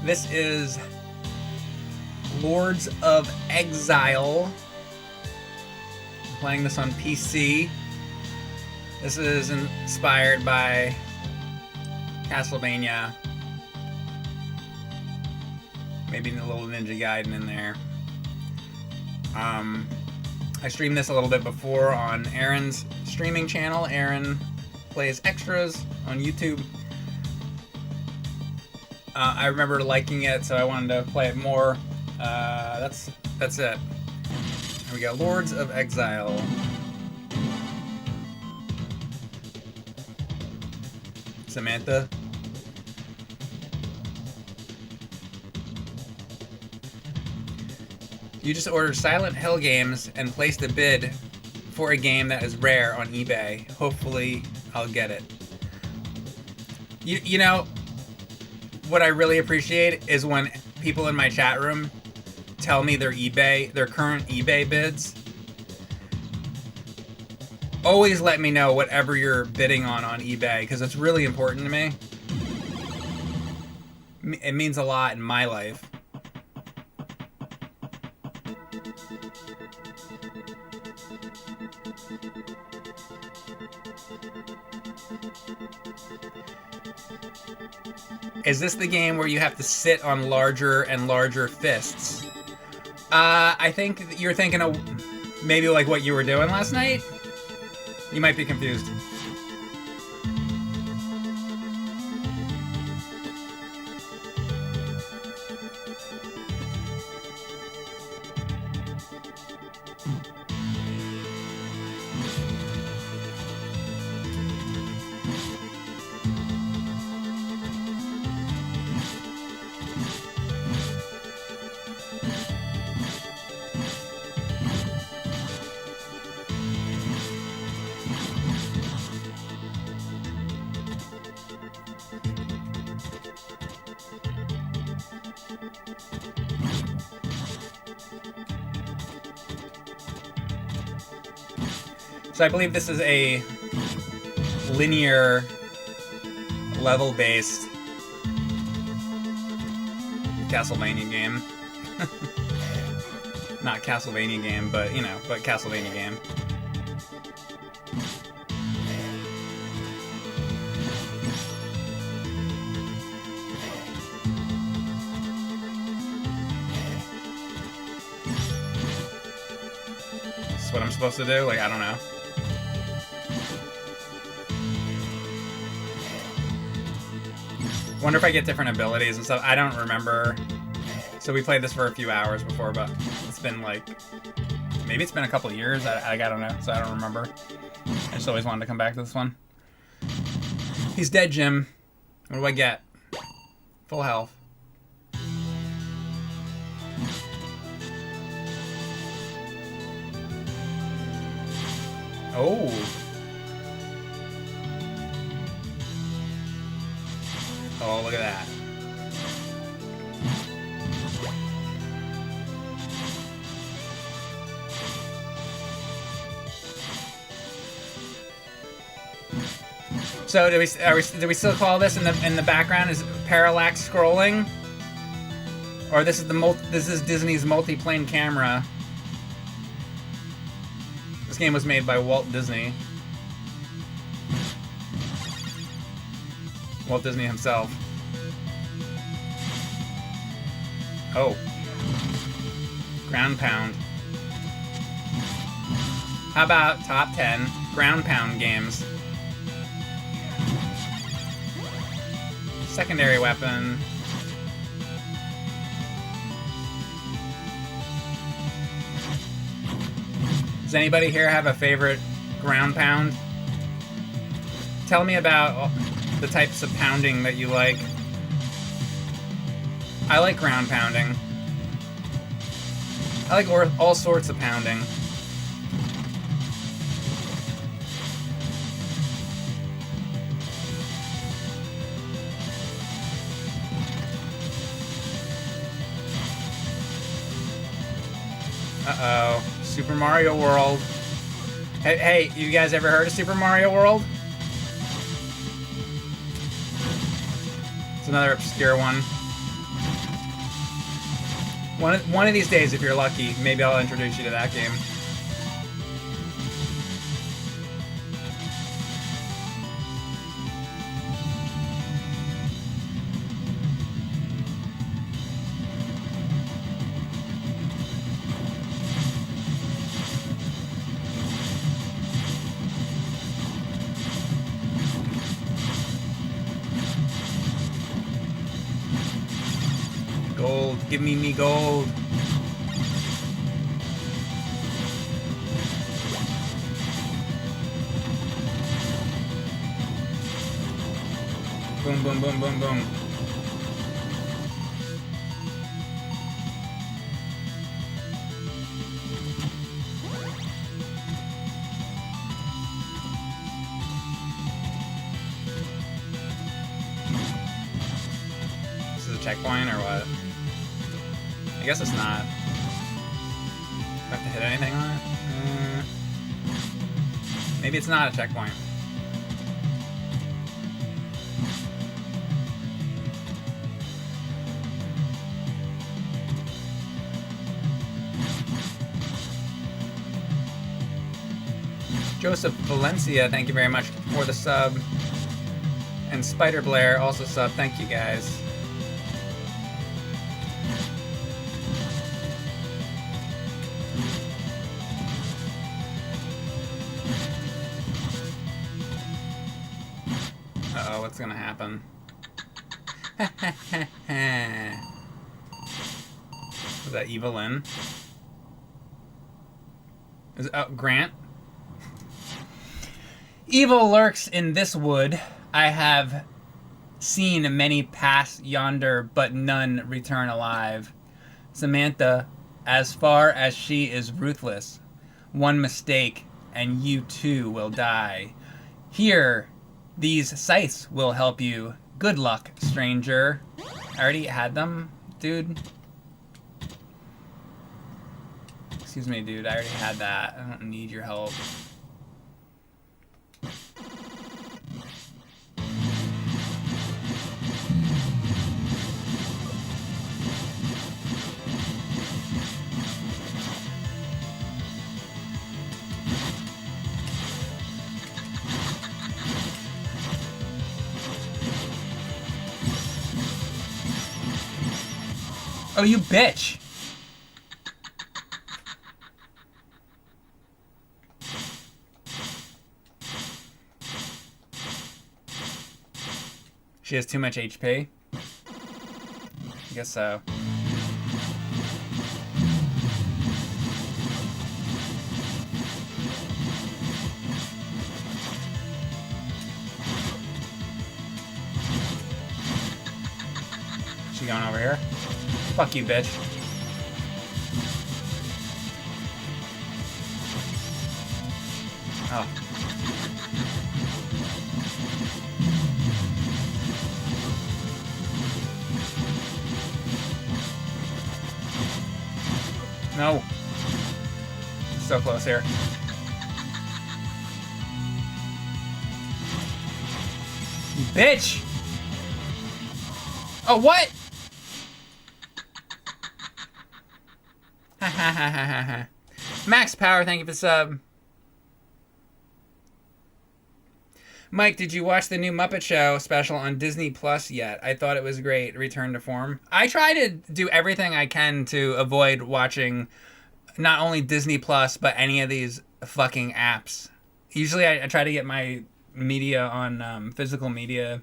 This is Lords of Exile. I'm playing this on PC. This is inspired by Castlevania. Maybe a little Ninja Gaiden in there. I streamed this a little bit before on Erin's streaming channel. Erin Plays Extras on YouTube. I remember liking it, so I wanted to play it more. That's it. Here we go. Lords of Exile. Samantha. You just ordered Silent Hill games and placed a bid for a game that is rare on eBay. Hopefully, I'll get it. You know, what I really appreciate is when people in my chat room tell me their current eBay bids. Always let me know whatever you're bidding on eBay, because it's really important to me. It means a lot in my life. Is this the game where you have to sit on larger and larger fists? I think you're thinking of maybe like what you were doing last night? You might be confused. So I believe this is a linear, level-based Castlevania game. Not Castlevania game, but, you know, but Castlevania game. This is what I'm supposed to do? Like, I don't know. Wonder if I get different abilities and stuff. I don't remember. So we played this for a few hours before, but it's been like, maybe it's been a couple years. I don't know, so I don't remember. I just always wanted to come back to this one. He's dead, Jim. What do I get? Full health. Oh. Oh, look at that. So do we still call this in the background is parallax scrolling? Or this is Disney's multi-plane camera. This game was made by Walt Disney. Walt Disney himself. Oh. Ground pound. How about top 10 ground pound games? Secondary weapon. Does anybody here have a favorite ground pound? Tell me about the types of pounding that you like. I like ground pounding. I like all sorts of pounding. Uh-oh. Super Mario World. Hey, you guys ever heard of Super Mario World? It's another obscure one. One of these days, if you're lucky, maybe I'll introduce you to that game. Gold, give me gold. Boom, boom, boom, boom, boom. This is a checkpoint or what? I guess it's not. Do I have to hit anything on it? Maybe it's not a checkpoint. Joseph Valencia, thank you very much for the sub. And Spider Blair also sub. Thank you guys. Uh-oh, what's gonna happen? Was that Evelyn? Is it, oh, Grant? Evil lurks in this wood. I have seen many pass yonder, but none return alive. Samantha, as far as she is ruthless, one mistake and you too will die. Here, these scythes will help you. Good luck, stranger. I already had them, dude. Excuse me, dude. I already had that. I don't need your help. Oh, you bitch! She has too much HP? I guess so. She going over here? Fuck you, bitch. Oh. No. So close here. You bitch! Oh, what? Ha ha ha ha ha ha. Max Power, thank you for the sub. Mike, did you watch the new Muppet Show special on Disney Plus yet? I thought it was great. Return to form. I try to do everything I can to avoid watching not only Disney Plus, but any of these fucking apps. Usually I try to get my media on physical media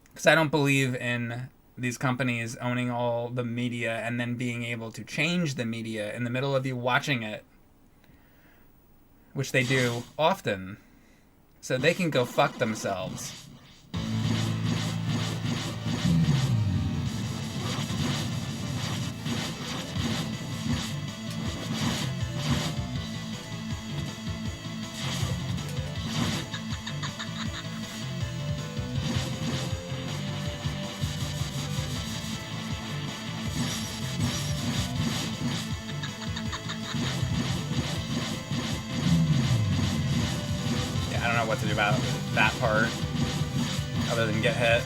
because I don't believe in these companies owning all the media and then being able to change the media in the middle of you watching it, which they do often. So they can go fuck themselves. I don't know what to do about that part, other than get hit.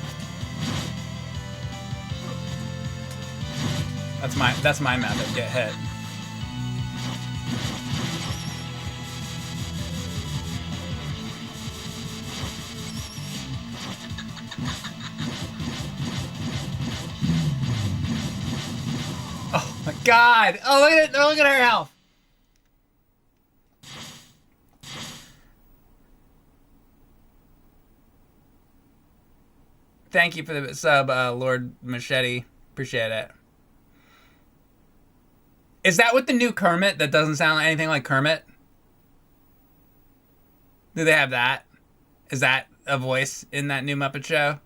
That's my method. Get hit. Oh my god! Oh, look at it! Look at her health. Thank you for the sub, Lord Machete. Appreciate it. Is that with the new Kermit that doesn't sound anything like Kermit? Do they have that? Is that a voice in that new Muppet Show?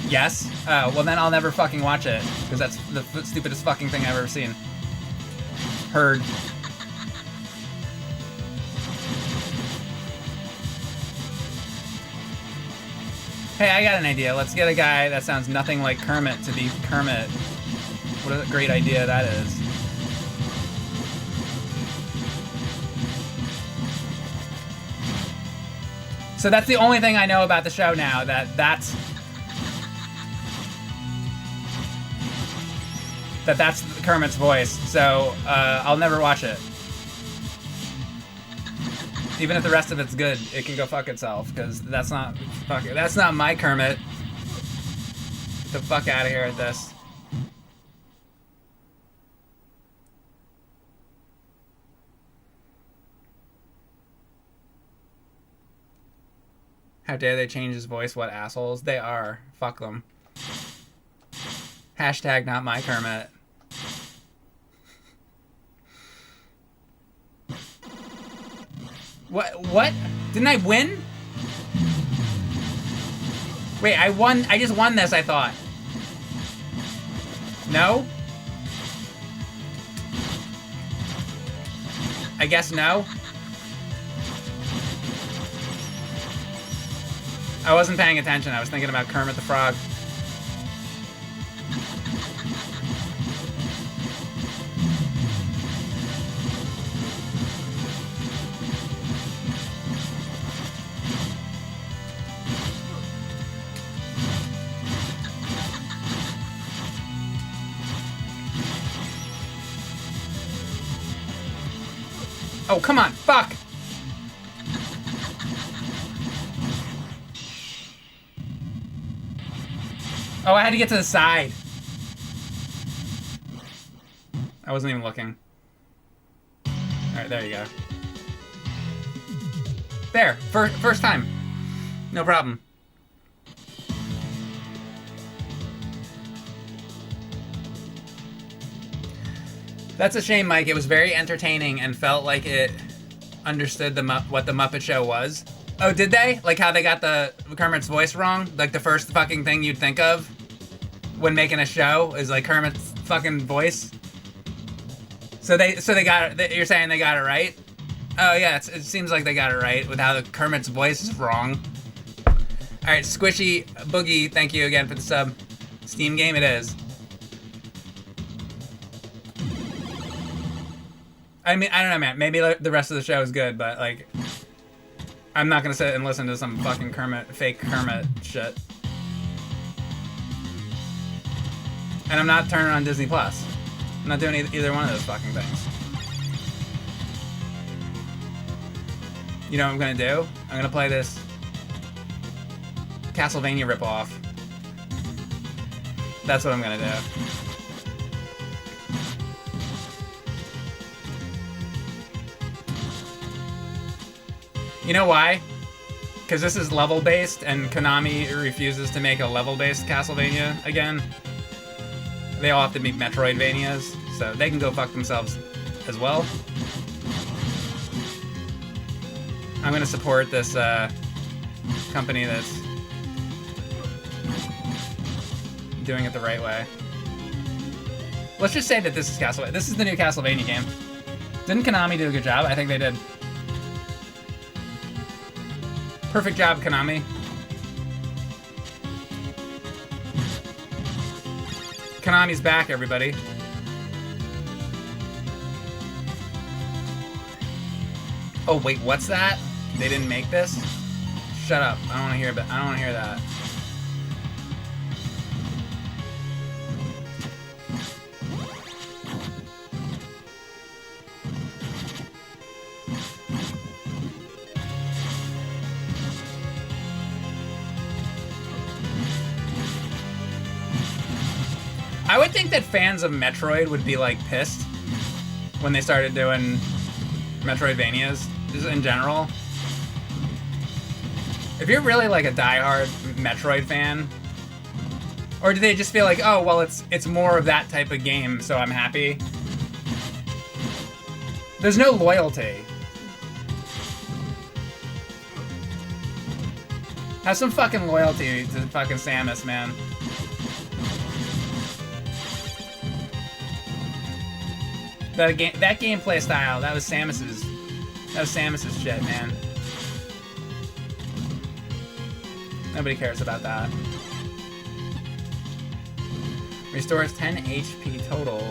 Yes? Well then I'll never fucking watch it, because that's the stupidest fucking thing I've ever seen. Heard. Hey, I got an idea. Let's get a guy that sounds nothing like Kermit to be Kermit. What a great idea that is. So that's the only thing I know about the show now, that's Kermit's voice. So I'll never watch it. Even if the rest of it's good, it can go fuck itself, because that's not my Kermit. Get the fuck out of here with this. How dare they change his voice? What assholes they are. Fuck them. Hashtag not my Kermit. What? Didn't I win? Wait, I won. I just won this, I thought. No? I guess no. I wasn't paying attention. I was thinking about Kermit the Frog. Oh, come on, fuck! Oh, I had to get to the side. I wasn't even looking. Alright, there you go. There, first time. No problem. That's a shame, Mike. It was very entertaining and felt like it understood what the Muppet Show was. Oh, did they? Like how they got the Kermit's voice wrong? Like the first fucking thing you'd think of when making a show is like Kermit's fucking voice. So they got it. You're saying they got it right? Oh yeah, it seems like they got it right with how the Kermit's voice is wrong. All right, Squishy Boogie, thank you again for the sub. Steam game it is. I mean, I don't know, man. Maybe the rest of the show is good, but, like, I'm not gonna sit and listen to some fucking fake Kermit shit. And I'm not turning on Disney Plus. I'm not doing either one of those fucking things. You know what I'm gonna do? I'm gonna play this Castlevania ripoff. That's what I'm gonna do. You know why? Because this is level-based, and Konami refuses to make a level-based Castlevania again. They all have to be Metroidvanias, so they can go fuck themselves as well. I'm gonna support this company that's doing it the right way. Let's just say that this is Castlevania. This is the new Castlevania game. Didn't Konami do a good job? I think they did. Perfect job, Konami. Konami's back, everybody. Oh wait, what's that? They didn't make this? Shut up. I don't want to hear that. I don't want to hear that. I would think that fans of Metroid would be like pissed when they started doing Metroidvanias, just in general. If you're really like a diehard Metroid fan, or do they just feel like, oh well, it's more of that type of game, so I'm happy? There's no loyalty. Have some fucking loyalty to fucking Samus, man. That gameplay style, that was Samus's shit, man. Nobody cares about that. Restores 10 HP total.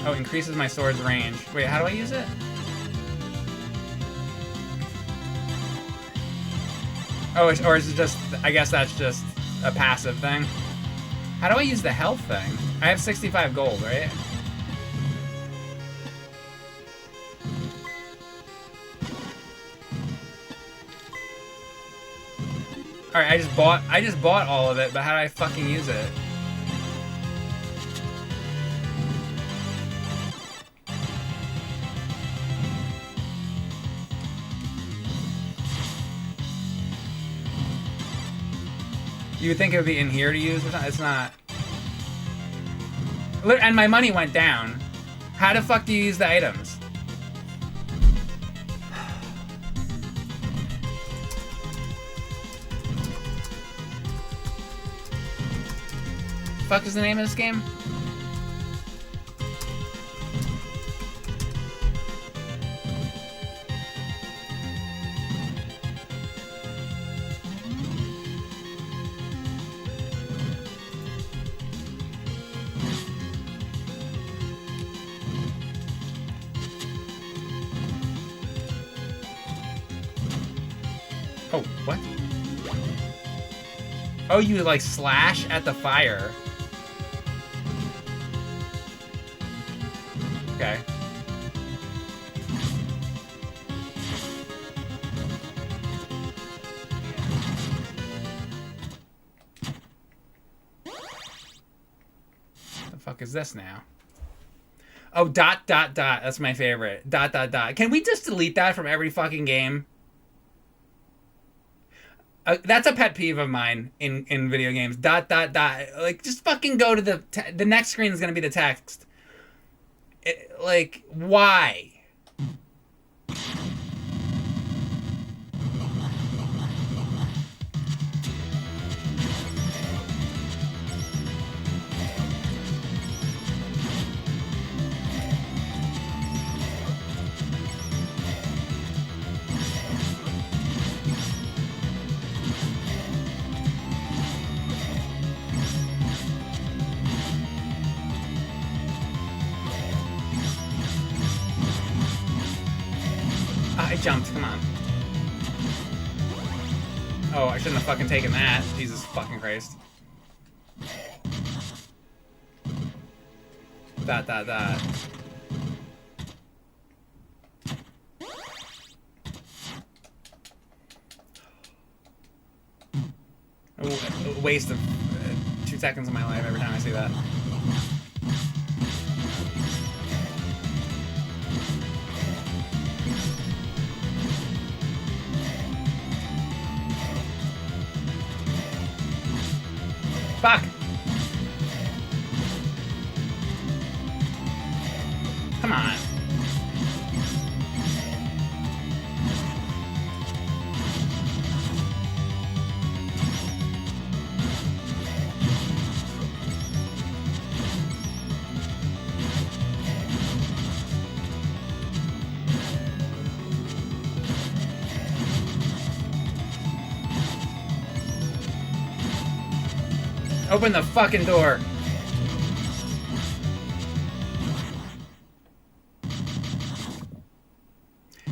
Oh, increases my sword's range. Wait, how do I use it? Oh, or is it just... I guess that's just a passive thing. How do I use the health thing? I have 65 gold, right? Alright, I just bought all of it, but how do I fucking use it? You would think it would be in here to use, it's not. And my money went down. How the fuck do you use the items? Fuck is the name of this game? Oh, what? Oh, you like slash at the fire. Okay. What the fuck is this now? Oh, ... That's my favorite. ... Can we just delete that from every fucking game? That's a pet peeve of mine in video games. ... Like, just fucking go to the next screen is gonna be the text. Like, why? I jumped, come on. Oh, I shouldn't have fucking taken that. Jesus fucking Christ. ... A waste of 2 seconds of my life every time I see that. Fuck! Come on. Open the fucking door.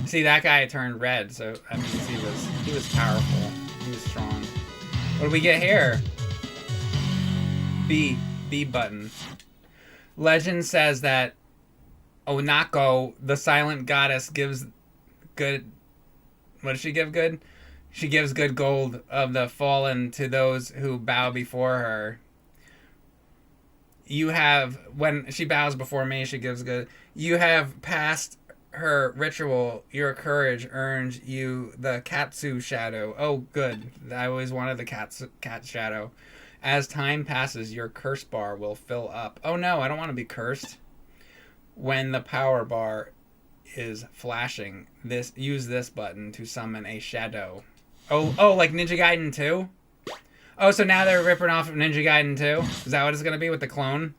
See, that guy turned red, so that means he was powerful. He was strong. What do we get here? B button. Legend says that Onako, the silent goddess, gives good... What does she give good? She gives good gold of the fallen to those who bow before her. You have... When she bows before me, she gives good... You have passed her ritual. Your courage earns you the Katsu shadow. Oh, good. I always wanted the cat shadow. As time passes, your curse bar will fill up. Oh no, I don't want to be cursed. When the power bar is flashing, use this button to summon a shadow. Oh, like Ninja Gaiden 2? Oh, so now they're ripping off of Ninja Gaiden 2? Is that what it's gonna be with the clone?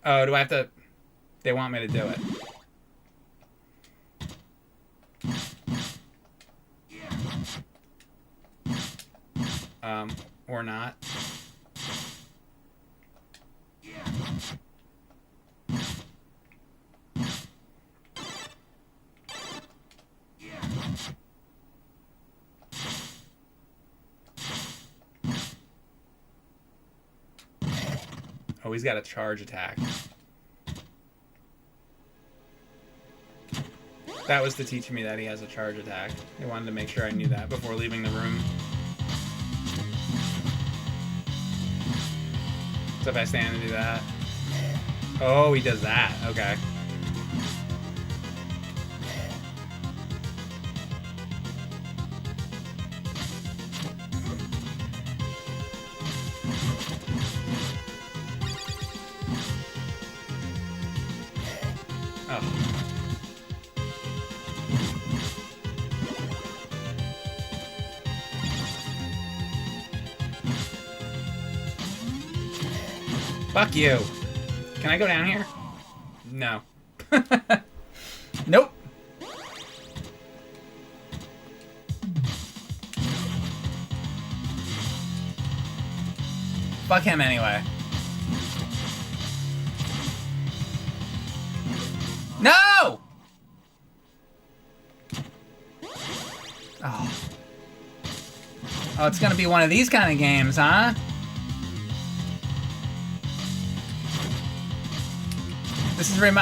Oh, do I have to... They want me to do it. Or not. Oh, he's got a charge attack. That was to teach me that he has a charge attack. They wanted to make sure I knew that before leaving the room. So if I stand and do that... Oh, he does that. Okay. Oh. Fuck you. Can I go down here? No. Nope. Fuck him anyway. No! Oh. Oh, it's gonna be one of these kind of games, huh?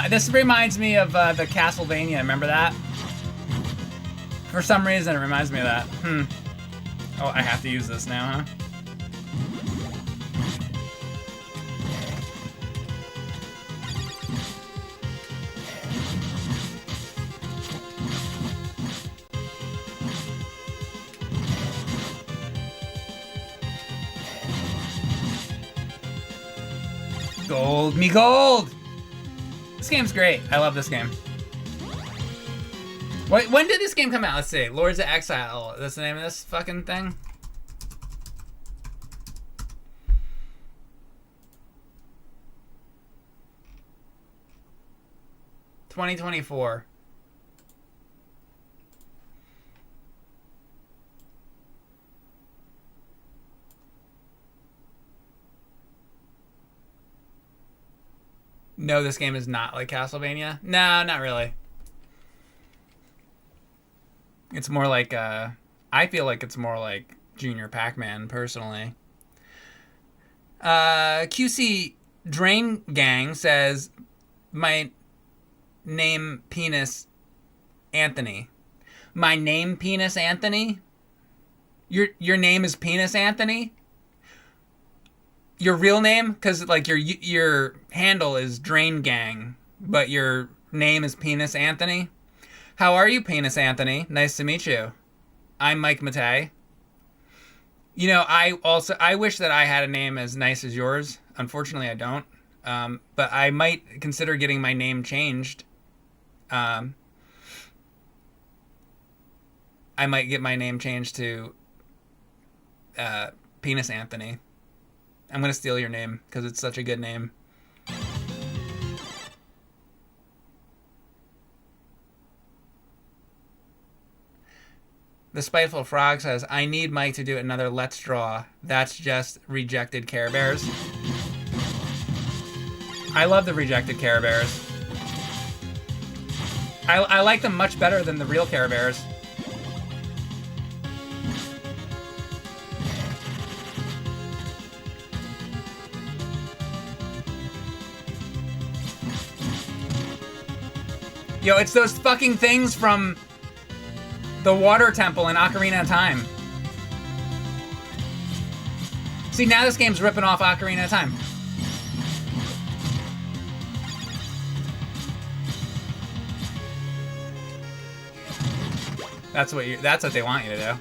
This reminds me of the Castlevania. Remember that? For some reason, it reminds me of that. Oh, I have to use this now, huh? Gold, me gold! This game's great. I love this game. Wait, when did this game come out? Let's see. Lords of Exile. That's the name of this fucking thing? $2024. No, this game is not like Castlevania. No, not really. It's more like, I feel like it's more like Junior Pac-Man, personally. QC Drain Gang says, my name penis Anthony. My name penis Anthony? Your name is Penis Anthony? Your real name? Because like your handle is Drain Gang, but your name is Penis Anthony. How are you, Penis Anthony? Nice to meet you. I'm Mike Matei. You know, I wish that I had a name as nice as yours. Unfortunately, I don't. But I might consider getting my name changed. I might get my name changed to Penis Anthony. I'm going to steal your name because it's such a good name. The Spiteful Frog says, I need Mike to do another Let's Draw. That's just rejected Care Bears. I love the rejected Care Bears. I like them much better than the real Care Bears. Yo, it's those fucking things from the Water Temple in Ocarina of Time. See, now this game's ripping off Ocarina of Time. That's what they want you to do.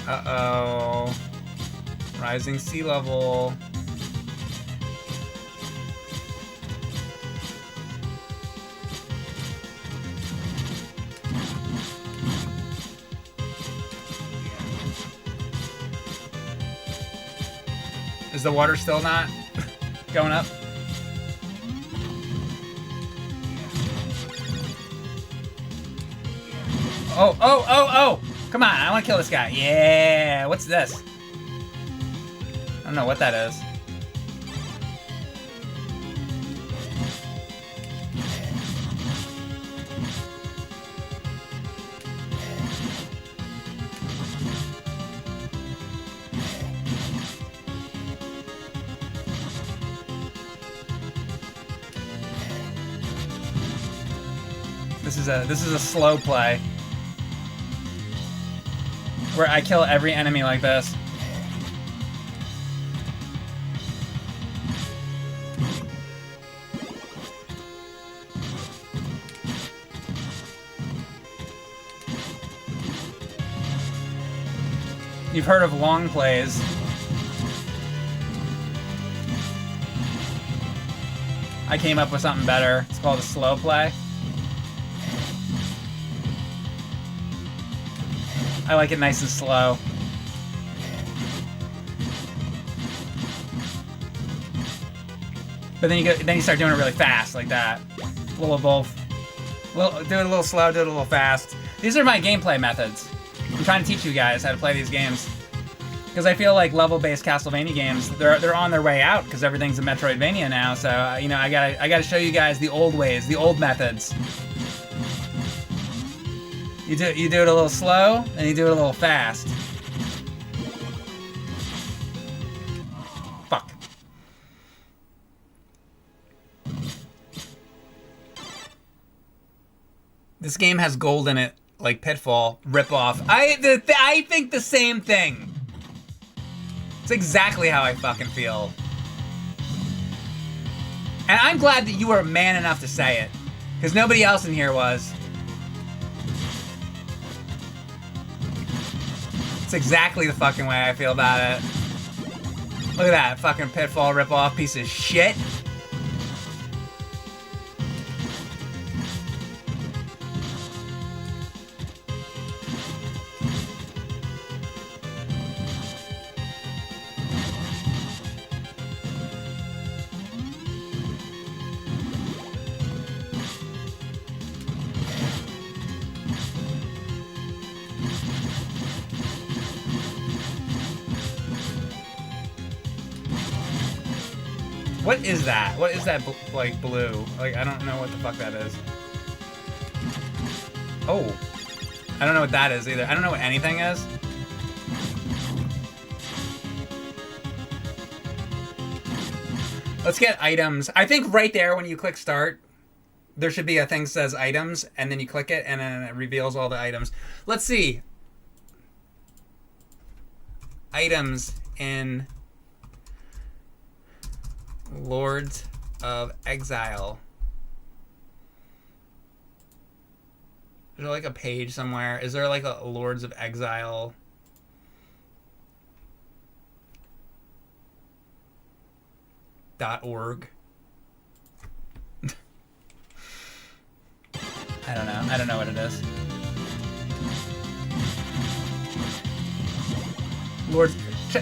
Uh-oh. Rising sea level. Is the water still not going up? Oh, oh, oh, oh! Come on, I want to kill this guy. Yeah, what's this? I don't know what that is. This is a slow play where I kill every enemy like this. You've heard of long plays. I came up with something better. It's called a slow play. I like it nice and slow. But then you start doing it really fast, like that. A little of both. Do it a little slow, do it a little fast. These are my gameplay methods. I'm trying to teach you guys how to play these games. Because I feel like level-based Castlevania games, they're on their way out because everything's a Metroidvania now. So you know, I gotta show you guys the old ways, the old methods. You do it a little slow, and you do it a little fast. Fuck. This game has gold in it, like Pitfall, ripoff. I think the same thing. It's exactly how I fucking feel. And I'm glad that you were man enough to say it, because nobody else in here was. It's exactly the fucking way I feel about it. Look at that fucking Pitfall ripoff piece of shit. What is that? What is that, like, blue? Like, I don't know what the fuck that is. Oh. I don't know what that is either. I don't know what anything is. Let's get items. I think right there when you click start, there should be a thing that says items, and then you click it, and then it reveals all the items. Let's see. Items in Lords of Exile. Is there like a page somewhere? Is there like a Lords of Exile? .org. I don't know. I don't know what it is.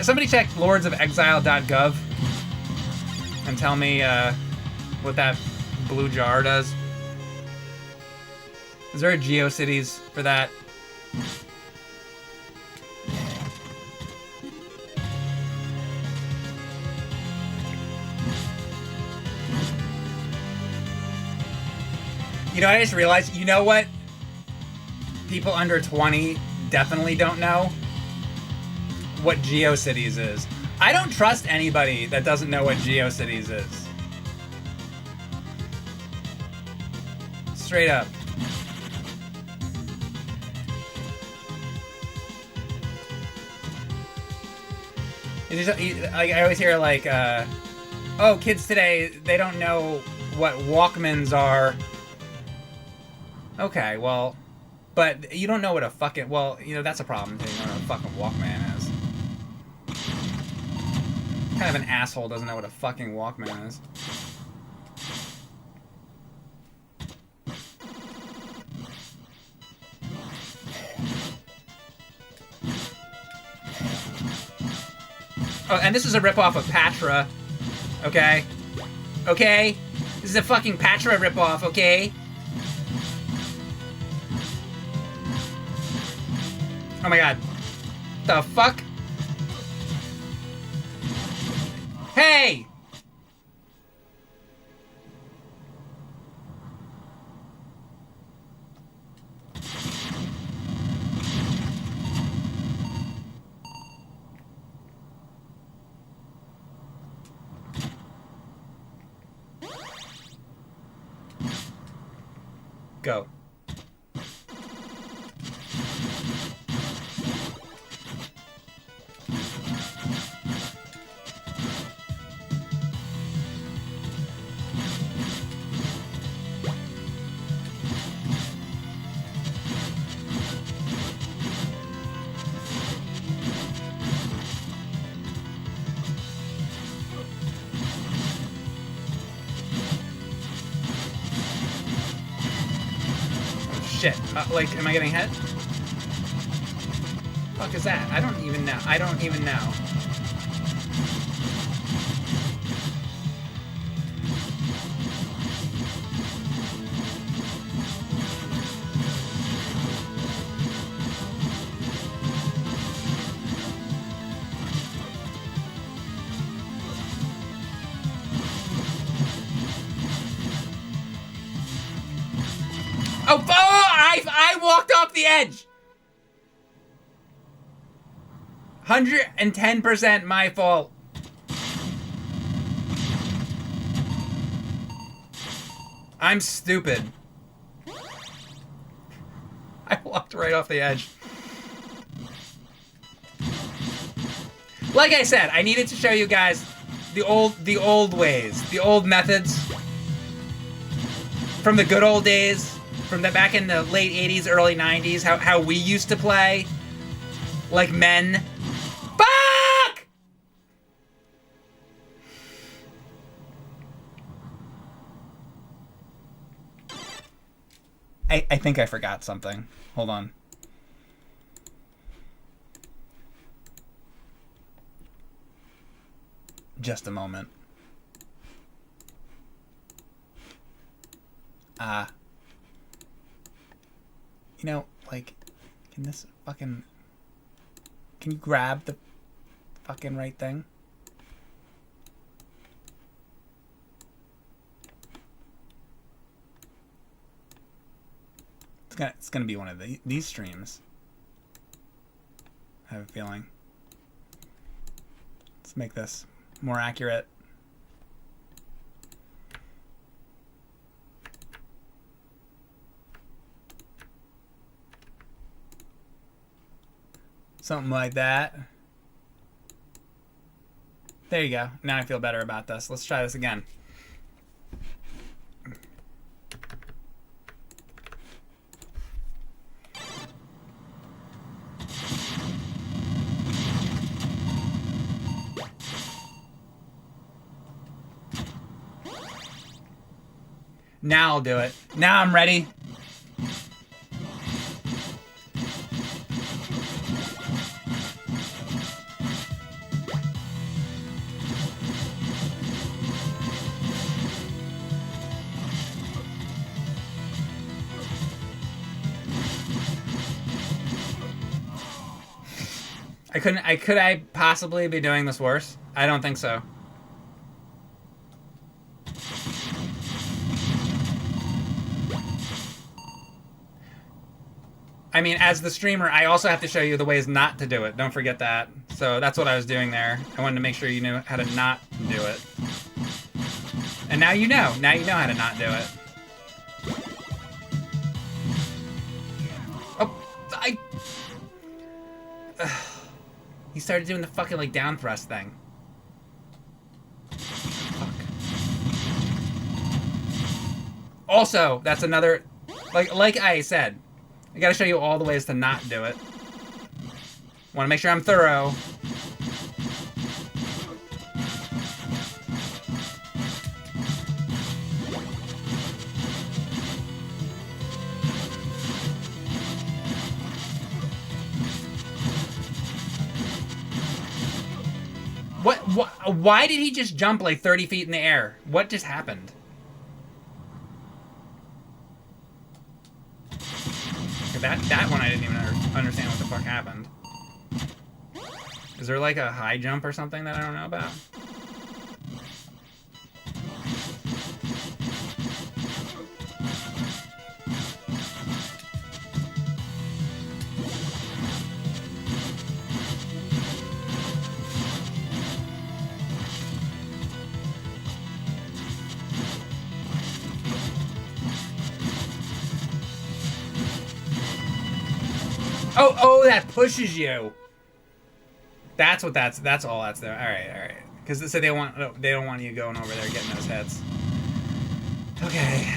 Somebody check lordsofexile.gov and tell me what that blue jar does. Is there a GeoCities for that? You know, I just realized, you know what people under 20 definitely don't know? What GeoCities is. I don't trust anybody that doesn't know what GeoCities is. Straight up. Like, I always hear like, oh, kids today, they don't know what Walkmans are. Okay, well, but you don't know what a fucking, well, you know, that's a problem too. You don't know what a fucking Walkman is. Kind of an asshole doesn't know what a fucking Walkman is. Oh, and this is a ripoff of Patra, okay? Okay? This is a fucking Patra ripoff, okay? Oh my god. The fuck? Hey! Go. Shit. Like, am I getting hit? Fuck is that? I don't even know. I don't even know. Oh, I walked off the edge. 110% my fault. I'm stupid. I walked right off the edge. Like I said, I needed to show you guys the old ways, the old methods from the good old days. From the back in the late 80s, early 90s, how we used to play like men. Fuck! I think I forgot something. Hold on. Just a moment. You know, like, can you grab the fucking right thing? It's gonna be one of these streams. I have a feeling. Let's make this more accurate. Something like that. There you go. Now I feel better about this. Let's try this again. Now I'll do it. Now I'm ready. Could I possibly be doing this worse? I don't think so. I mean, as the streamer, I also have to show you the ways not to do it. Don't forget that. So that's what I was doing there. I wanted to make sure you knew how to not do it. And now you know. Now you know how to not do it. Oh, he started doing the fucking, like, down thrust thing. Fuck. Also, that's another... Like I said, I gotta show you all the ways to not do it. Wanna make sure I'm thorough. Why did he just jump like 30 feet in the air? What just happened? That one I didn't even understand what the fuck happened. Is there like a high jump or something that I don't know about? Oh, that pushes you. That's what that's all that's there. All right. Because they said they don't want you going over there getting those heads. Okay.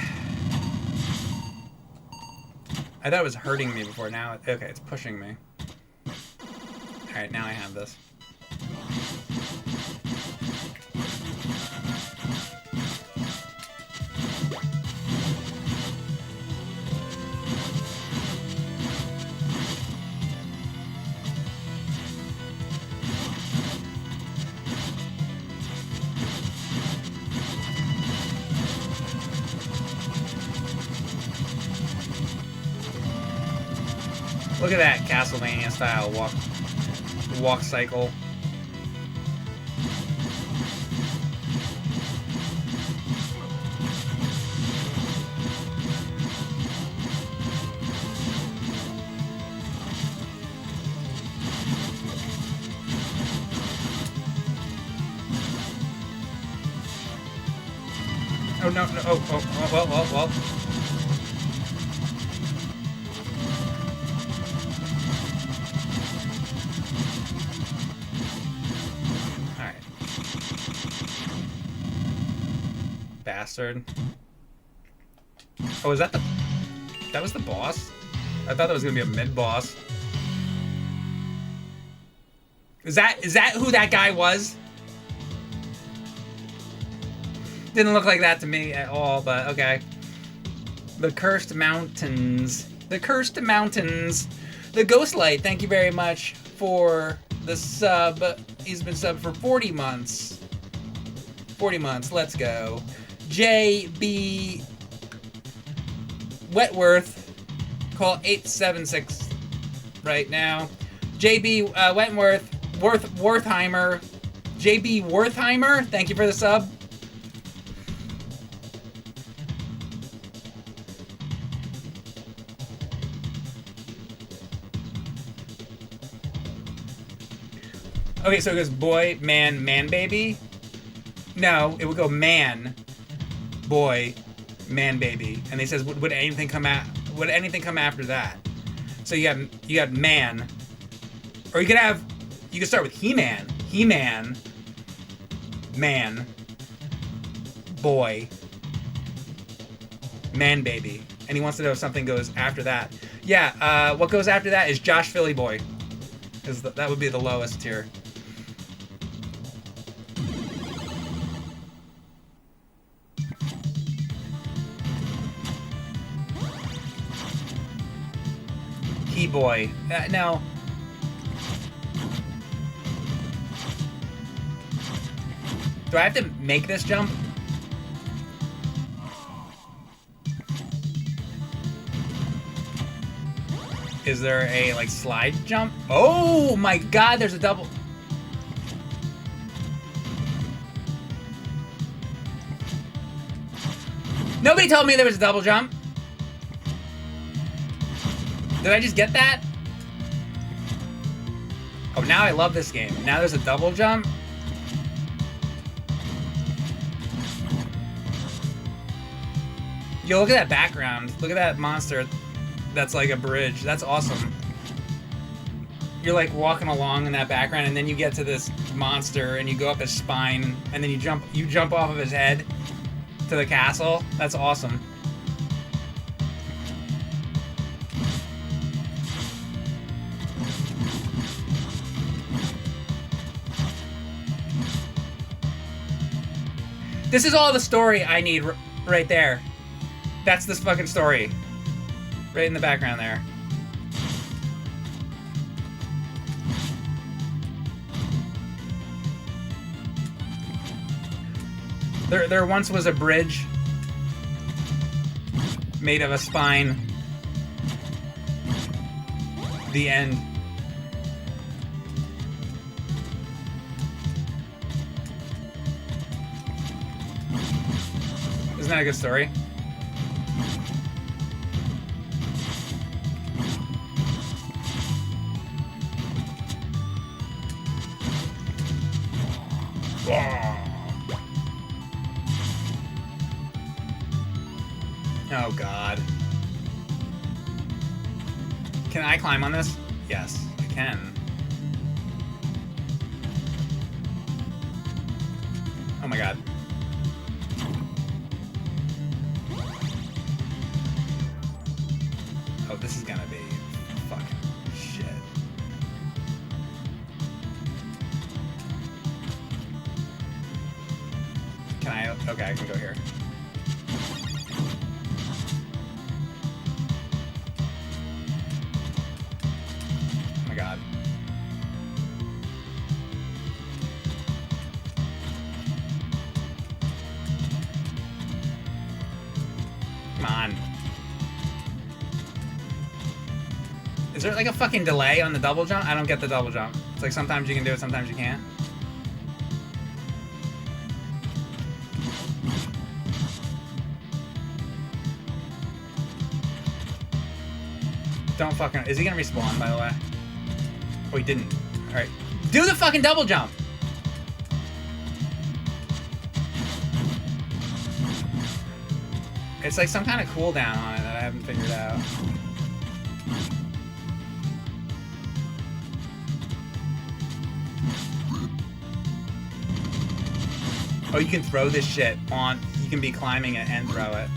I thought it was hurting me before. Now, okay, it's pushing me. All right, now I have this. Look at that Castlevania style walk cycle. Oh no, well. Bastard. Oh, is that that was the boss? I thought that was gonna be a mid-boss. Is that who that guy was? Didn't look like that to me at all, but okay. The Cursed Mountains. The Cursed Mountains. The Ghostlight, thank you very much for the sub. He's been subbed for 40 months. 40 months, let's go. JB Wetworth, call 876 right now. JB Wentworth, Worthheimer, JB Worthheimer, thank you for the sub. Okay, so it goes boy, man, man, baby. No, it would go man, boy, man, baby, and he says, would anything come after that? So you got man, or you could start with He-Man, man, boy, man, baby, and he wants to know if something goes after that. Yeah, what goes after that is Josh Philly Boy, because that would be the lowest tier. boy. No. Do I have to make this jump? Is there a, like, slide jump? Oh my god, there's a double. Nobody told me there was a double jump. Did I just get that? Oh, now I love this game. Now there's a double jump. Yo, look at that background. Look at that monster. That's like a bridge. That's awesome. You're like walking along in that background, and then you get to this monster, and you go up his spine, and then you jump off of his head to the castle. That's awesome. This is all the story I need right there. That's this fucking story. Right in the background there. There once was a bridge made of a spine. The end. Isn't that a good story? Oh god. Can I climb on this? Yes, I can. Oh my god. Oh, this is gonna be fucking shit. Can I? Okay, I can go here. Oh my god. Come on. Is there like a fucking delay on the double jump? I don't get the double jump. It's like sometimes you can do it, sometimes you can't. Don't fucking... Is he gonna respawn, by the way? Oh, he didn't. Alright. Do the fucking double jump! It's like some kind of cooldown on it that I haven't figured out. Oh, you can throw this shit on... You can be climbing it and throw it.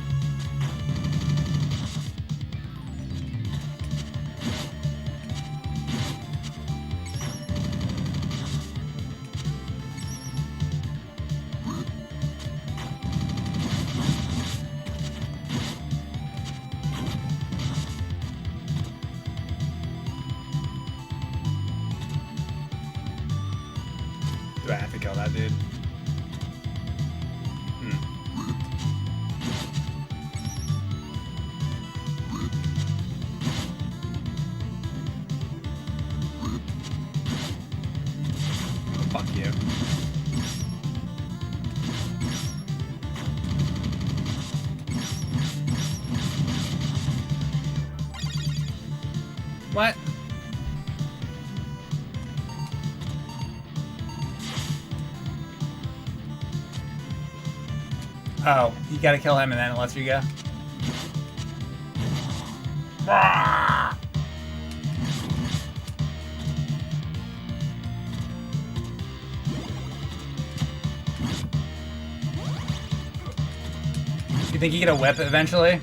Do I have to kill that dude? Fuck you. What? Oh, you gotta kill him and then it lets you go? You think you get a whip eventually?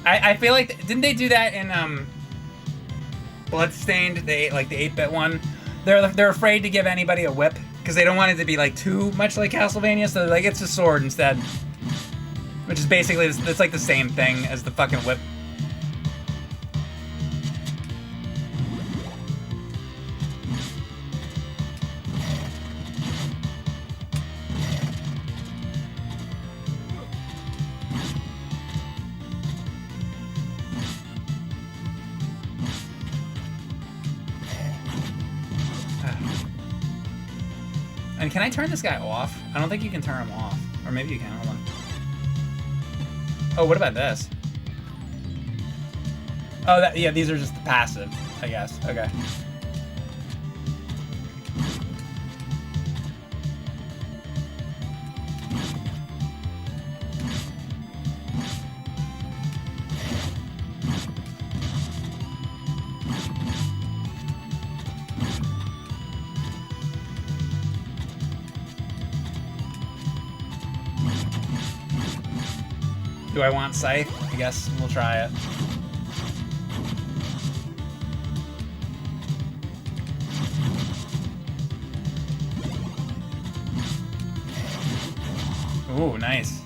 I feel like... Didn't they do that in Bloodstained, like the 8-bit one? They're afraid to give anybody a whip because they don't want it to be like too much like Castlevania, so like it's a sword instead. Which is basically, it's like the same thing as the fucking whip. And can I turn this guy off? I don't think you can turn him off. Or maybe you can. Hold on. Oh, what about this? Oh, that, yeah, these are just the passive, I guess. Okay. Do I want Scythe? I guess we'll try it. Ooh, nice.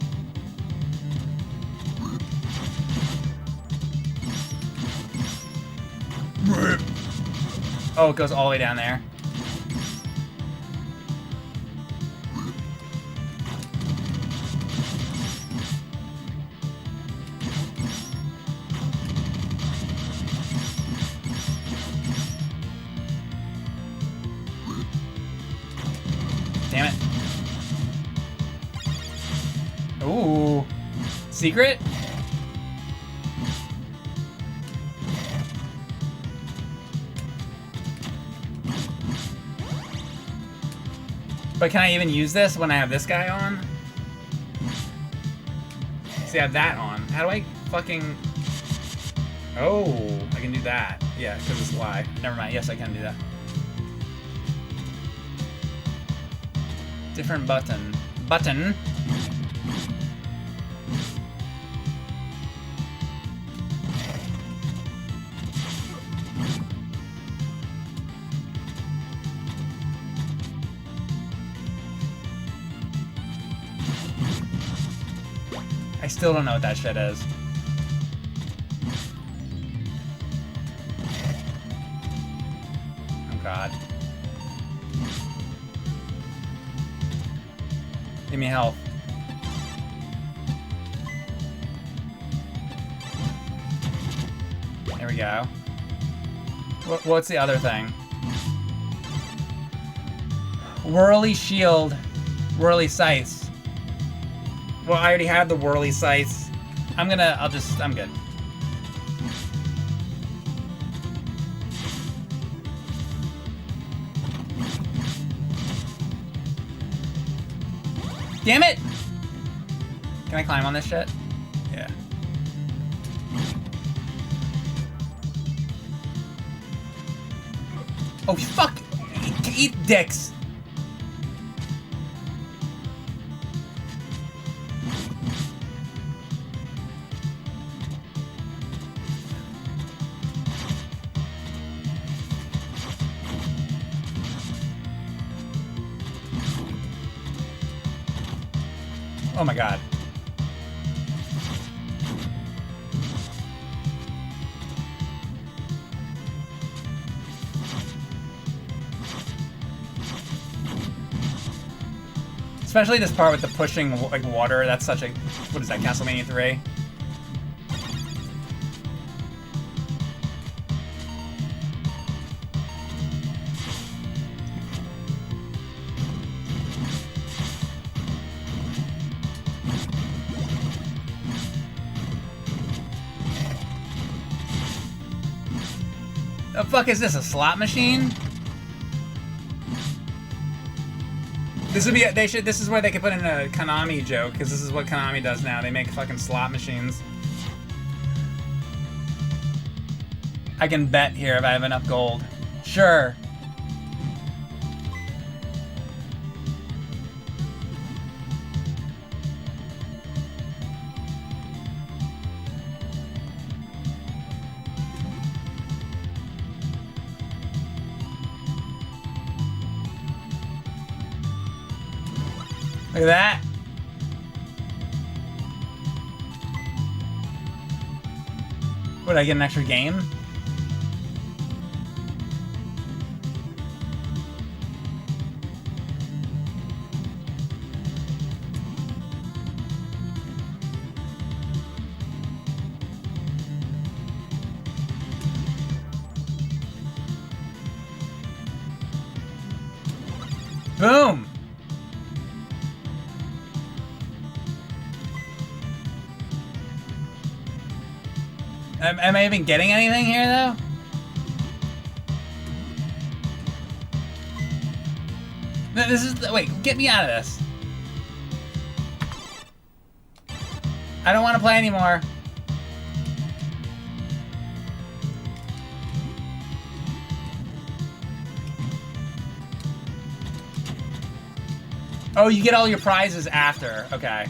Oh, it goes all the way down there. Damn it. Ooh. Secret? But can I even use this when I have this guy on? See, I have that on. How do I fucking... Oh, I can do that. Yeah, because it's Y. Never mind. Yes, I can do that. Different button. Button. I still don't know what that shit is. Oh god. Give me health. There we go. What's the other thing? Whirly shield. Whirly scythes. Well, I already have the whirly scythes. I'm good. Damn it! Can I climb on this shit? Yeah. Oh, fuck! Eat dicks! Oh my god. Especially this part with the pushing like water. That's such a... What is that, Castlevania 3? The fuck is this, a slot machine? This would be, this is where they could put in a Konami joke, because this is what Konami does now. They make fucking slot machines. I can bet here if I have enough gold. Sure. Look at that. Would I get an extra game? Boom! Am I even getting anything here, though? This is... Wait, get me out of this. I don't want to play anymore. Oh, you get all your prizes after. Okay.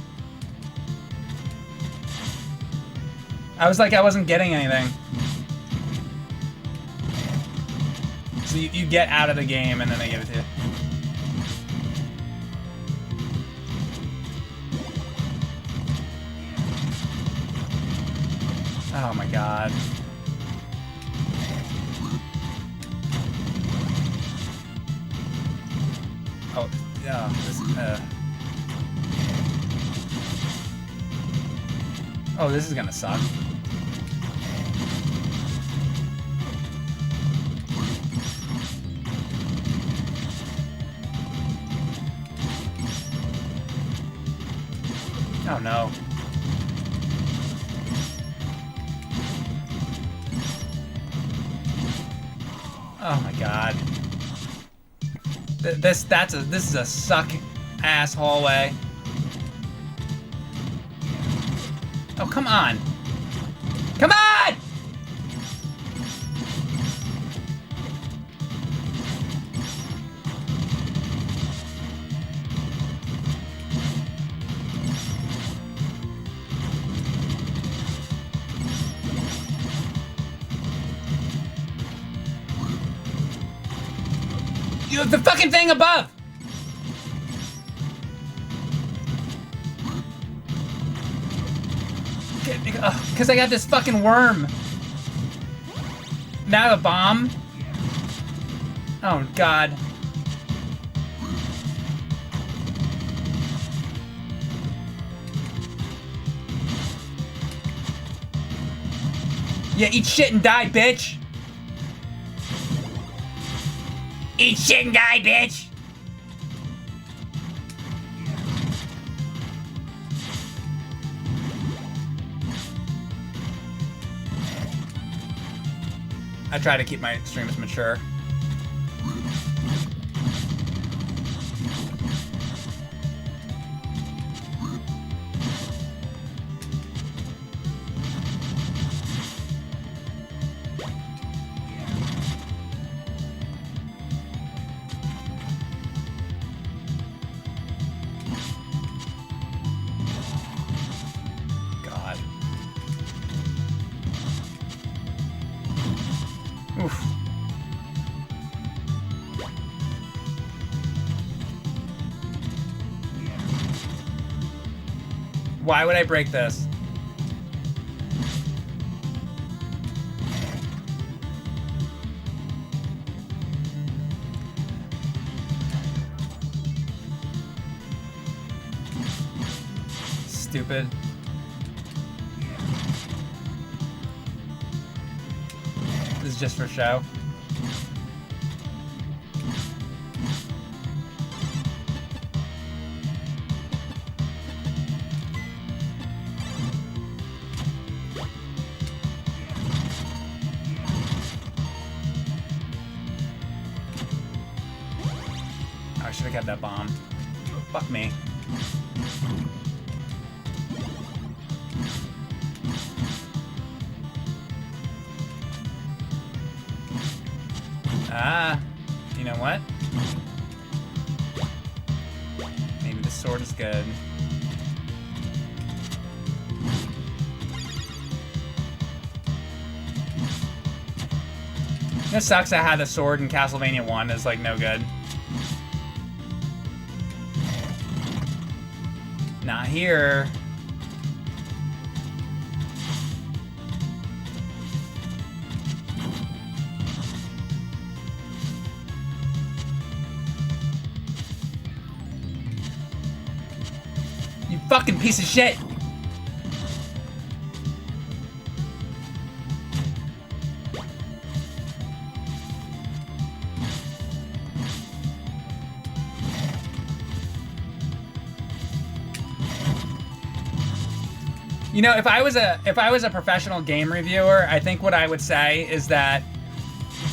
I was like, I wasn't getting anything. So you get out of the game and then they give it to you. Oh my god. Oh, yeah, Oh, this is gonna suck. Oh no. Oh my god. This is a suck ass hallway. Oh, come on. Come on! You have the fucking thing above! Because I got this fucking worm. Now the bomb? Oh, God. Yeah, eat shit and die, bitch! Eat shit and die, bitch! I try to keep my streams mature. Why would I break this? Stupid. This is just for show. I should have got that bomb. Fuck me. Ah, you know what? Maybe the sword is good. It sucks I had the sword in Castlevania 1 is like no good. Not here. You fucking piece of shit. You know, if I was a professional game reviewer, I think what I would say is that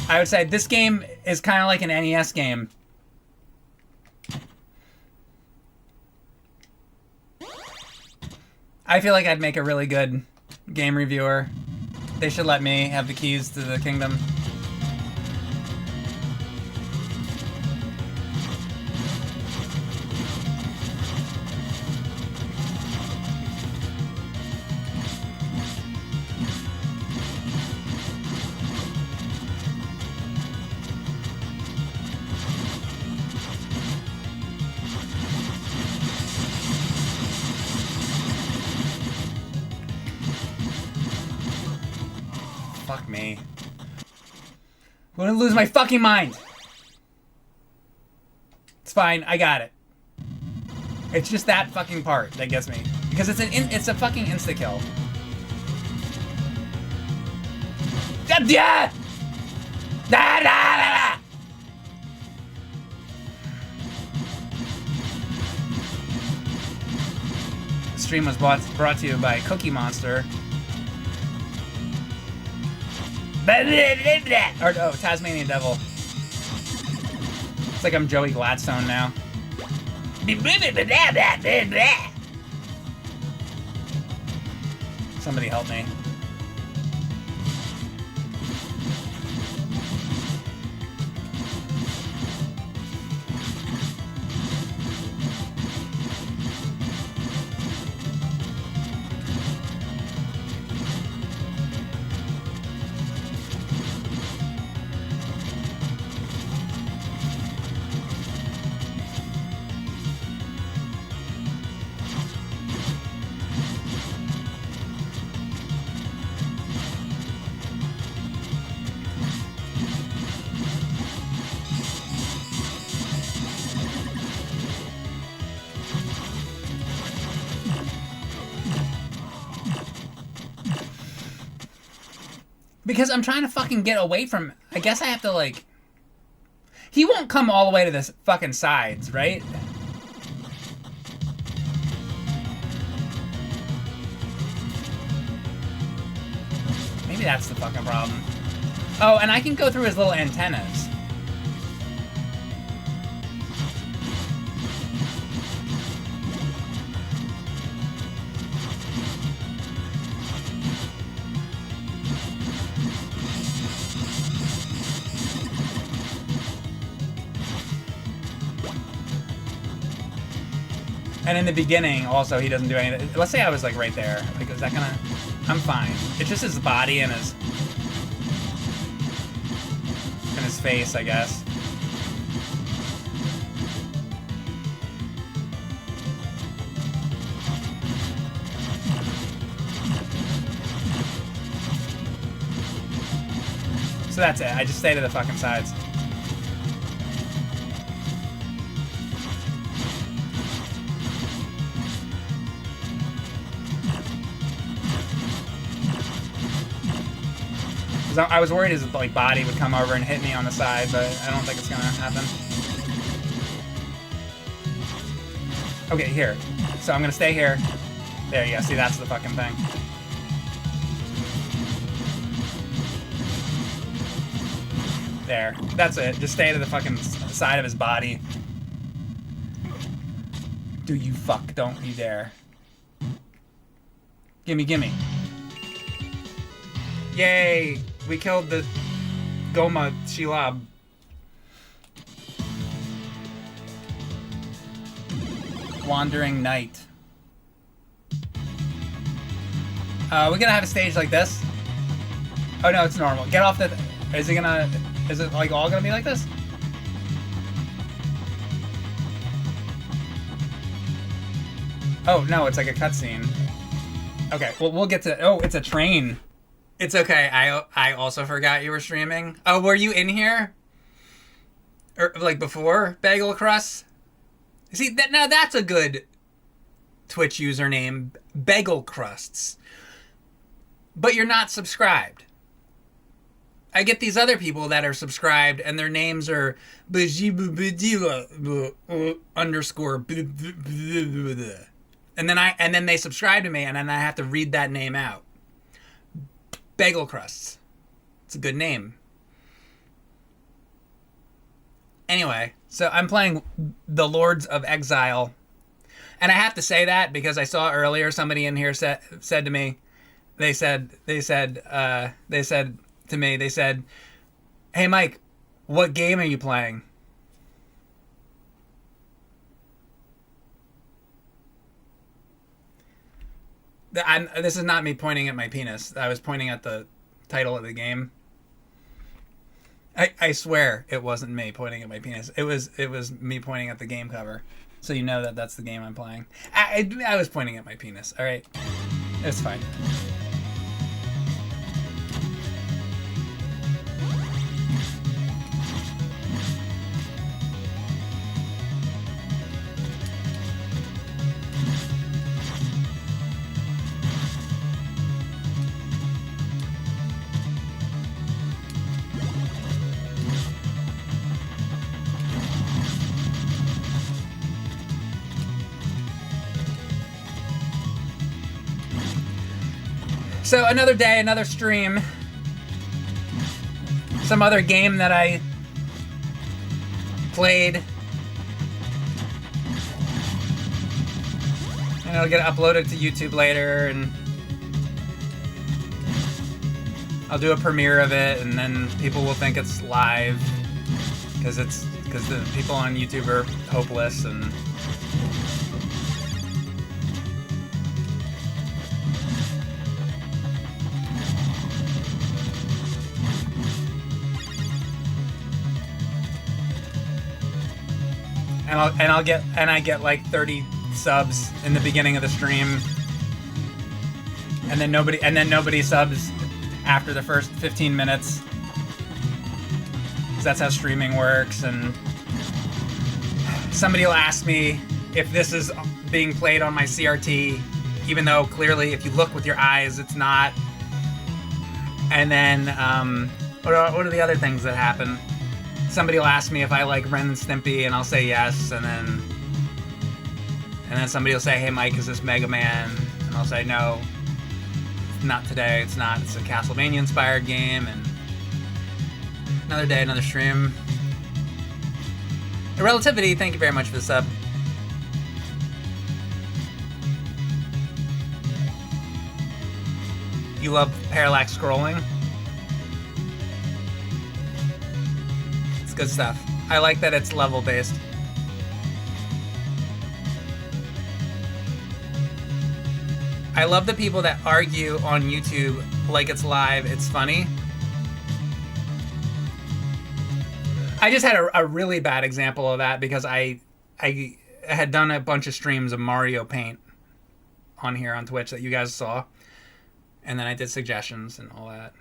I would say this game is kind of like an NES game. I feel like I'd make a really good game reviewer. They should let me have the keys to the kingdom. Fuck me. I'm gonna lose my fucking mind. It's fine, I got it. It's just that fucking part that gets me. Because it's a fucking insta-kill. Yeah! Da, da, da, da. The stream was brought to you by Cookie Monster. Or no, Tasmanian Devil. It's like I'm Joey Gladstone now. Somebody help me. Because I'm trying to fucking get away from... I guess I have to, like... He won't come all the way to the fucking sides, right? Maybe that's the fucking problem. Oh, and I can go through his little antennas. And in the beginning, also, he doesn't do anything. Let's say I was, like, right there. Like, is that gonna... I'm fine. It's just his body and his... and his face, I guess. So that's it. I just stay to the fucking sides. I was worried his like body would come over and hit me on the side, but I don't think it's gonna happen. Okay, here. So I'm gonna stay here. There you go. See, that's the fucking thing. There. That's it. Just stay to the fucking side of his body. Do you fuck? Don't you dare. Gimme, gimme. Yay! We killed the Goma Shilab. Wandering Knight. We're gonna have a stage like this. Oh no, it's normal. Get off the... Is it gonna... Is it like all gonna be like this? Oh no, it's like a cutscene. Okay, well we'll get to... Oh, it's a train. It's okay. I also forgot you were streaming. Oh, were you in here? Or like before Bagel Crust? See, now that's a good Twitch username, Bagel Crusts. But you're not subscribed. I get these other people that are subscribed and their names are underscore. And then they subscribe to me, and then I have to read that name out. Bagel Crusts. It's a good name. Anyway, so I'm playing the Lords of Exile. And I have to say that because I saw earlier somebody in here said to me, they said to me, "Hey Mike, what game are you playing?" This is not me pointing at my penis. I was pointing at the title of the game. I swear it wasn't me pointing at my penis. It was me pointing at the game cover. So you know that that's the game I'm playing. I was pointing at my penis. All right. It's fine. So another day, another stream. Some other game that I played. And it'll get uploaded to YouTube later, and I'll do a premiere of it, and then people will think it's live because the people on YouTube are hopeless and. And I get like 30 subs in the beginning of the stream, and then nobody subs after the first 15 minutes. 'Cause that's how streaming works. And somebody will ask me if this is being played on my CRT, even though clearly, if you look with your eyes, it's not. And then what are the other things that happen? Somebody will ask me if I like Ren and Stimpy, and I'll say yes, and then somebody will say, "Hey Mike, is this Mega Man?" And I'll say no, not today. It's not. It's a Castlevania inspired game. And another day, another stream. Relativity, thank you very much for the sub. You love parallax scrolling? Good stuff. I like that it's level based. I love the people that argue on YouTube like it's live, it's funny. I just had a really bad example of that because I had done a bunch of streams of Mario Paint on here on Twitch that you guys saw, and then I did suggestions and all that.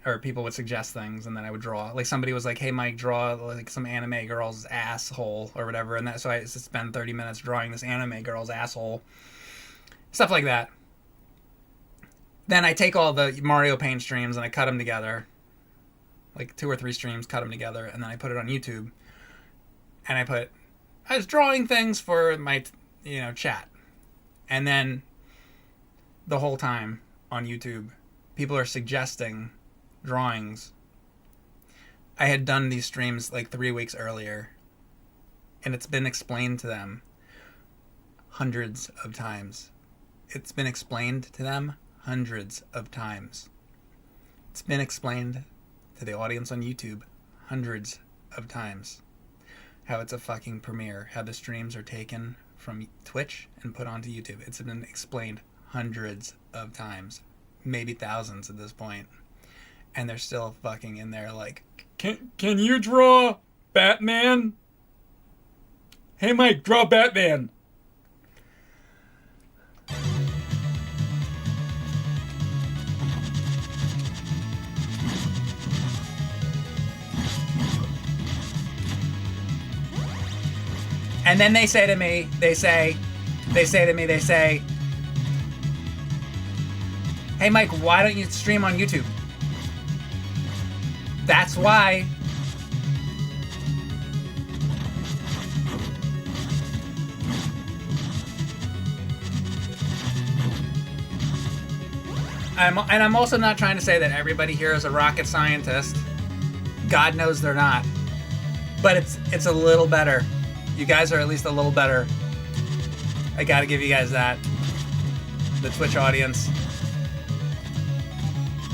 Or people would suggest things, and then I would draw. Like somebody was like, "Hey Mike, draw like some anime girl's asshole or whatever," and so I used to spend 30 minutes drawing this anime girl's asshole, stuff like that. Then I take all the Mario Paint streams and I cut them together, like 2 or 3 streams, cut them together, and then I put it on YouTube. And I was drawing things for my chat, and then the whole time on YouTube, people are suggesting drawings. I had done these streams like 3 weeks earlier, and it's been explained to them hundreds of times. It's been explained to them hundreds of times. It's been explained to the audience on YouTube hundreds of times. How it's a fucking premiere. How the streams are taken from Twitch and put onto YouTube. It's been explained hundreds of times. Maybe thousands at this point, and they're still fucking in there like, can you draw Batman? Hey Mike, draw Batman. And then they say to me, "Hey Mike, why don't you stream on YouTube?" That's why. I'm also not trying to say that everybody here is a rocket scientist. God knows they're not. But it's a little better. You guys are at least a little better. I gotta give you guys that. The Twitch audience.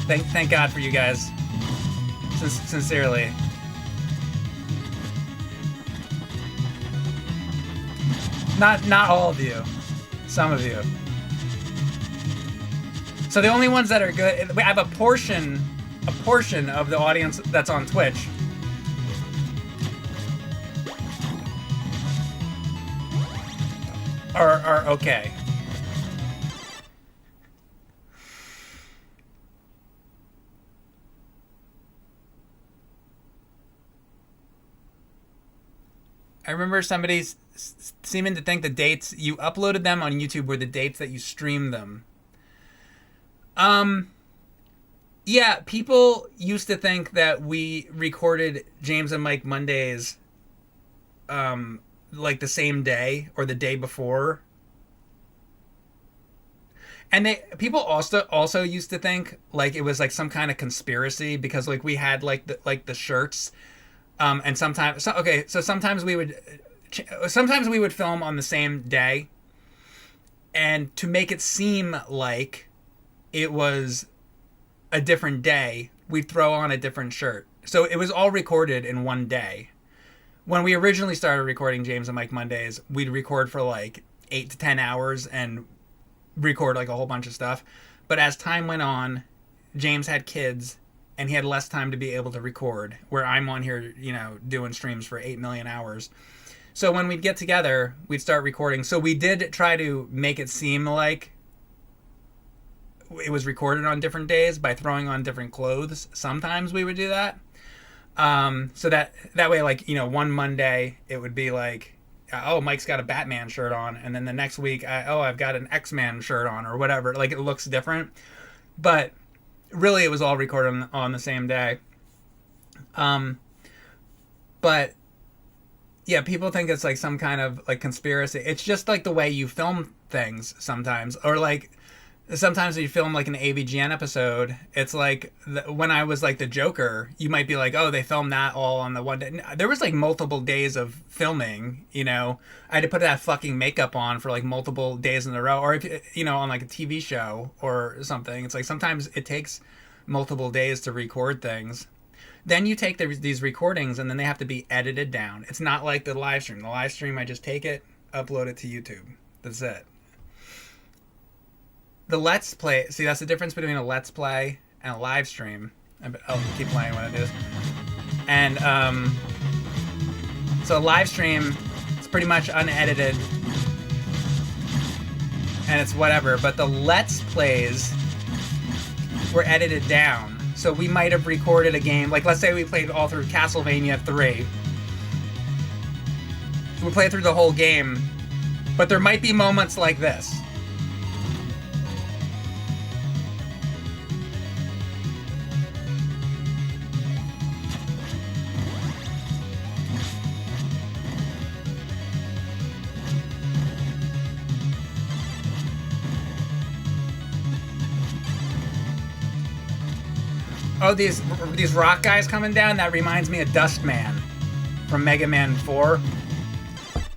Thank God for you guys. Sincerely. Not all of you. Some of you. So the only ones that are good, we have a portion of the audience that's on Twitch. Are okay. I remember somebody seeming to think the dates you uploaded them on YouTube were the dates that you streamed them. Yeah, people used to think that we recorded James and Mike Mondays like the same day or the day before. And people also used to think like it was like some kind of conspiracy because like we had like the shirts and sometimes sometimes we would film on the same day, and to make it seem like it was a different day, we'd throw on a different shirt. So it was all recorded in one day. When we originally started recording James and Mike Mondays, we'd record for like 8 to 10 hours and record like a whole bunch of stuff. But as time went on, James had kids and he had less time to be able to record, where I'm on here, doing streams for 8 million hours. So when we'd get together, we'd start recording. So we did try to make it seem like it was recorded on different days by throwing on different clothes. Sometimes we would do that. So that way, like, one Monday it would be like, oh, Mike's got a Batman shirt on. And then the next week, I've got an X-Man shirt on or whatever. Like, it looks different. But really, it was all recorded on the same day. But yeah, people think it's like some kind of like conspiracy. It's just like the way you film things sometimes, or like sometimes when you film like an AVGN episode, it's like when I was like the Joker, you might be like, oh, they filmed that all on the one day. There was like multiple days of filming, I had to put that fucking makeup on for like multiple days in a row, or if on like a TV show or something. It's like sometimes it takes multiple days to record things. Then you take these recordings and then they have to be edited down. It's not like the live stream. The live stream, I just take it, upload it to YouTube. That's it. The Let's Play, see, that's the difference between a Let's Play and a live stream. I'll keep playing when it is. And so a live stream, it's pretty much unedited and it's whatever. But the Let's Plays were edited down. So we might have recorded a game, like let's say we played all through Castlevania 3. We played through the whole game, but there might be moments like this. Oh, these rock guys coming down, that reminds me of Dustman from Mega Man 4.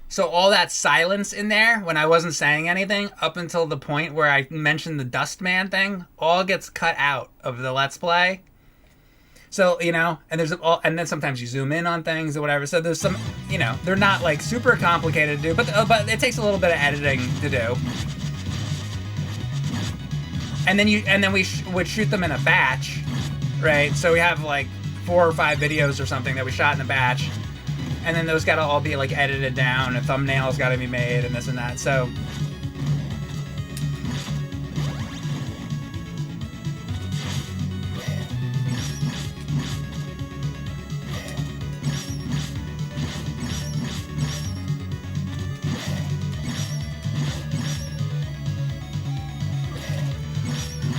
So all that silence in there when I wasn't saying anything up until the point where I mentioned the Dustman thing, all gets cut out of the Let's Play. So, and then sometimes you zoom in on things or whatever. So there's some, they're not like super complicated to do, but it takes a little bit of editing to do. And then we would shoot them in a batch. Right, so we have like 4 or 5 videos or something that we shot in a batch, and then those gotta all be like edited down, and thumbnails gotta be made, and this and that. So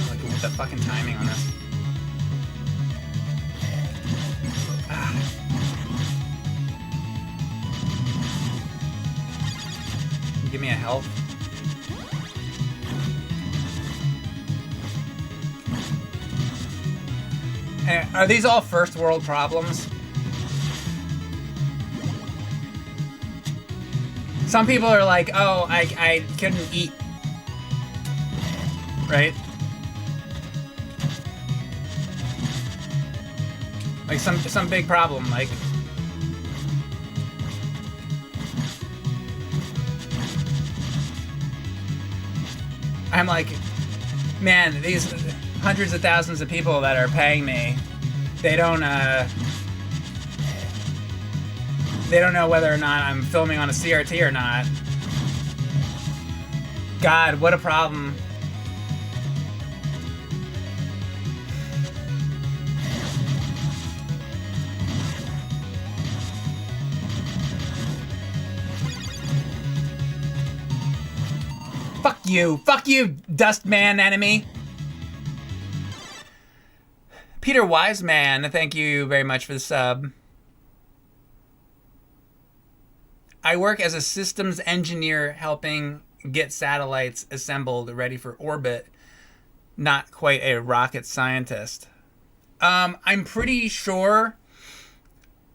look at the fucking timing on this. Give me a health. Are these all first world problems? Some people are like, oh, I couldn't eat. Right? Like some big problem, like I'm like, man, these hundreds of thousands of people that are paying me, they don't know whether or not I'm filming on a CRT or not. God, what a problem. Fuck you, dust man enemy. Peter Wiseman, thank you very much for the sub. I work as a systems engineer helping get satellites assembled ready for orbit. Not quite a rocket scientist. I'm pretty sure.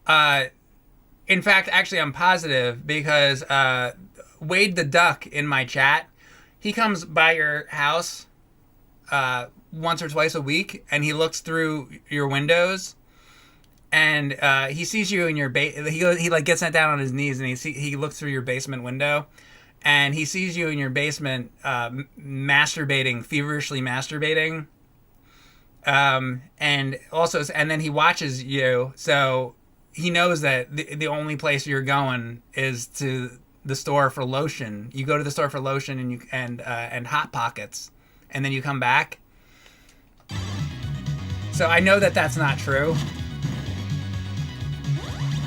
In fact, actually, I'm positive because Wade the Duck in my chat, he comes by your house once or twice a week, and he looks through your windows, and he sees you in your he like gets down on his knees, and he looks through your basement window, and he sees you in your basement masturbating, feverishly masturbating, and then he watches you, so he knows that the only place you're going is to the store for lotion. You go to the store for lotion and Hot Pockets, and then you come back. So I know that that's not true.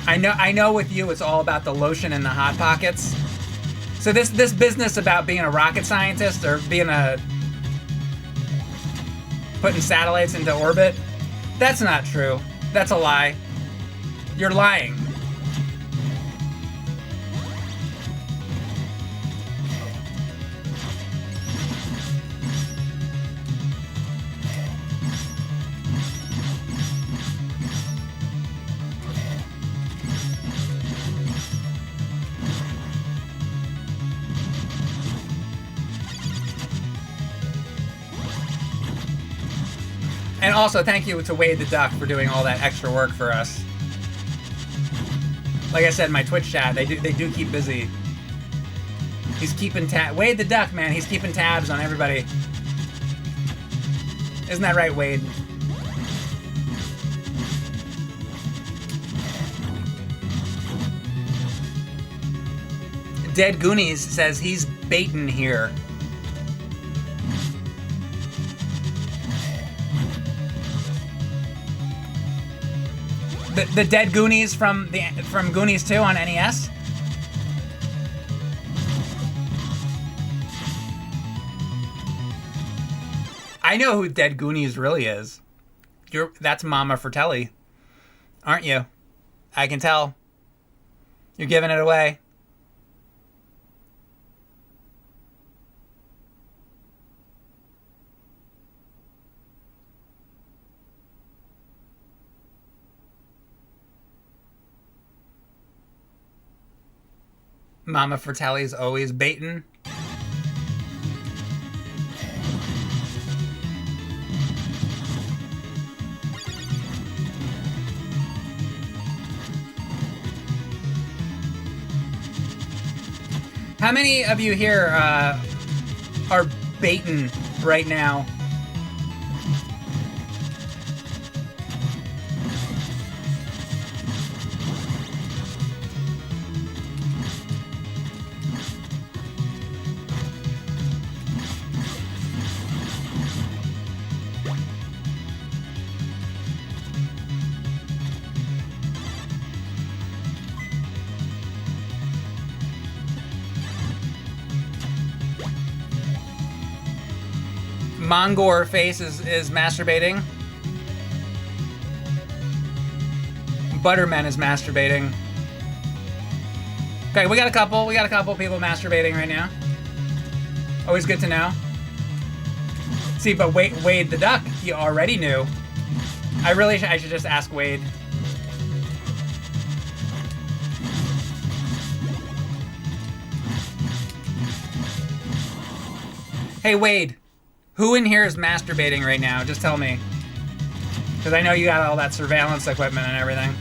I know with you it's all about the lotion and the Hot Pockets. So this business about being a rocket scientist or putting satellites into orbit, that's not true. That's a lie. You're lying. And also, thank you to Wade the Duck for doing all that extra work for us. Like I said, my Twitch chat, they do keep busy. He's keeping Wade the Duck, man, he's keeping tabs on everybody. Isn't that right, Wade? Dead Goonies says he's baitin' here. The Dead Goonies from Goonies 2 on NES? I know who Dead Goonies really is. That's Mama Fratelli, aren't you? I can tell. You're giving it away. Mama Fratelli's always baiting. How many of you here are baiting right now? Mongor face is masturbating. Butterman is masturbating. Okay, we got a couple people masturbating right now. Always good to know. See, but Wade the Duck, you already knew. I should just ask Wade. Hey, Wade. Who in here is masturbating right now? Just tell me. Because I know you got all that surveillance equipment and everything.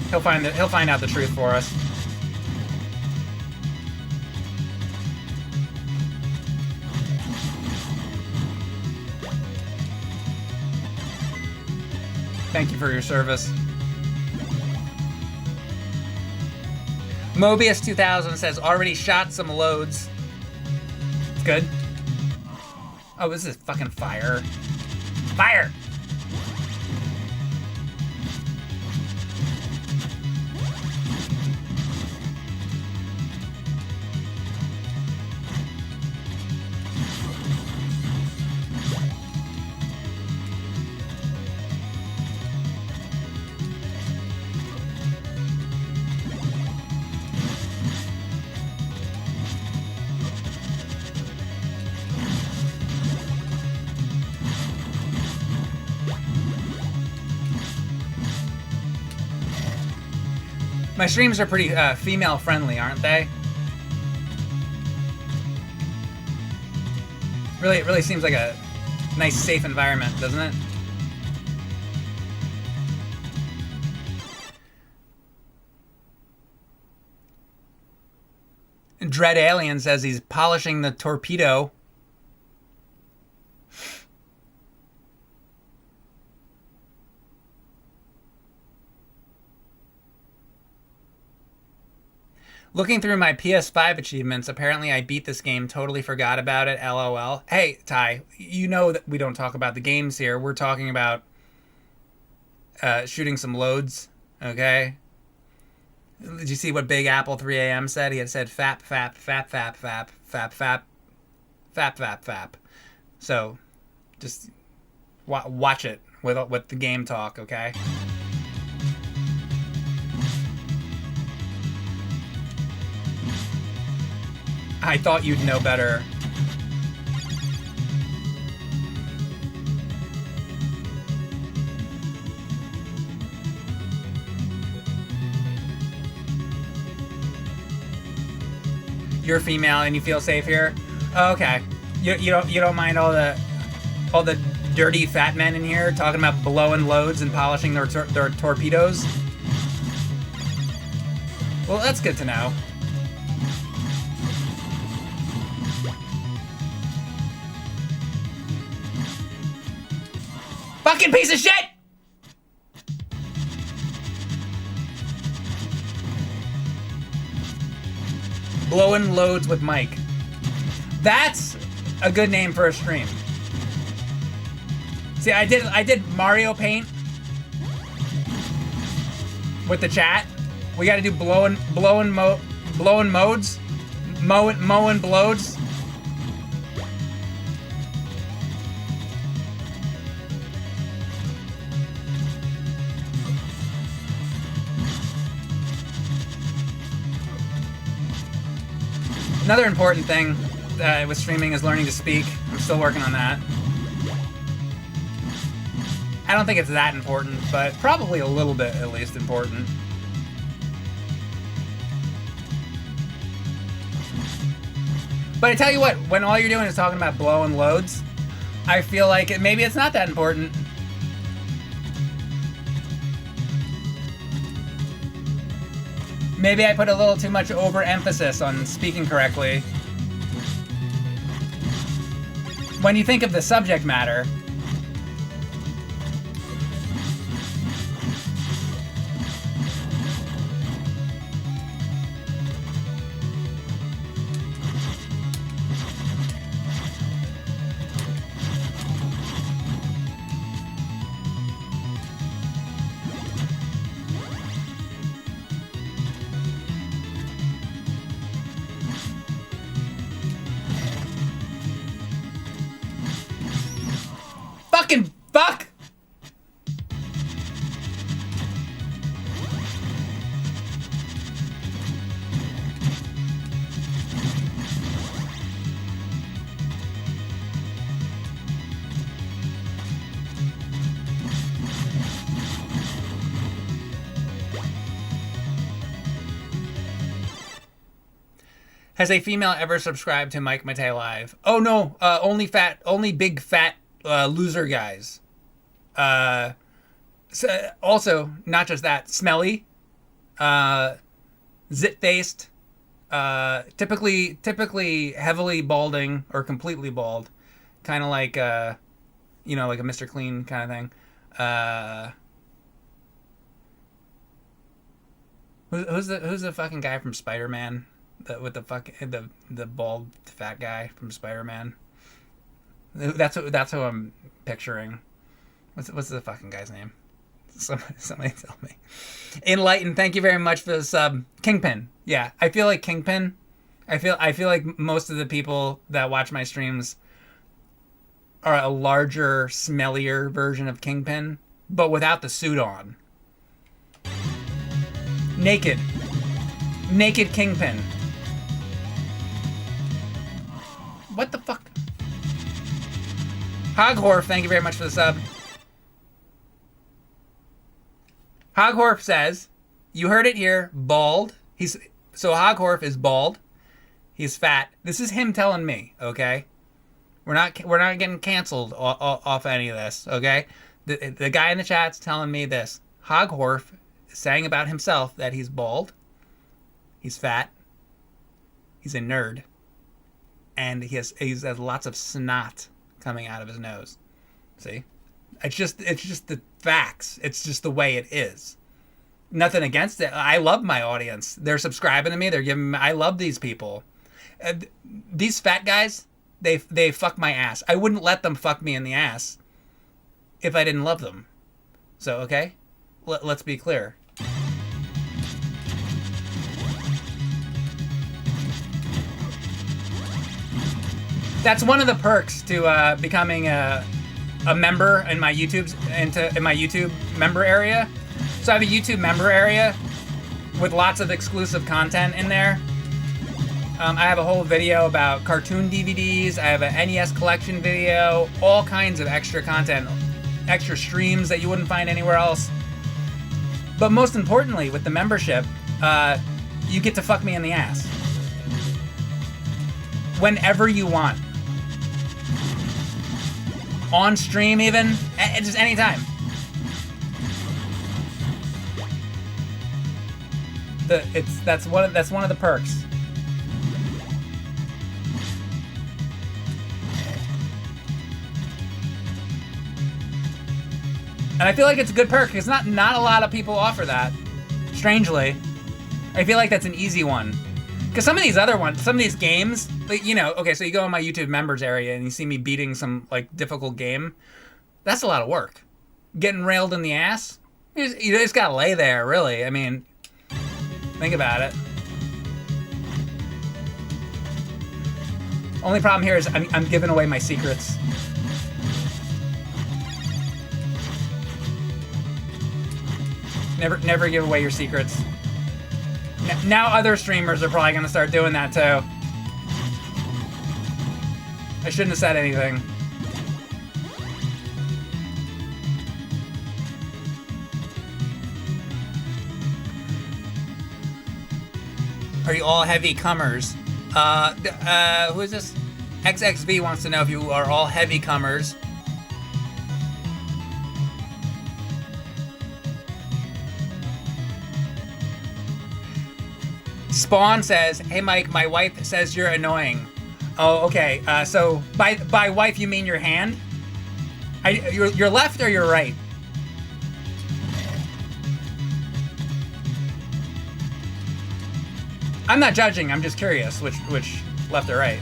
He'll find out the truth for us. Thank you for your service. Mobius 2000 says, already shot some loads. It's good. Oh, this is fucking fire. Fire! My streams are pretty female friendly, aren't they? It really seems like a nice, safe environment, doesn't it? Dread Alien says he's polishing the torpedo. Looking through my PS5 achievements, apparently I beat this game, totally forgot about it, LOL. Hey, Ty, you know that we don't talk about the games here. We're talking about shooting some loads, okay? Did you see what Big Apple 3AM said? He had said fap, fap, fap, fap, fap, fap, fap, fap, fap, fap. So, just watch it with the game talk, okay? I thought you'd know better. You're female and you feel safe here? Oh, okay. You don't mind all the dirty fat men in here talking about blowing loads and polishing their torpedoes? Well, that's good to know. Fucking piece of shit! Blowing loads with Mike. That's a good name for a stream. See, I did Mario Paint with the chat. We got to do blowing modes, mowing blows. Another important thing with streaming is learning to speak. I'm still working on that. I don't think it's that important, but probably a little bit at least important. But I tell you what, when all you're doing is talking about blowing loads, I feel like maybe it's not that important. Maybe I put a little too much overemphasis on speaking correctly. When you think of the subject matter, fucking fuck! Has a female ever subscribed to Mike Matei Live? Oh no, only big fat loser guys. So also, not just that, smelly, zit faced, typically heavily balding or completely bald, kind of like like a Mr. Clean kind of thing. Who's the fucking guy from Spider-Man? The bald fat guy from Spider-Man. That's who I'm picturing. What's the fucking guy's name? Somebody tell me. Enlighten, thank you very much for the sub. Kingpin. Yeah, I feel like Kingpin. I feel like most of the people that watch my streams are a larger, smellier version of Kingpin, but without the suit on. Naked Kingpin. What the fuck? Hoghorf, thank you very much for the sub. Hoghorf says, you heard it here, bald. So Hoghorf is bald. He's fat. This is him telling me, okay? We're not getting canceled off any of this, okay? The guy in the chat's telling me this. Hoghorf is saying about himself that he's bald, he's fat, he's a nerd, and he has lots of snot coming out of his nose. See? It's just the facts. It's just the way it is. Nothing against it. I love my audience. They're subscribing to me. They're giving me, I love these people. These fat guys, they fuck my ass. I wouldn't let them fuck me in the ass if I didn't love them. So, okay? Let's be clear. That's one of the perks to becoming a member in my YouTube member area. So I have a YouTube member area with lots of exclusive content in there. I have a whole video about cartoon DVDs. I have an NES collection video, all kinds of extra content, extra streams that you wouldn't find anywhere else. But most importantly, with the membership, you get to fuck me in the ass whenever you want. On stream even, just anytime. That's one of the perks. And I feel like it's a good perk because not a lot of people offer that. Strangely, I feel like that's an easy one. Because some of these other ones, some of these games, like, okay, so you go in my YouTube members area and you see me beating some like difficult game. That's a lot of work. Getting railed in the ass. You just gotta lay there, really. I mean, think about it. Only problem here is I'm giving away my secrets. Never give away your secrets. Now other streamers are probably gonna start doing that too. I shouldn't have said anything. Are you all heavy comers? Who is this? XXV wants to know if you are all heavy comers. Spawn says, "Hey Mike, my wife says you're annoying." Oh, okay. So by wife you mean your hand? Your left or your right? I'm not judging. I'm just curious which left or right.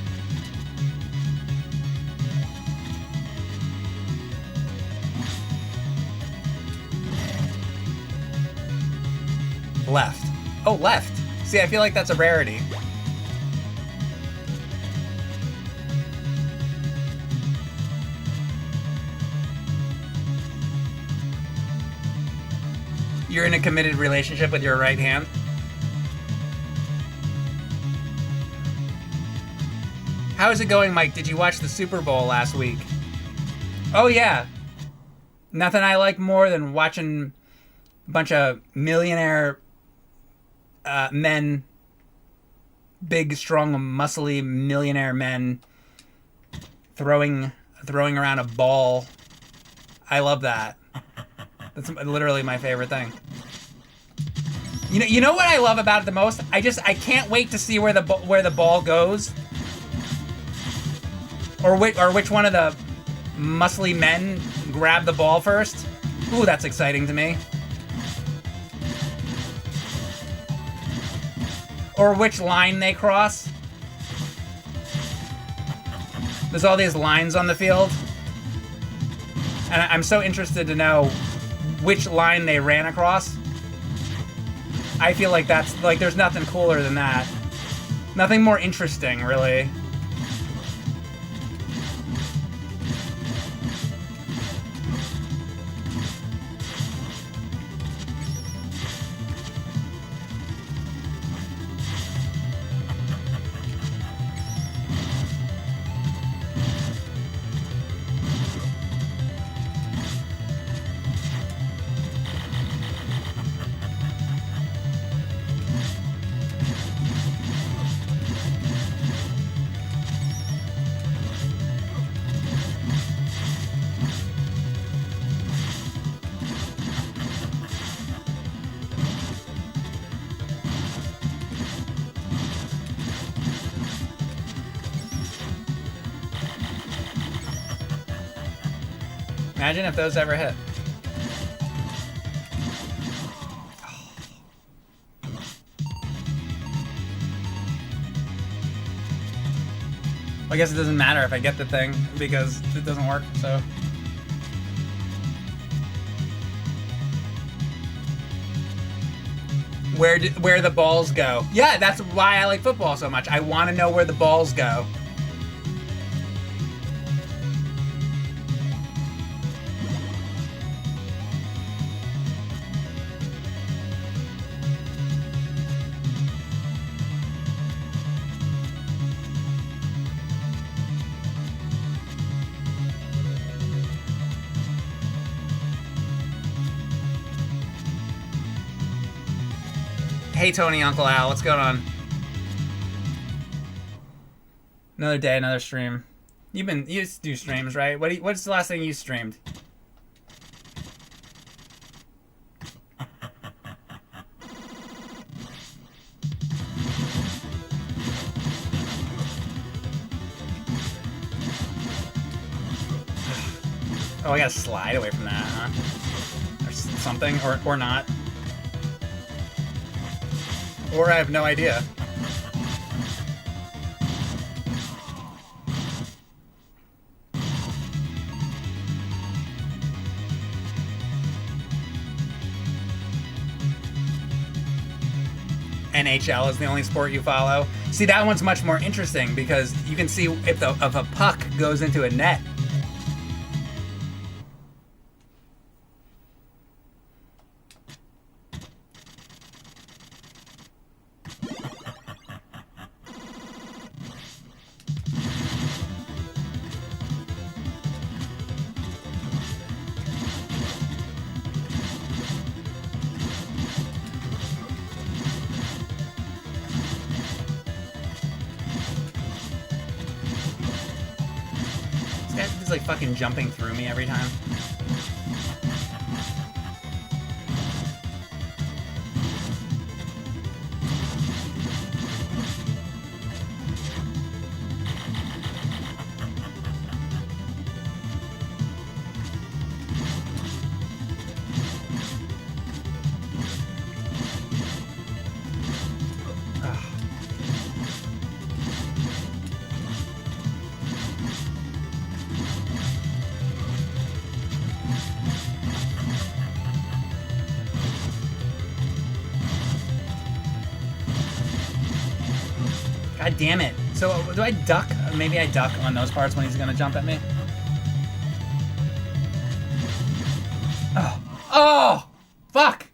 Left. Oh, left. See, I feel like that's a rarity. You're in a committed relationship with your right hand? How is it going, Mike? Did you watch the Super Bowl last week? Oh, yeah. Nothing I like more than watching a bunch of millionaire men big, strong, muscly millionaire men throwing around a ball. I love that. That's literally my favorite thing. You know what I love about it the most? I can't wait to see where the ball goes, or which one of the muscly men grab the ball first. Ooh, that's exciting to me. Or which line they cross. There's all these lines on the field, and I'm so interested to know which line they ran across. I feel like that's like there's nothing cooler than that. Nothing more interesting, really. Imagine if those ever hit. I guess it doesn't matter if I get the thing because it doesn't work, so. Where the balls go. Yeah, that's why I like football so much. I want to know where the balls go. Hey Tony, Uncle Al, what's going on? Another day, another stream. You do streams, right? What's the last thing you streamed? Oh, I gotta slide away from that, huh? Or something, or not. Or I have no idea. NHL is the only sport you follow. See, that one's much more interesting if you can see if a puck goes into a net. He's like fucking jumping through me every time. God damn it. So, do I duck? Maybe I duck on those parts when he's gonna jump at me. Oh. Oh! Fuck!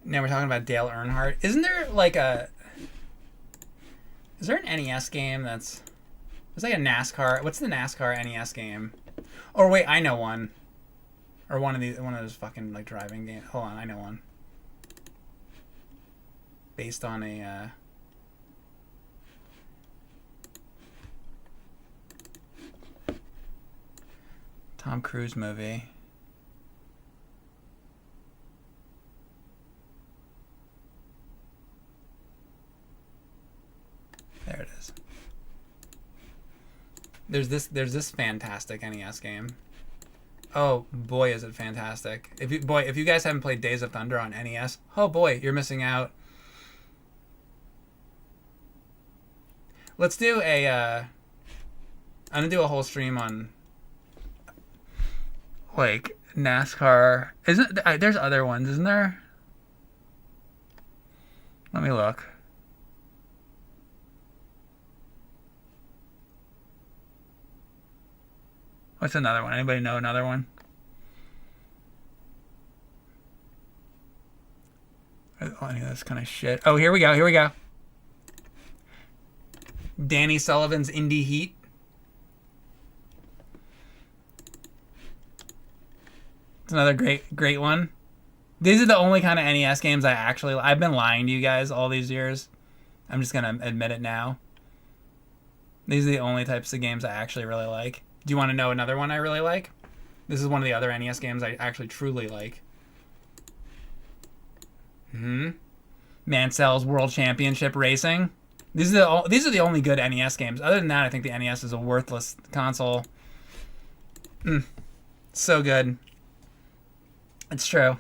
Now we're talking about Dale Earnhardt. Isn't there like a... Is there an NES game that's... It's like a NASCAR... What's the NASCAR NES game? Or wait, I know one. Or one of those fucking like driving games. Hold on, I know one. Based on a... Tom Cruise movie. There it is. There's this fantastic NES game. Oh boy, is it fantastic! If you guys haven't played Days of Thunder on NES, oh boy, you're missing out. Let's do a. I'm gonna do a whole stream on like NASCAR. Isn't there's other ones? Isn't there? Let me look. What's another one? Anybody know another one? Oh, any of this kind of shit. Oh, here we go. Here we go. Danny Sullivan's Indie Heat. It's another great one. These are the only kind of NES games I've been lying to you guys all these years. I'm just gonna admit it now. These are the only types of games I actually really like. Do you want to know another one I really like? This is one of the other NES games I actually truly like. Mansell's World Championship Racing. These are the only good NES games. Other than that, I think the NES is a worthless console. So good. It's true.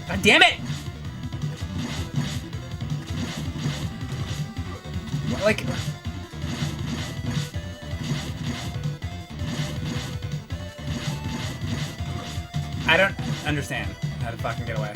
God damn it! Like... I don't understand how to fucking get away.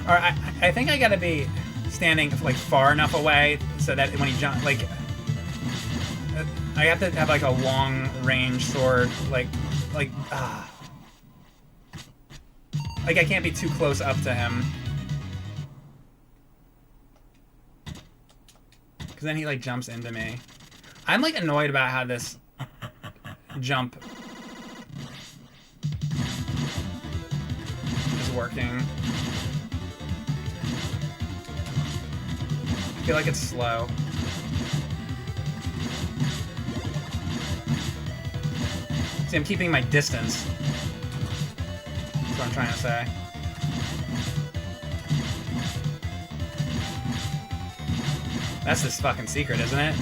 Alright, I think I gotta be standing like far enough away so that when he jumps, like I have to have like a long range sword, like I can't be too close up to him, because then he like jumps into me. I'm like annoyed about how this jump is working. I feel like it's slow. See, I'm keeping my distance. That's what I'm trying to say. That's this fucking secret, isn't it?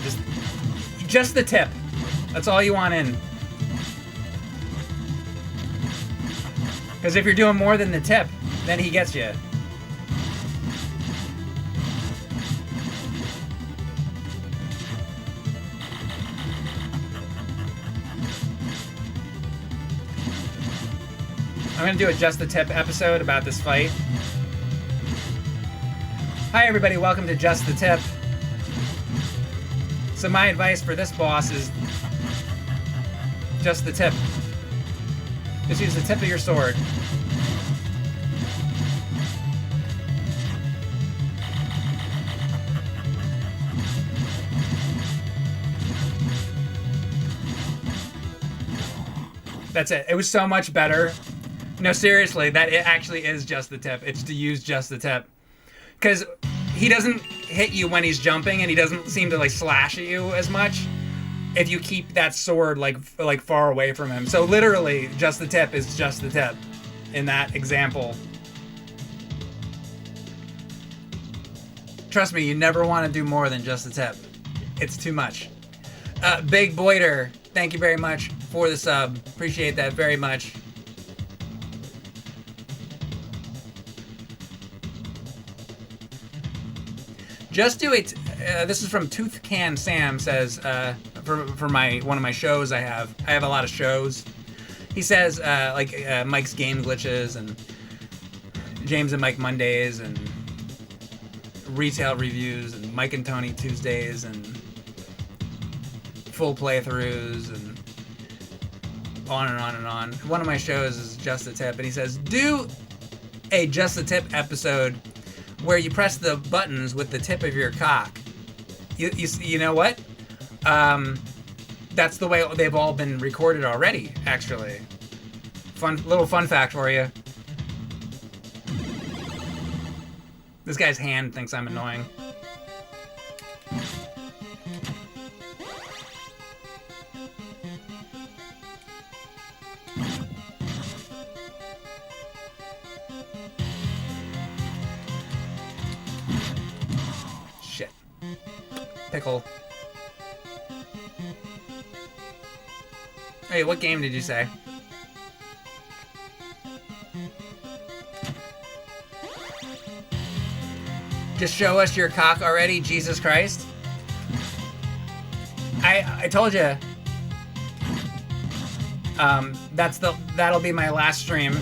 Just the tip. That's all you want in. Because if you're doing more than the tip, then he gets you. I'm going to do a Just the Tip episode about this fight. Hi everybody, welcome to Just the Tip. So my advice for this boss is just the tip. Just use the tip of your sword. That's it. It was so much better. No, seriously, that it actually is just the tip. It's to use just the tip. Because he doesn't hit you when he's jumping, and he doesn't seem to like slash at you as much if you keep that sword like far away from him. So literally, just the tip is just the tip in that example. Trust me, you never want to do more than just the tip. It's too much. Big Boiter, thank you very much for the sub. Appreciate that very much. Just do it. This is from Tooth Can Sam. Says for my one of my shows I have a lot of shows. He says Mike's Game Glitches and James and Mike Mondays and retail reviews and Mike and Tony Tuesdays and full playthroughs and on and on and on. One of my shows is Just a Tip, and he says do a Just a Tip episode where you press the buttons with the tip of your cock. You know what? That's the way they've all been recorded already, actually. Little fun fact for you. This guy's hand thinks I'm annoying. Shit. Pickle. Hey, what game did you say? Just show us your cock already, Jesus Christ. I told you. That'll be my last stream.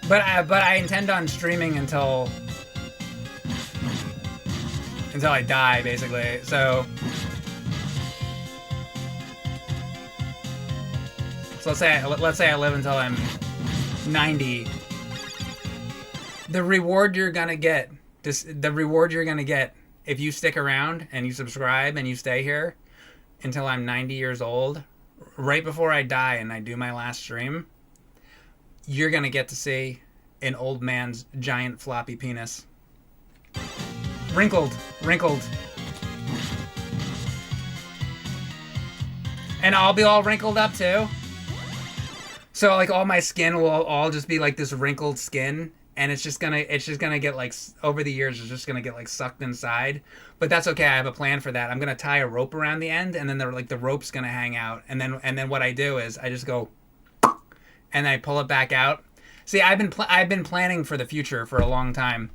But I intend on streaming until I die, basically. So let's say I live until I'm 90. The reward you're gonna get if you stick around and you subscribe and you stay here until I'm 90 years old, right before I die and I do my last stream, you're gonna get to see an old man's giant floppy penis. Wrinkled. And I'll be all wrinkled up too. So like all my skin will all just be like this wrinkled skin. And it's just gonna get like, over the years, it's just gonna get like sucked inside. But that's okay. I have a plan for that. I'm gonna tie a rope around the end, and then the rope's gonna hang out. And then what I do is I just go, and I pull it back out. See, I've been planning for the future for a long time.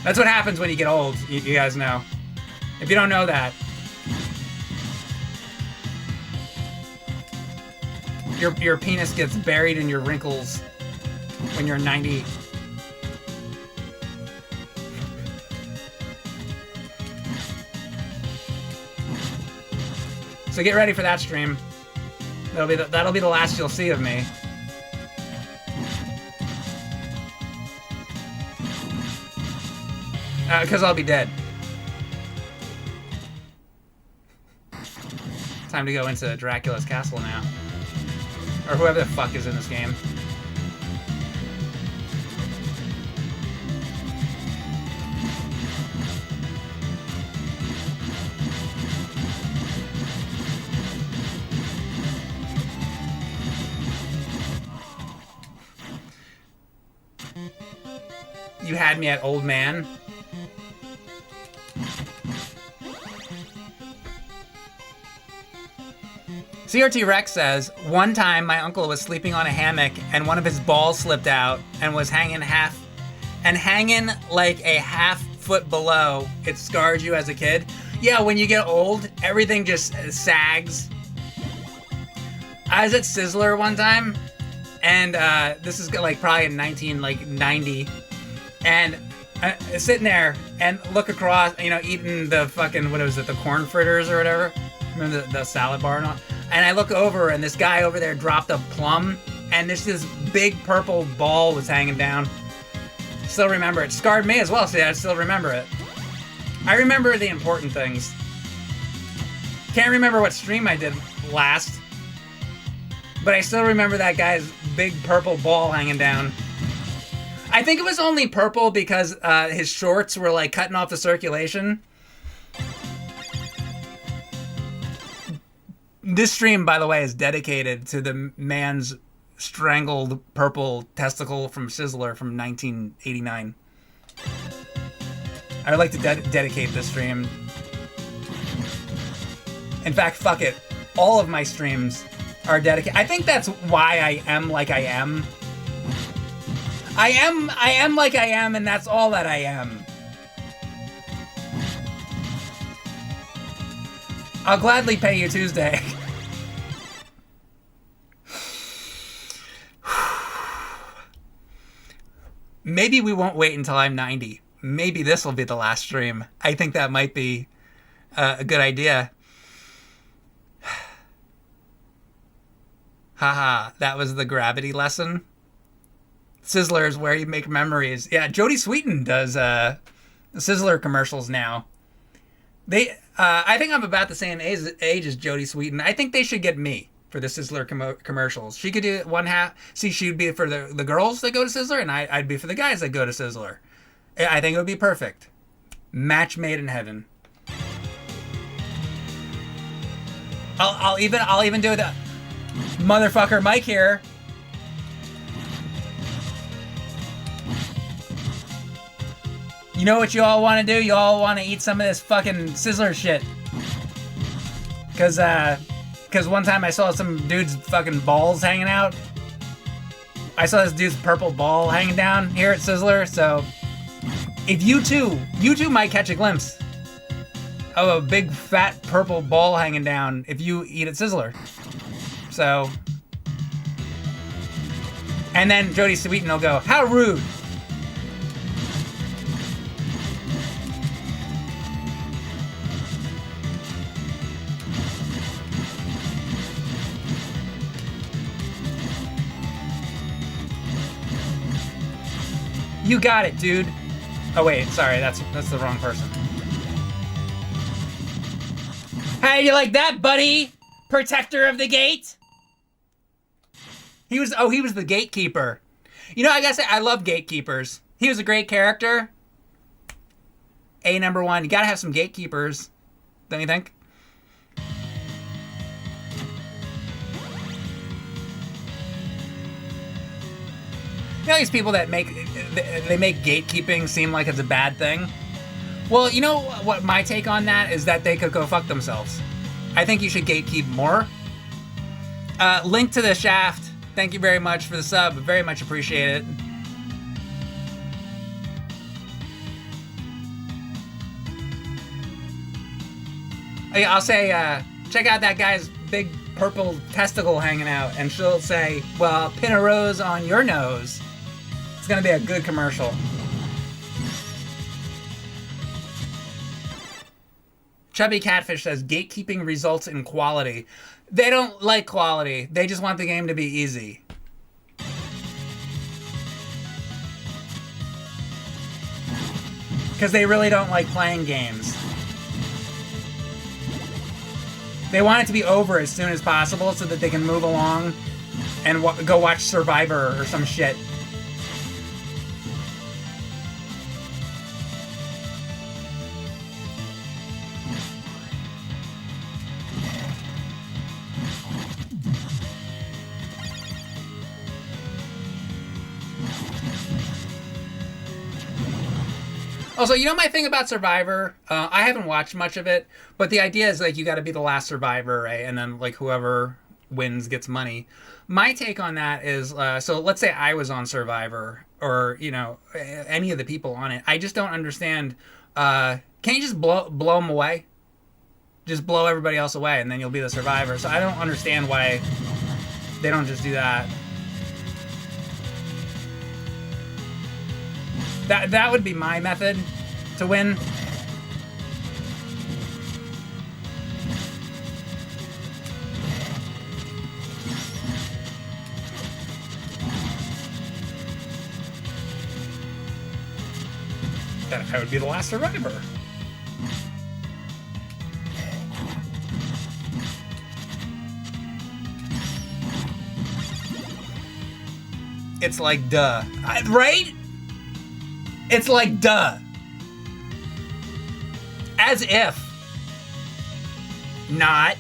That's what happens when you get old. You guys know. If you don't know that, your penis gets buried in your wrinkles when you're 90. So get ready for that stream. That'll be the last you'll see of me. Because I'll be dead. Time to go into Dracula's castle now. Or whoever the fuck is in this game. You had me at old man. CRT Rex says, one time my uncle was sleeping on a hammock and one of his balls slipped out and was hanging like a half foot below. It scarred you as a kid. Yeah, when you get old, everything just sags. I was at Sizzler one time, and this is like probably in 1990, and sitting there and look across, eating the fucking, what was it, the corn fritters or whatever. Remember the salad bar and all? And I look over, and this guy over there dropped a plum, and this big purple ball was hanging down. Still remember it. Scarred me as well, see, I still remember it. I remember the important things. Can't remember what stream I did last, but I still remember that guy's big purple ball hanging down. I think it was only purple because his shorts were like cutting off the circulation. This stream, by the way, is dedicated to the man's strangled purple testicle from Sizzler from 1989. I would like to dedicate this stream. In fact, fuck it. All of my streams are dedicated. I think that's why I am like I am. I am like I am, and that's all that I am. I'll gladly pay you Tuesday. Maybe we won't wait until I'm 90. Maybe this will be the last stream. I think that might be a good idea. Haha, that was the gravity lesson. Sizzler is where you make memories. Yeah, Jodie Sweetin does Sizzler commercials now. I think I'm about the same age as Jodie Sweetin. I think they should get me for the Sizzler commercials. She could do one half. See, she'd be for the girls that go to Sizzler, and I'd be for the guys that go to Sizzler. I think it would be perfect. Match made in heaven. I'll even do the motherfucker Mike here. You know what you all want to do? You all want to eat some of this fucking Sizzler shit. Cause one time I saw some dude's fucking balls hanging out. I saw this dude's purple ball hanging down here at Sizzler, so if you too might catch a glimpse of a big fat purple ball hanging down if you eat at Sizzler. So, and then Jodie Sweetin will go, "How rude." You got it, dude. Oh wait, sorry, that's the wrong person. How you like that, buddy? Protector of the gate? He was the gatekeeper. You know, I gotta say, I love gatekeepers. He was a great character. Number one. You gotta have some gatekeepers, don't you think? You know these people that make gatekeeping seem like it's a bad thing? Well, you know what my take on that is that they could go fuck themselves. I think you should gatekeep more. Link to the shaft. Thank you very much for the sub. Very much appreciate it. I'll say, check out that guy's big purple testicle hanging out, and she'll say, well, pin a rose on your nose. It's gonna be a good commercial. Chubby Catfish says, gatekeeping results in quality. They don't like quality. They just want the game to be easy. Because they really don't like playing games. They want it to be over as soon as possible so that they can move along and go watch Survivor or some shit. Also, you know my thing about Survivor? I haven't watched much of it, but the idea is like you got to be the last survivor, right? And then like whoever wins gets money. My take on that is, so let's say I was on Survivor, or you know, any of the people on it. I just don't understand. Can you just blow them away? Just blow everybody else away, and then you'll be the survivor. So I don't understand why they don't just do that. That would be my method to win. That I would be the last survivor. It's like duh. Right? It's like duh. As if. Not.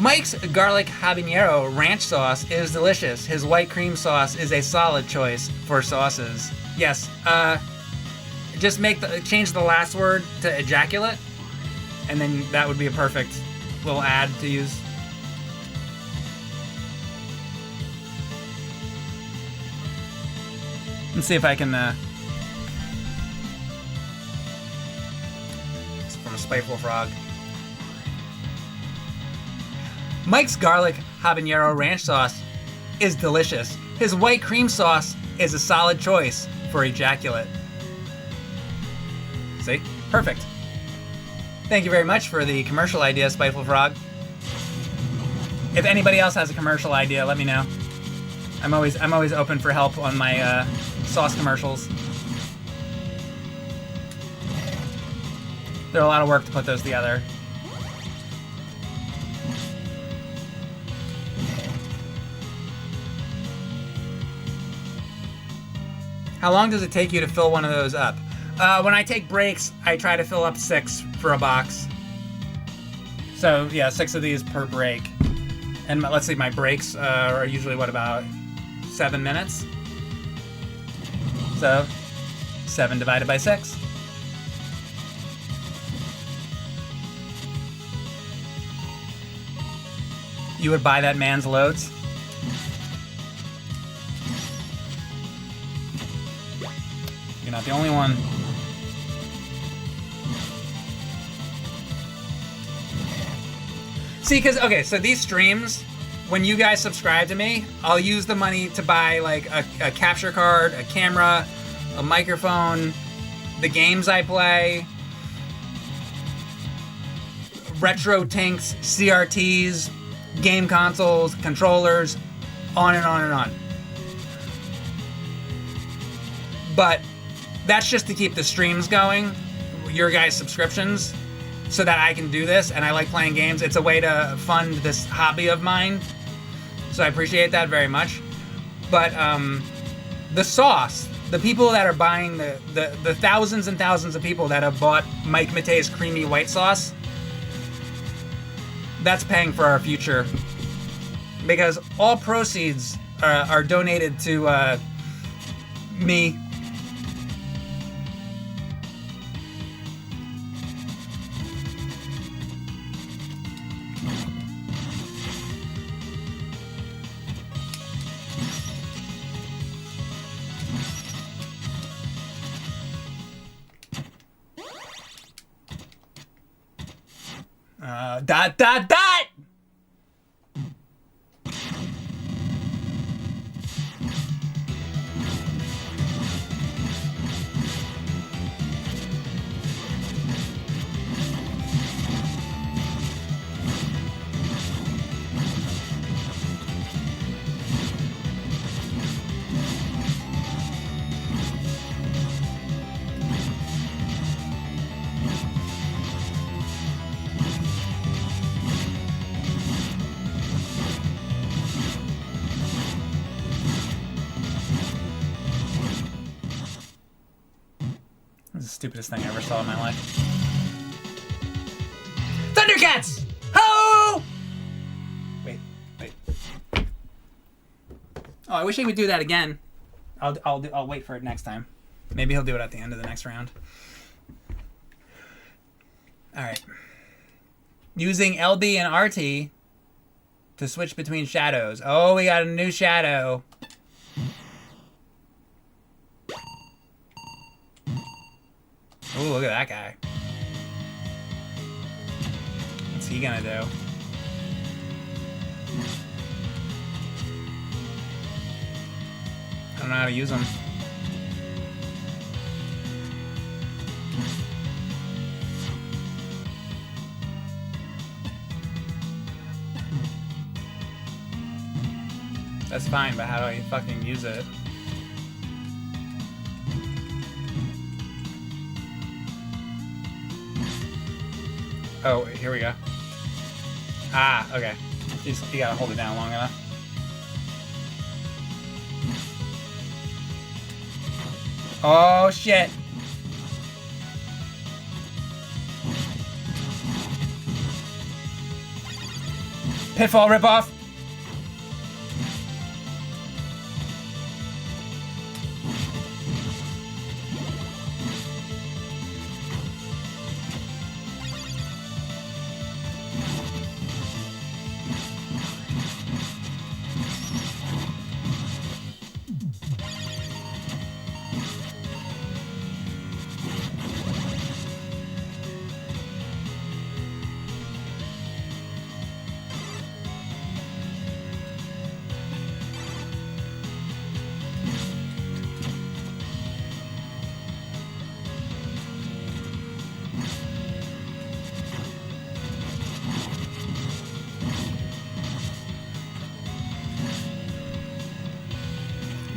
Mike's garlic habanero ranch sauce is delicious. His white cream sauce is a solid choice for sauces. Yes. Just change the last word to ejaculate, and then that would be a perfect little ad to use. Let's see if I can, it's from a Spiteful Frog. Mike's garlic habanero ranch sauce is delicious. His white cream sauce is a solid choice for ejaculate. See? Perfect. Thank you very much for the commercial idea, Spiteful Frog. If anybody else has a commercial idea, let me know. I'm always open for help on my sauce commercials. They're a lot of work to put those together. How long does it take you to fill one of those up? When I take breaks, I try to fill up 6 for a box. So yeah, 6 of these per break. And let's see, my breaks are usually, what, about 7 minutes? So 7 divided by 6. You would buy that man's loads? You're not the only one. See, because, okay, so these streams, when you guys subscribe to me, I'll use the money to buy, like, a capture card, a camera, a microphone, the games I play, retro tanks, CRTs, game consoles, controllers, on and on and on. But that's just to keep the streams going, your guys' subscriptions, so that I can do this, and I like playing games. It's a way to fund this hobby of mine, so I appreciate that very much. But the sauce, the people that are buying, the thousands and thousands of people that have bought Mike Matei's creamy white sauce, that's paying for our future, because all proceeds are donated to me. Dot. Stupidest thing I ever saw in my life. Thundercats! Ho! Wait. Oh, I wish he would do that again. I'll wait for it next time. Maybe he'll do it at the end of the next round. All right. Using LB and RT to switch between shadows. Oh, we got a new shadow. Ooh, look at that guy. What's he gonna do? I don't know how to use him. That's fine, but how do I fucking use it? Oh, here we go. Ah, okay. You gotta hold it down long enough. Oh, shit. Pitfall ripoff.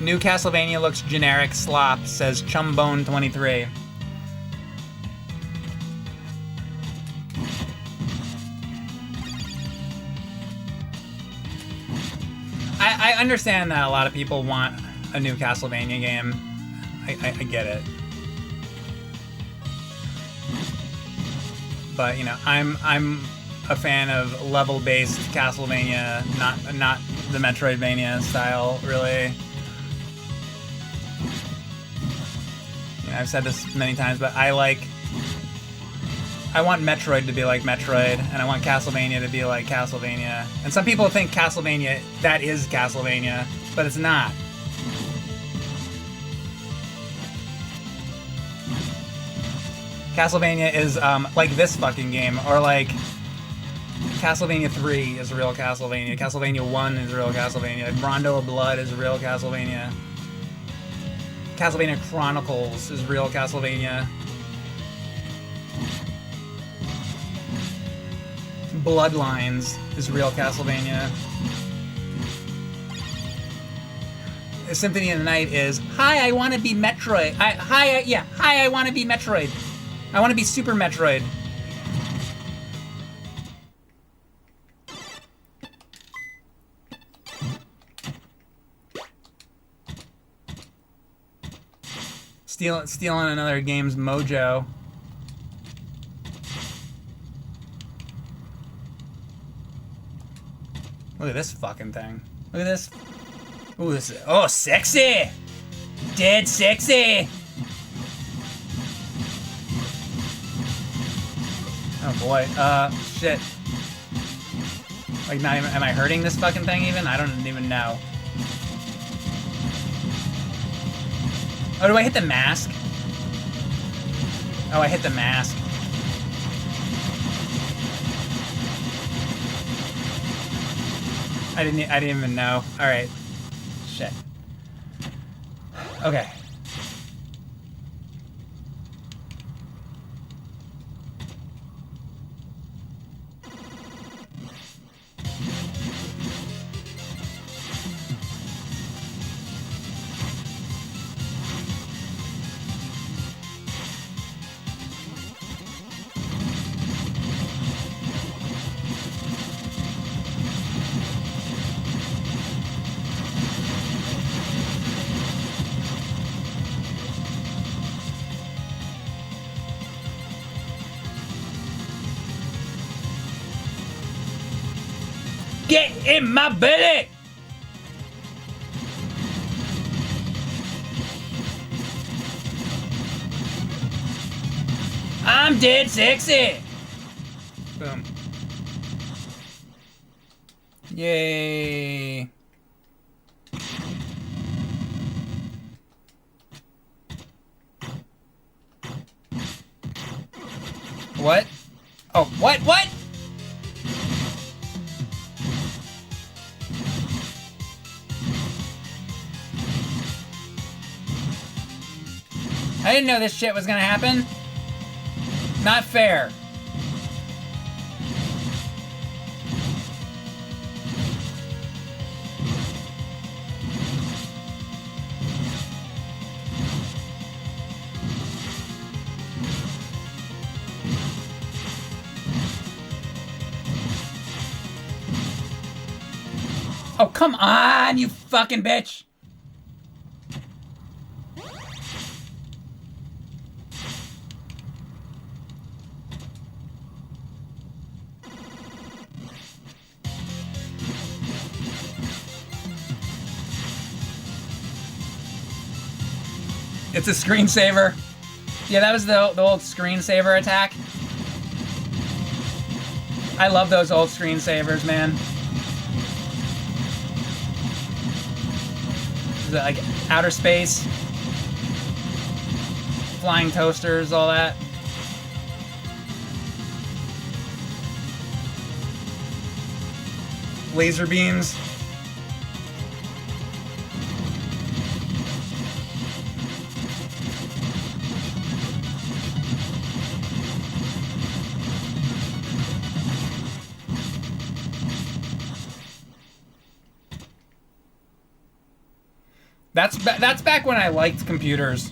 New Castlevania looks generic slop, says Chumbone23. I understand that a lot of people want a new Castlevania game. I get it. But, you know, I'm a fan of level-based Castlevania, not the Metroidvania style, really. You know, I've said this many times, but I want Metroid to be like Metroid, and I want Castlevania to be like Castlevania. And some people think Castlevania, that is Castlevania, but it's not. Castlevania is like this fucking game, or like Castlevania 3 is real Castlevania, Castlevania 1 is real Castlevania, Rondo of Blood is real Castlevania, Castlevania Chronicles is real Castlevania, Bloodlines is real Castlevania. Symphony of the Night is, hi, I want to be Metroid. Hi, I want to be Metroid. I want to be Super Metroid. Stealing another game's mojo. Look at this fucking thing. Look at this. Ooh, this is, oh, sexy! Dead sexy! Oh boy, shit. Like, not even, am I hurting this fucking thing even? I don't even know. Oh, do I hit the mask? Oh, I hit the mask. I didn't even know. Alright. Shit. Okay. Get in my belly! I'm dead sexy! Boom. Yay. What? Oh, what? What? I didn't know this shit was gonna happen. Not fair. Oh, come on, you fucking bitch. It's a screensaver. Yeah, that was the old screensaver attack. I love those old screensavers, man. Is it like outer space? Flying toasters, all that. Laser beams. That's back when I liked computers.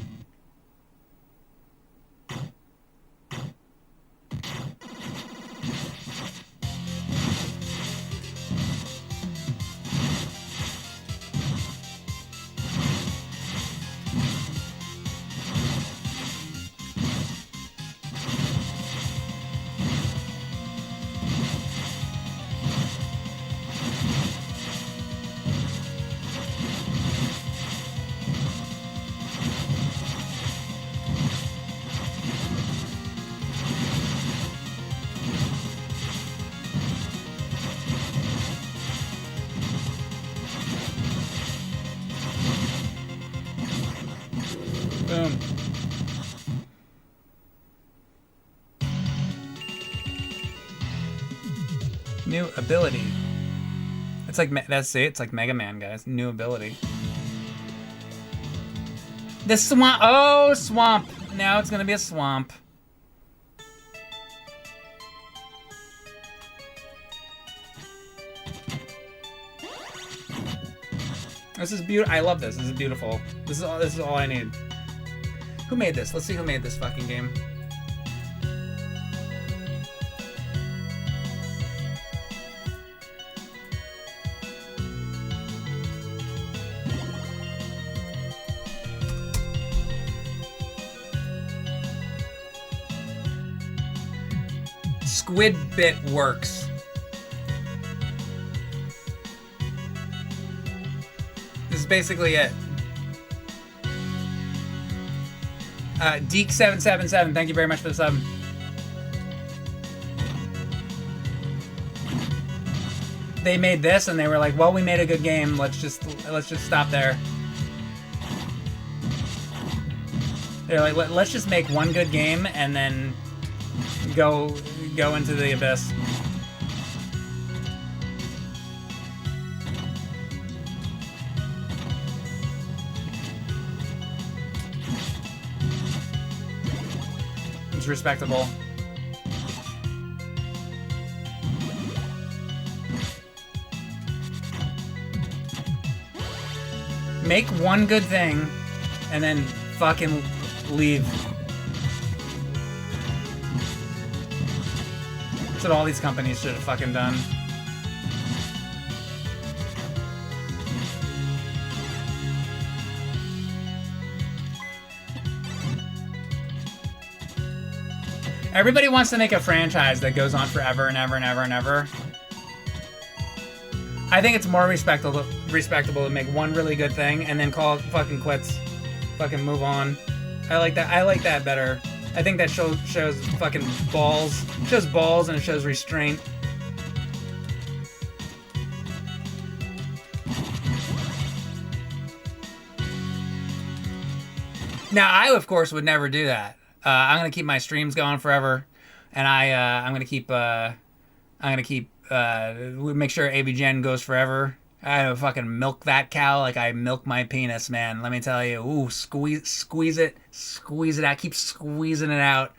Boom. New ability. It's like, that's it. It's like Mega Man, guys. New ability. The swamp. Oh, swamp. Now it's gonna be a swamp. This is beautiful. I love this. This is beautiful. This is all I need. Who made this? Let's see who made this fucking game. Squidbit works. This is basically it. Deek777, thank you very much for the sub. They made this and they were like, well, we made a good game. Let's just stop there. They're like, let's just make one good game and then go into the abyss. It's respectable. Make one good thing and then fucking leave. That's what all these companies should have fucking done. Everybody wants to make a franchise that goes on forever and ever and ever and ever. I think it's more respectable to make one really good thing and then call it fucking quits. Fucking move on. I like that. I like that better. I think that shows fucking balls. It shows balls and it shows restraint. Now, I of course would never do that. I'm gonna keep my streams going forever, and I'm gonna keep make sure AVGN goes forever. I fucking milk that cow like I milk my penis, man. Let me tell you. Ooh, squeeze it out. Keep squeezing it out.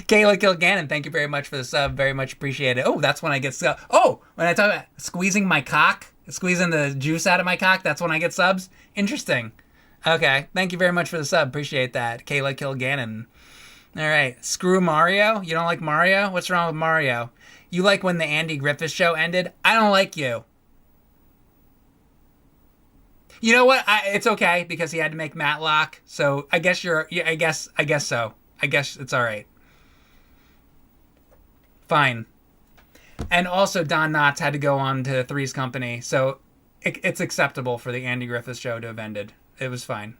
Kayla Kilgannon, thank you very much for the sub. Very much appreciated. Oh, that's when I get sub. Oh, when I talk about squeezing my cock, squeezing the juice out of my cock, that's when I get subs. Interesting. Okay, thank you very much for the sub. Appreciate that. Kayla Kilgannon. All right, screw Mario. You don't like Mario? What's wrong with Mario? You like when the Andy Griffith show ended? I don't like you. You know what? It's okay because he had to make Matlock. So I guess I guess so. I guess it's all right. Fine. And also Don Knotts had to go on to Three's Company, so it's acceptable for the Andy Griffith show to have ended. It was fine.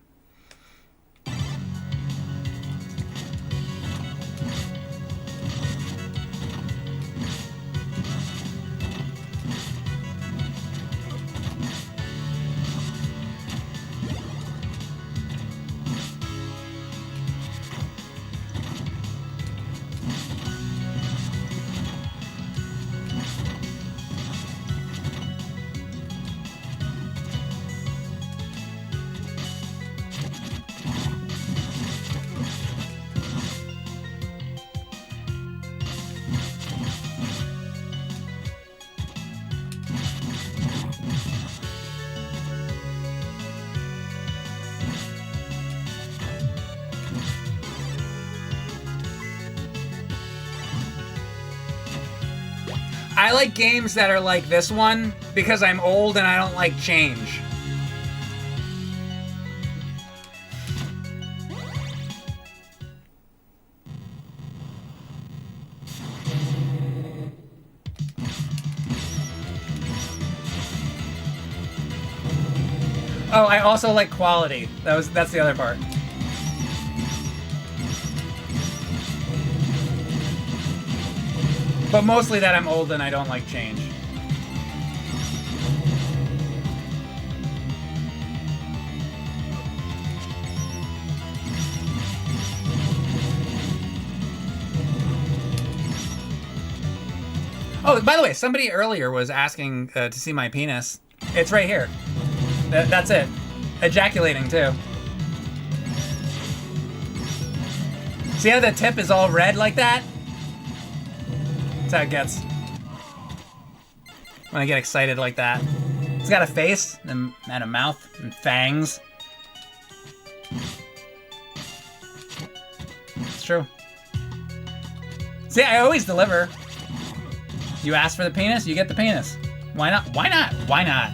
I like games that are like this one because I'm old and I don't like change. Oh, I also like quality. That's the other part. But mostly that I'm old and I don't like change. Oh, by the way, somebody earlier was asking to see my penis. It's right here. That's it. Ejaculating, too. See how the tip is all red like that? That's how it gets. When I get excited like that. It's got a face and a mouth and fangs. It's true. See, I always deliver. You ask for the penis, you get the penis. Why not? Why not? Why not?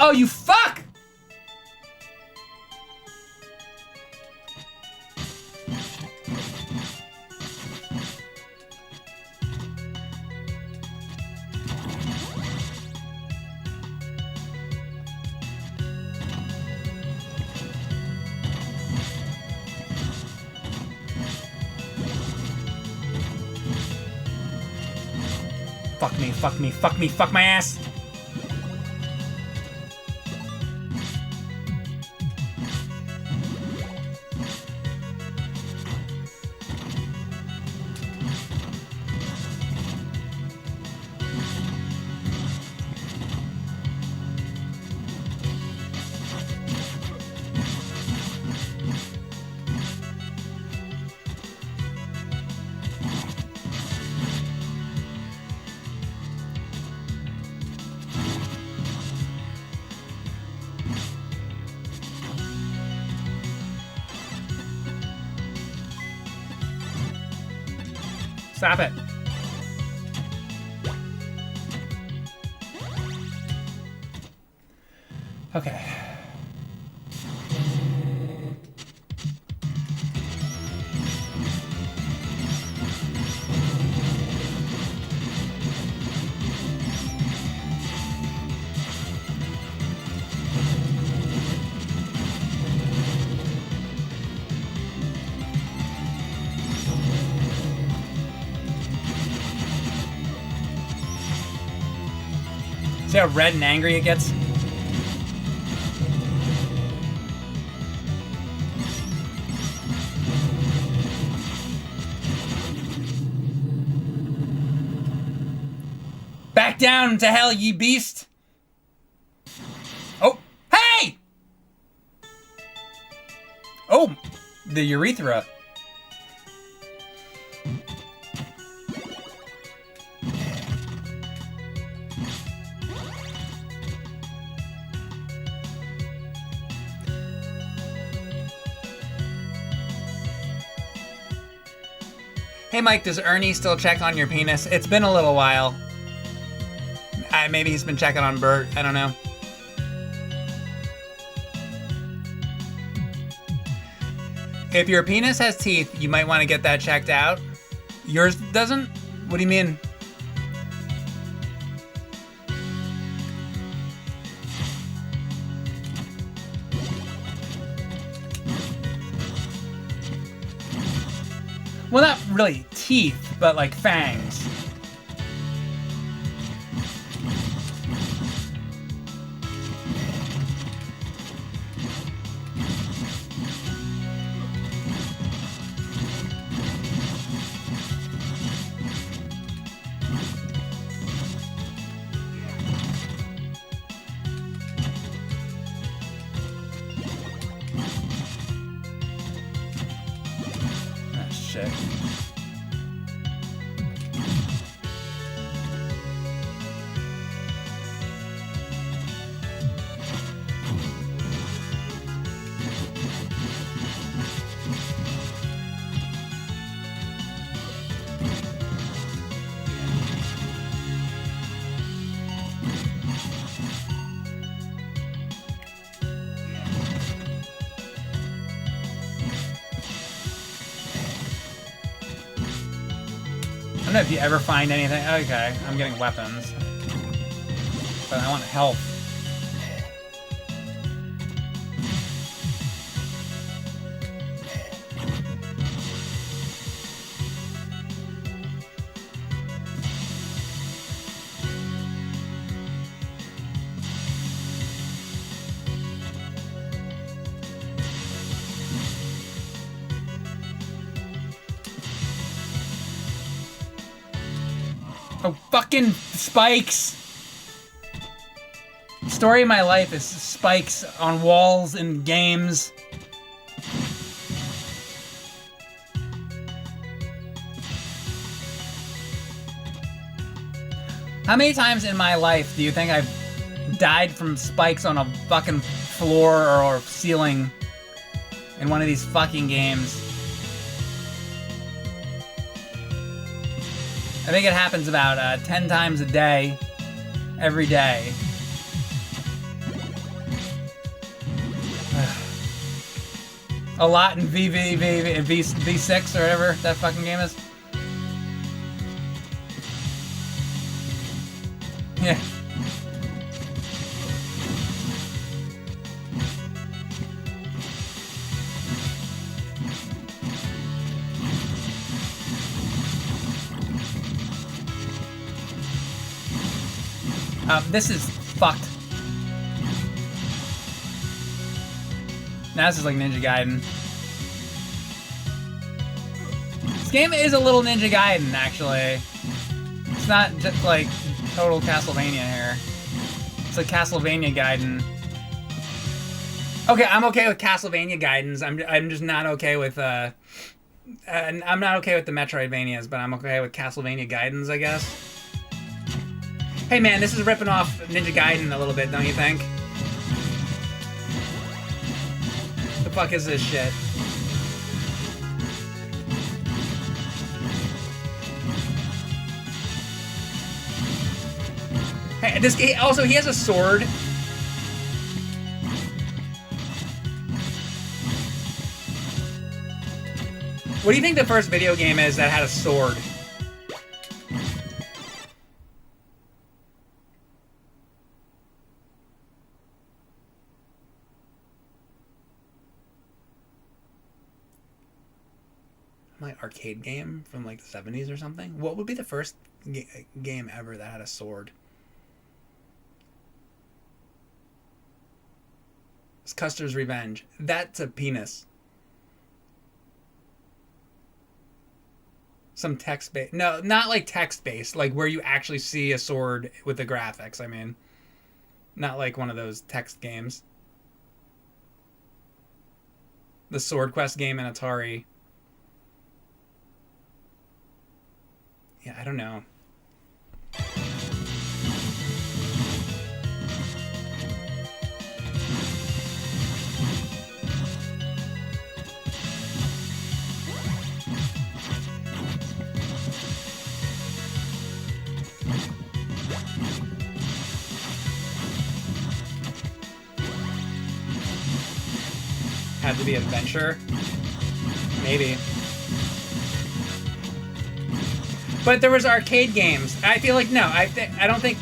Oh, you fuck! Fuck me, fuck me, fuck me, fuck my ass! Stop it. Okay. See how red and angry it gets? Back down to hell, ye beast! Oh, hey! Oh, the urethra. Hey Mike, does Ernie still check on your penis? It's been a little while. Maybe he's been checking on Bert. I don't know. If your penis has teeth, you might want to get that checked out. Yours doesn't? What do you mean? Well, not really teeth, but like fangs. it. I don't know if you ever find anything. Okay, I'm getting weapons. But I want health. Oh, fucking spikes! Story of my life is spikes on walls in games. How many times in my life do you think I've died from spikes on a fucking floor or ceiling in one of these fucking games? I think it happens about 10 times a day, every day. A lot in V6 or whatever that fucking game is. Yeah. This is fucked. Now this is like Ninja Gaiden. This game is a little Ninja Gaiden, actually. It's not just like total Castlevania here. It's like Castlevania Gaiden. Okay, I'm okay with Castlevania Gaidens. I'm just not okay with I'm not okay with the Metroidvanias, but I'm okay with Castlevania Gaidens, I guess. Hey man, this is ripping off Ninja Gaiden a little bit, don't you think? The fuck is this shit? Hey, this game also, he has a sword. What do you think the first video game is that had a sword? Like arcade game from like the 70s or something? What would be the first game ever that had a sword? It's Custer's Revenge. That's a penis. Some text-based. No, not like text-based. Like where you actually see a sword with the graphics, I mean. Not like one of those text games. The Sword Quest game in Atari. Yeah, I don't know. Had to be adventure? Maybe. But there was arcade games. I feel like no. I don't think.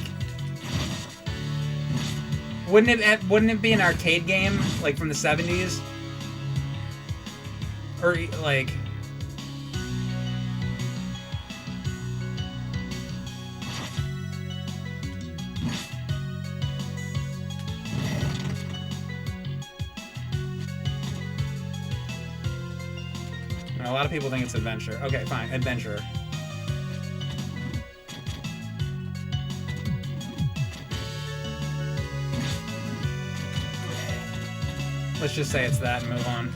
Wouldn't it be an arcade game like from the 70s? Or like. A lot of people think it's adventure. Okay, fine, adventure. Let's just say it's that and move on.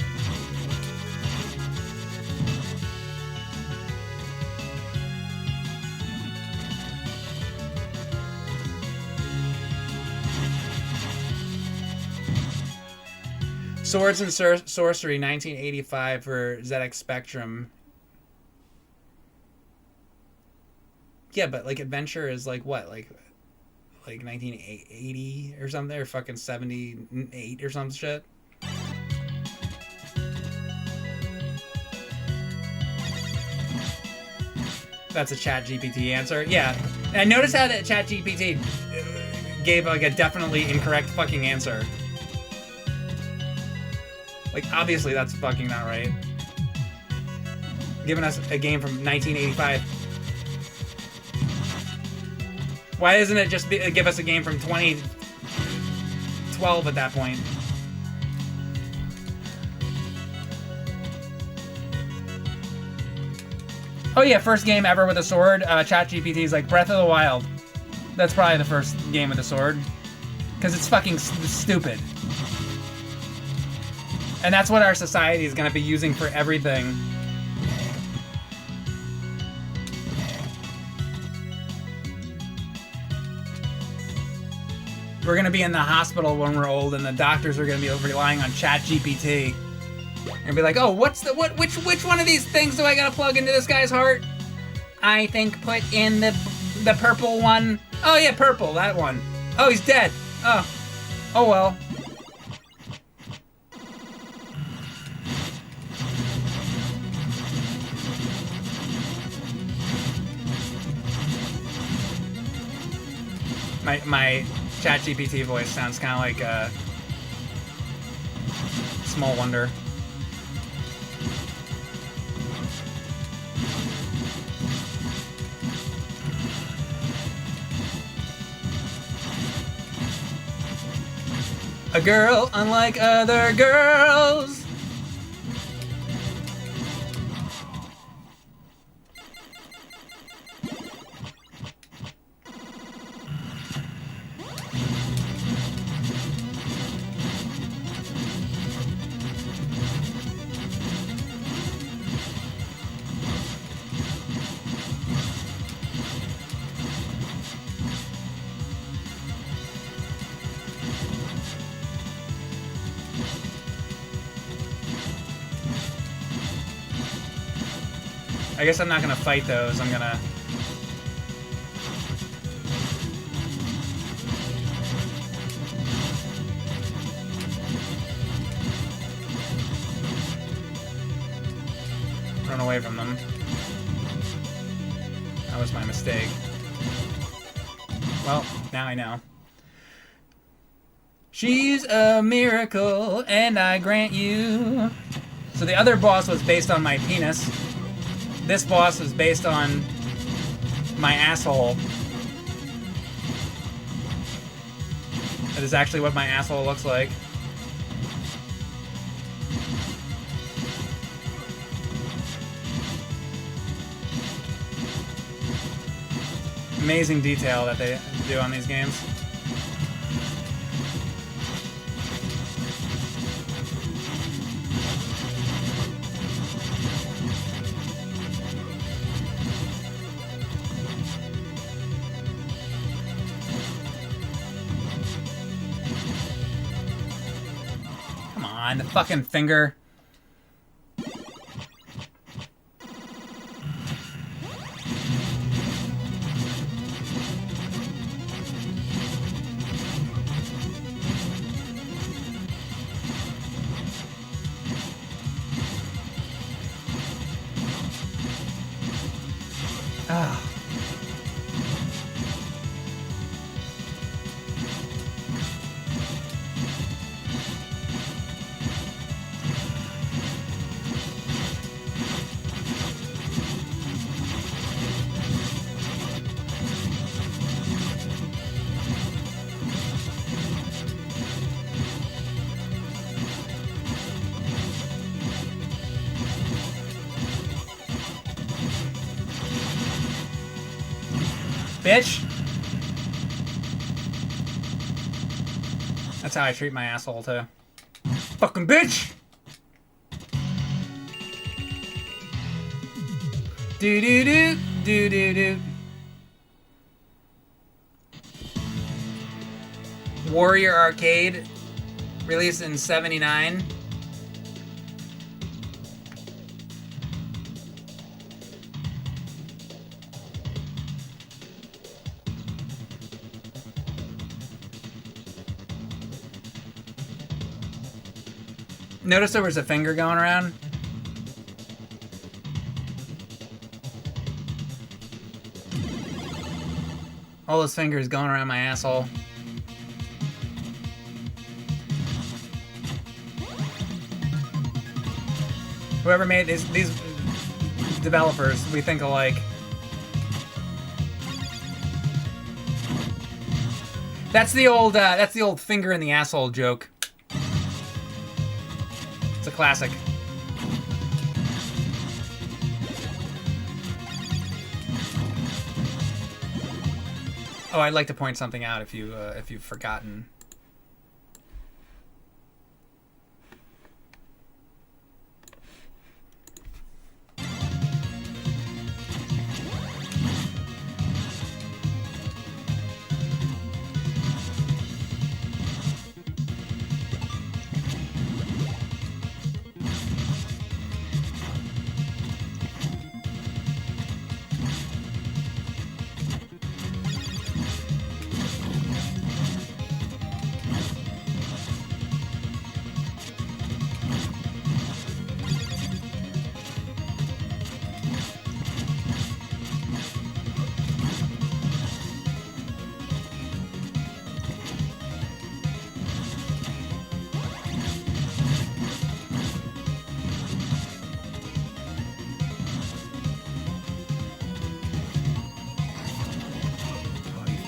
Swords and Sorcery, 1985 for ZX Spectrum. Yeah, but like Adventure is like what, like 1980 or something, or fucking 78 or some shit. That's a Chat GPT answer. Yeah, and I noticed how that Chat GPT gave like a definitely incorrect fucking answer. Like, obviously that's fucking not right. Giving us a game from 1985. Why doesn't it just give us a game from 2012 at that point? Oh yeah, first game ever with a sword. ChatGPT is like Breath of the Wild. That's probably the first game with a sword. Because it's fucking stupid. And that's what our society is going to be using for everything. We're going to be in the hospital when we're old, and the doctors are going to be relying on ChatGPT. And be like, oh, which one of these things do I got to plug into this guy's heart? I think put in the purple one. Oh, yeah, purple, that one. Oh, he's dead. Oh well. My ChatGPT voice sounds kind of like Small Wonder. A girl unlike other girls. I guess I'm not gonna fight those. I'm gonna... run away from them. That was my mistake. Well, now I know. She's a miracle, and I grant you. So the other boss was based on my penis. This boss is based on my asshole. That is actually what my asshole looks like. Amazing detail that they do on these games. The fucking finger. Ah. Bitch! That's how I treat my asshole, too. Fucking bitch! Do-do-do, do-do-do. Warrior Arcade, released in '79. Notice there was a finger going around? All those fingers going around my asshole. Whoever made these developers, we think alike. That's the old finger in the asshole joke. It's a classic. Oh, I'd like to point something out if you've forgotten.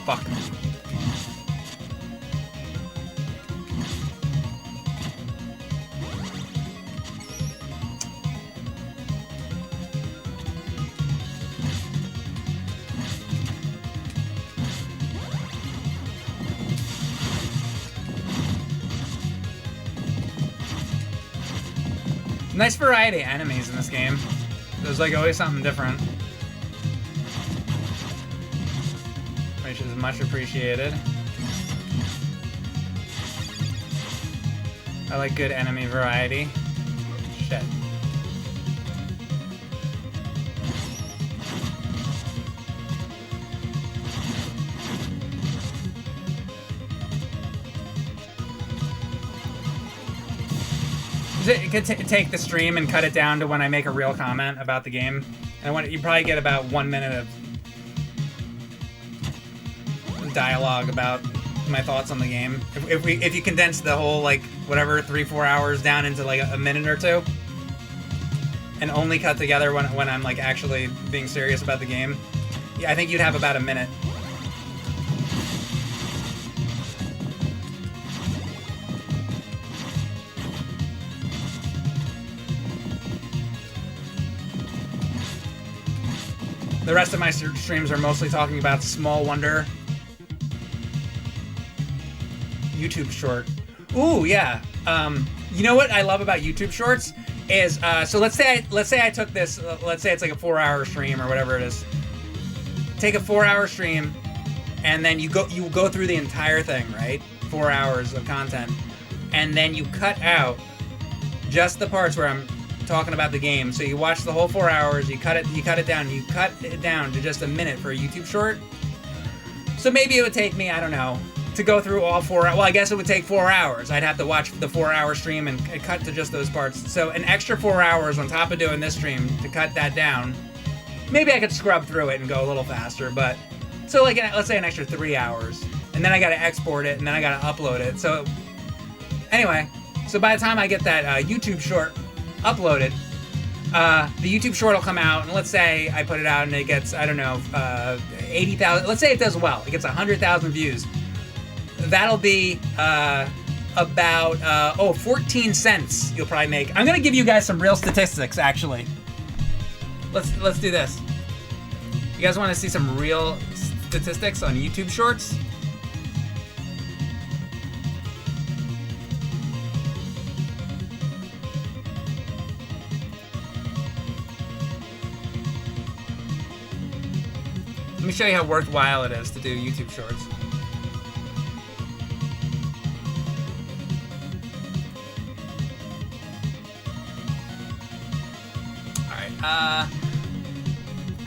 Fuck. Nice variety of enemies in this game. There's like always something different. Which is much appreciated. I like good enemy variety. Shit. It could take the stream and cut it down to when I make a real comment about the game. And you probably get about 1 minute of dialogue about my thoughts on the game. If you condense the whole, like, whatever, 3-4 hours down into like a minute or two, and only cut together when I'm like actually being serious about the game, yeah, I think you'd have about a minute. The rest of my streams are mostly talking about Small Wonder YouTube short. Ooh, yeah. You know what I love about YouTube shorts is so let's say I took this. Let's say it's like a 4-hour stream or whatever it is. Take a 4-hour stream, and then you go through the entire thing, right? 4 hours of content, and then you cut out just the parts where I'm talking about the game. So you watch the whole 4 hours. You cut it down to just a minute for a YouTube short. So maybe it would take me, I don't know, to go through all 4 hours. Well, I guess it would take 4 hours. I'd have to watch the 4-hour stream and cut to just those parts. So an extra 4 hours on top of doing this stream to cut that down. Maybe I could scrub through it and go a little faster, but so like let's say an extra 3 hours, and then I got to export it, and then I got to upload it. So anyway, so by the time I get that YouTube short uploaded, the YouTube short will come out, and let's say I put it out and it gets, I don't know, 80,000. Let's say it does well. It gets 100,000 views. That'll be about 14 cents you'll probably make. I'm gonna give you guys some real statistics, actually. Let's do this. You guys want to see some real statistics on YouTube shorts? Let me show you how worthwhile it is to do YouTube shorts.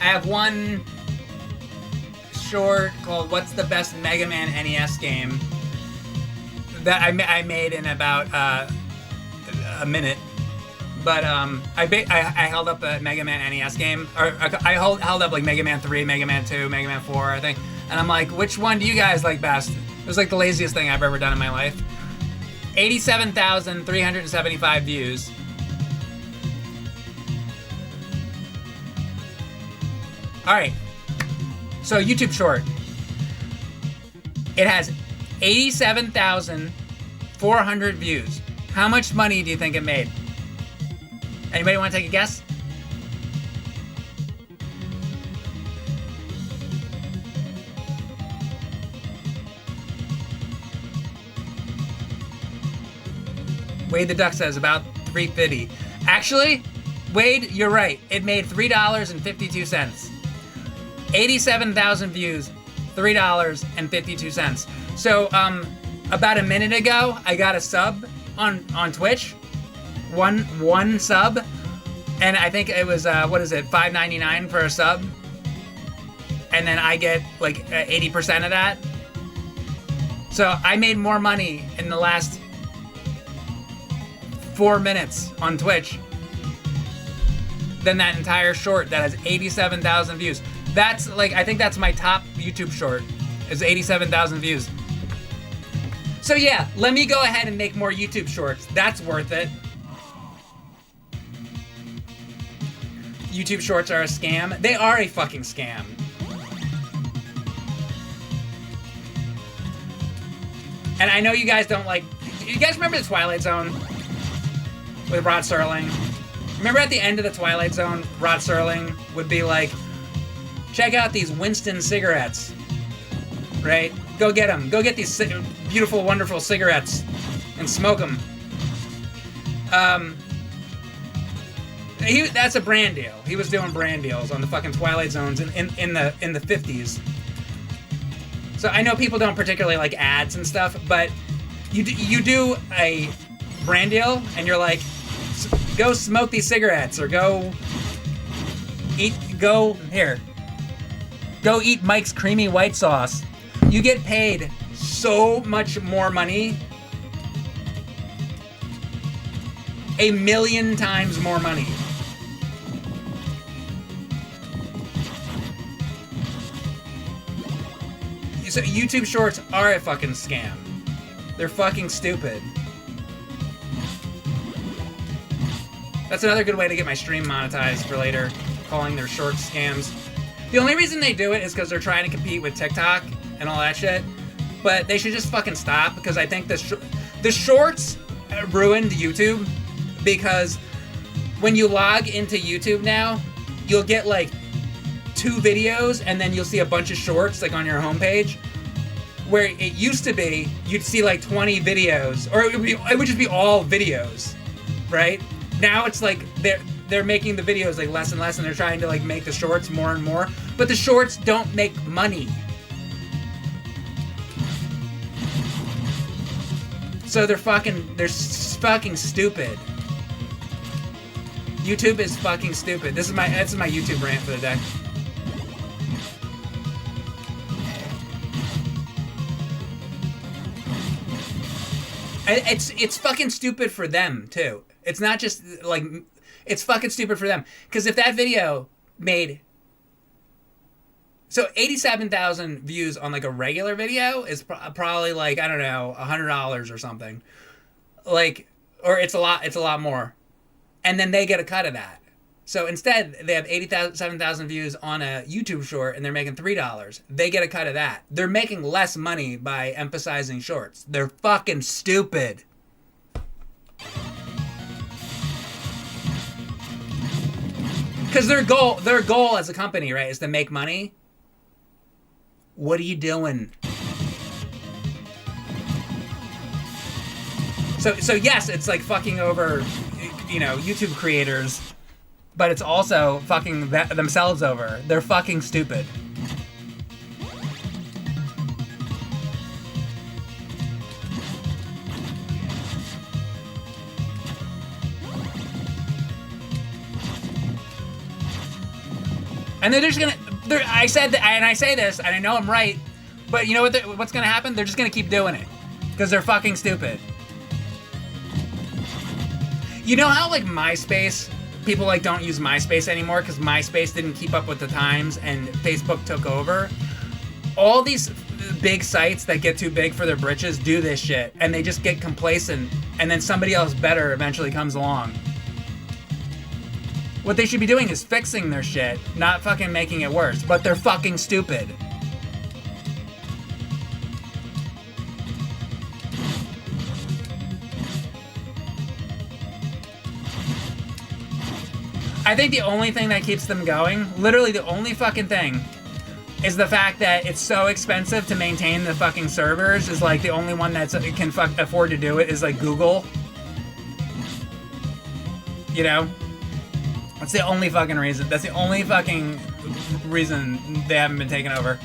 I have one short called "What's the Best Mega Man NES Game" that I made in about a minute. But I held up a Mega Man NES game, or I held up like Mega Man 3, Mega Man 2, Mega Man 4, I think. And I'm like, which one do you guys like best? It was like the laziest thing I've ever done in my life. 87,375 views. All right. So YouTube short. It has 87,400 views. How much money do you think it made? Anybody want to take a guess? Wade the Duck says about $3.50. Actually, Wade, you're right. It made $3.52. 87,000 views, $3.52. So, about a minute ago, I got a sub on Twitch. One sub, and I think it was $5.99 for a sub, and then I get like 80% of that. So I made more money in the last 4 minutes on Twitch than that entire short that has 87,000 views. That's like, I think that's my top YouTube short, is 87,000 views. So yeah, let me go ahead and make more YouTube shorts. That's worth it. YouTube shorts are a scam. They are a fucking scam. And I know you guys don't like... You guys remember the Twilight Zone? With Rod Serling? Remember at the end of the Twilight Zone, Rod Serling would be like, check out these Winston cigarettes. Right? Go get them. Go get these beautiful, wonderful cigarettes. And smoke them. That's a brand deal. He was doing brand deals on the fucking Twilight Zones in the 50s. So I know people don't particularly like ads and stuff, but you do a brand deal and you're like, go smoke these cigarettes or go eat Mike's creamy white sauce. You get paid so much more money. 1,000,000 times more money. So YouTube Shorts are a fucking scam. They're fucking stupid. That's another good way to get my stream monetized for later, calling their shorts scams. The only reason they do it is because they're trying to compete with TikTok and all that shit. But they should just fucking stop, because I think the shorts ruined YouTube, because when you log into YouTube now, you'll get like 2 videos and then you'll see a bunch of shorts like on your homepage, where it used to be you'd see like 20 videos, or it would just be all videos, right? Now it's like they're making the videos like less and less, and they're trying to like make the shorts more and more, but the shorts don't make money. So they're fucking stupid. YouTube is fucking stupid. This is my YouTube rant for the day. It's fucking stupid for them too. It's not just like, it's fucking stupid for them, because if that video made 87,000 views on like a regular video is probably like, I don't know, $100 or something, like, or it's a lot more, and then they get a cut of that. So instead, they have 87,000 views on a YouTube short, and they're making $3. They get a cut of that. They're making less money by emphasizing shorts. They're fucking stupid. Because their goal as a company, right, is to make money. What are you doing? So yes, it's like fucking over, YouTube creators, but it's also fucking themselves over. They're fucking stupid. And they're just gonna. I said that, and I say this, and I know I'm right, but you know what's gonna happen? They're just gonna keep doing it because they're fucking stupid. You know how like MySpace, people like don't use MySpace anymore because MySpace didn't keep up with the times and Facebook took over? All these big sites that get too big for their britches do this shit, and they just get complacent, and then somebody else better eventually comes along. What they should be doing is fixing their shit, not fucking making it worse, but they're fucking stupid. I think the only thing that keeps them going, literally the only fucking thing, is the fact that it's so expensive to maintain the fucking servers. Is like the only one that can afford to do it is like Google. You know? That's the only fucking reason. That's the only fucking reason they haven't been taken over.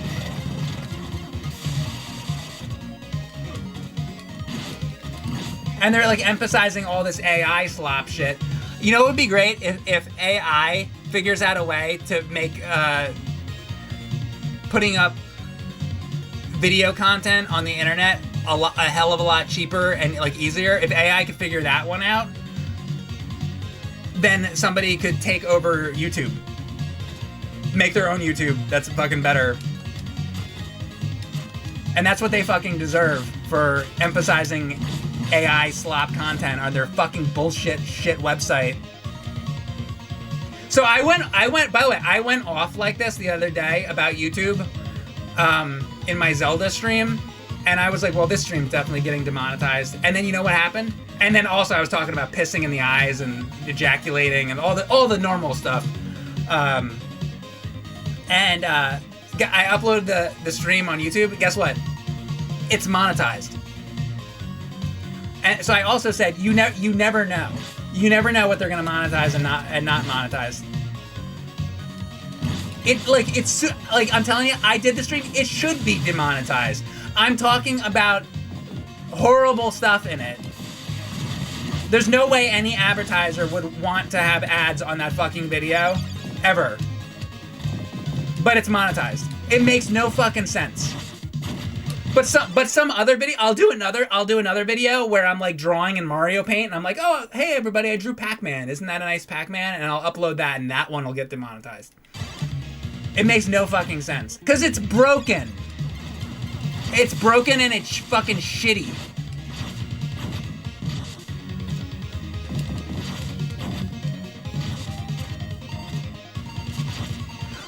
And they're like emphasizing all this AI slop shit. You know what would be great if AI figures out a way to make putting up video content on the internet a hell of a lot cheaper and like easier. If AI could figure that one out, then somebody could take over YouTube. Make their own YouTube that's fucking better. And that's what they fucking deserve for emphasizing AI slop content on their fucking bullshit shit website. So I went, by the way, I went off like this the other day about YouTube in my Zelda stream. And I was like, well, this stream's definitely getting demonetized. And then you know what happened? And then also I was talking about pissing in the eyes and ejaculating and all the normal stuff. I uploaded the stream on YouTube. Guess what? It's monetized. And so I also said, you never know. You never know what they're gonna monetize and not monetize. I'm telling you, I did the stream. It should be demonetized. I'm talking about horrible stuff in it. There's no way any advertiser would want to have ads on that fucking video, ever. But it's monetized. It makes no fucking sense. But some other video, I'll do another video where I'm like drawing in Mario Paint and I'm like, oh, hey everybody, I drew Pac-Man. Isn't that a nice Pac-Man? And I'll upload that and that one will get demonetized. It makes no fucking sense. Because it's broken. It's broken and it's fucking shitty.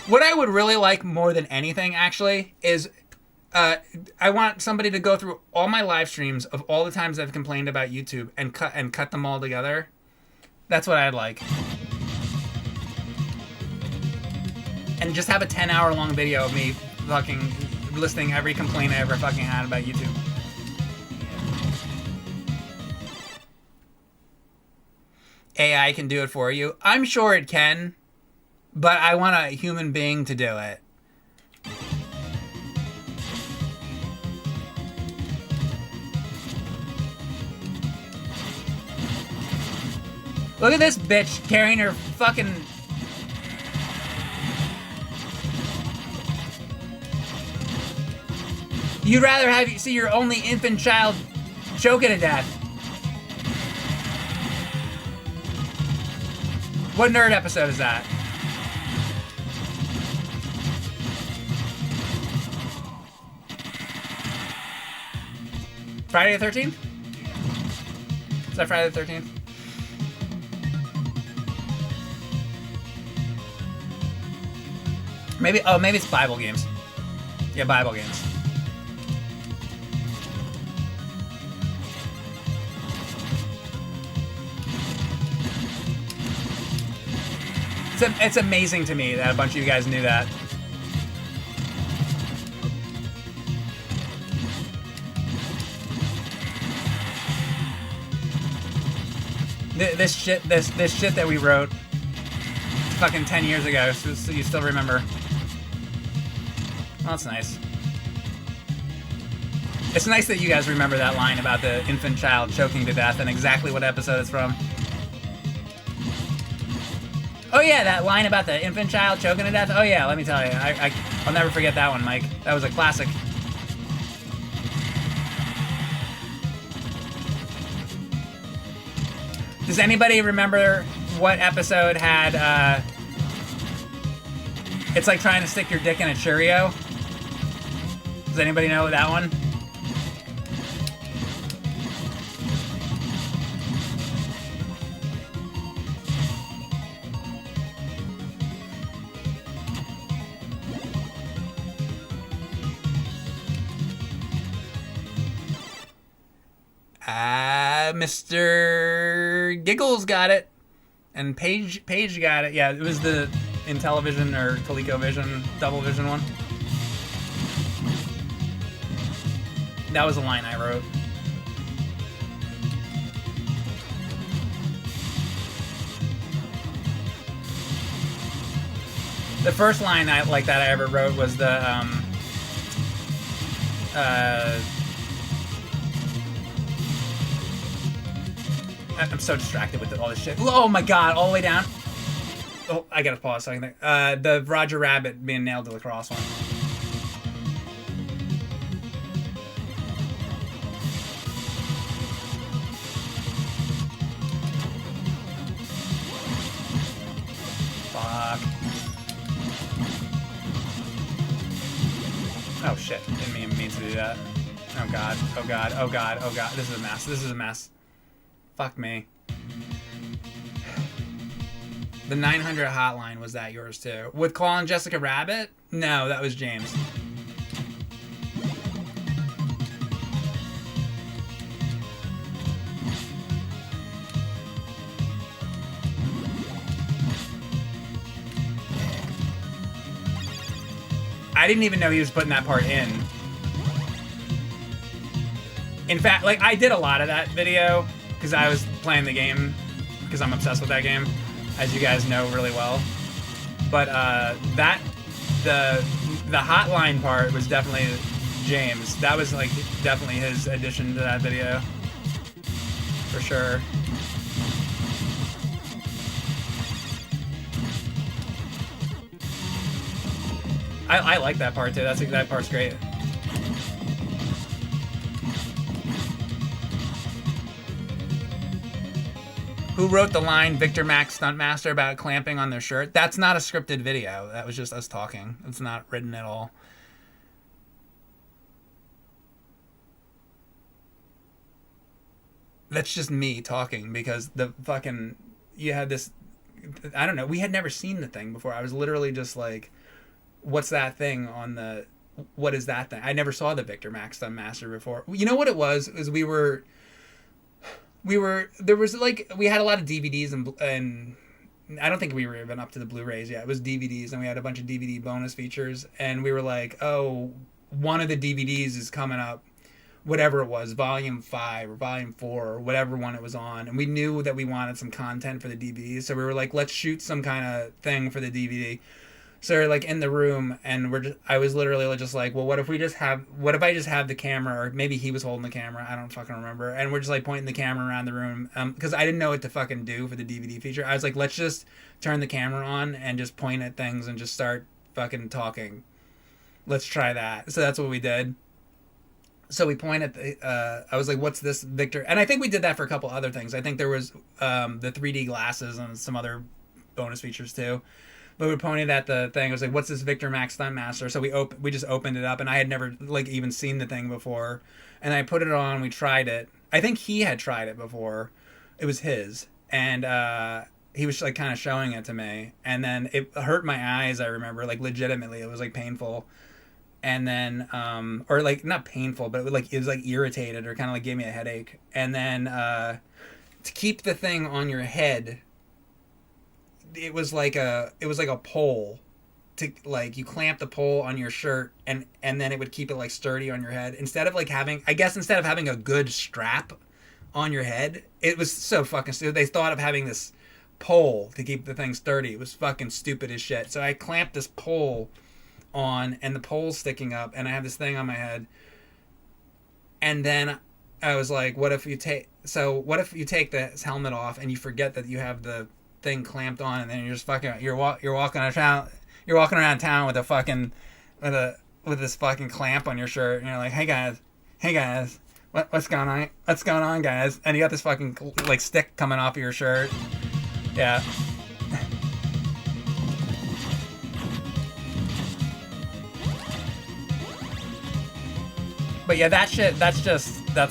What I would really like more than anything, actually, is I want somebody to go through all my live streams of all the times I've complained about YouTube and cut them all together. That's what I'd like. And just have a 10-hour long video of me fucking listing every complaint I ever fucking had about YouTube. AI can do it for you. I'm sure it can, but I want a human being to do it. Look at this bitch carrying her fucking... You'd rather see your only infant child choking to death. What nerd episode is that? Friday the 13th? Is that Friday the 13th? Maybe it's Bible games. Yeah, Bible games. It's amazing to me that a bunch of you guys knew that. This shit that we wrote fucking 10 years ago, so you still remember. Well, that's nice. It's nice that you guys remember that line about the infant child choking to death and exactly what episode it's from. Oh yeah, that line about the infant child choking to death. Oh yeah, let me tell you, I'll never forget that one, Mike. That was a classic. Does anybody remember what episode had, it's like trying to stick your dick in a Cheerio? Does anybody know that one? Mr. Giggles got it. And Paige got it. Yeah, it was the Intellivision or ColecoVision Double Vision one. That was a line I wrote. The first line like that I ever wrote was the I'm so distracted with all this shit. Oh my god, all the way down. Oh, I gotta pause a second there. The Roger Rabbit being nailed to the cross one. Fuck. Oh shit, didn't mean to do that. Oh god, oh god, oh god, oh god. This is a mess, this is a mess. Fuck me. The 900 hotline, was that yours too? With calling Jessica Rabbit? No, that was James. I didn't even know he was putting that part in. In fact, like, I did a lot of that video because I was playing the game because I'm obsessed with that game, as you guys know really well. But the hotline part was definitely James. That was like definitely his addition to that video, for sure. I like that part too. That part's great. Who wrote the line Victor Max Stuntmaster about clamping on their shirt? That's not a scripted video. That was just us talking. It's not written at all. That's just me talking because the fucking... You had this... I don't know. We had never seen the thing before. I was literally just like, what's that thing on the... What is that thing? I never saw the Victor Max Stuntmaster before. You know what it was? Is we had a lot of DVDs and I don't think we were even up to the Blu-rays yet. It was DVDs, and we had a bunch of DVD bonus features, and we were like, oh, one of the DVDs is coming up, whatever it was, volume 5 or volume 4 or whatever one it was on, and we knew that we wanted some content for the DVDs, so we were like, let's shoot some kind of thing for the DVD. So we're like in the room, and I was literally just like, well, what if I just have the camera, or maybe he was holding the camera, I don't fucking remember, and we're just like pointing the camera around the room, because I didn't know what to fucking do for the DVD feature. I was like, let's just turn the camera on and just point at things and just start fucking talking. Let's try that. So that's what we did. So we pointed I was like, what's this, Victor? And I think we did that for a couple other things. I think there was the 3D glasses and some other bonus features too. But we pointed at the thing. I was like, what's this Victor Max Stuntmaster? So we just opened it up, and I had never like even seen the thing before. And I put it on, we tried it. I think he had tried it before. It was his. And he was like kind of showing it to me. And then it hurt my eyes, I remember, like legitimately. It was like painful. And then or like not painful, but it was like irritated, or kind of like gave me a headache. And then to keep the thing on your head, it was like a pole, to like, you clamp the pole on your shirt, and then it would keep it like sturdy on your head, instead of having a good strap on your head. It was so fucking stupid. They thought of having this pole to keep the thing sturdy. It was fucking stupid as shit. So I clamped this pole on, and the pole's sticking up, and I have this thing on my head. And then I was like, what if you take this helmet off and you forget that you have the thing clamped on, and then you're just fucking you're walking around town with a fucking with this fucking clamp on your shirt, and you're like, hey guys, What's going on? What's going on, guys? And you got this fucking like stick coming off of your shirt. Yeah. But yeah, that shit. That's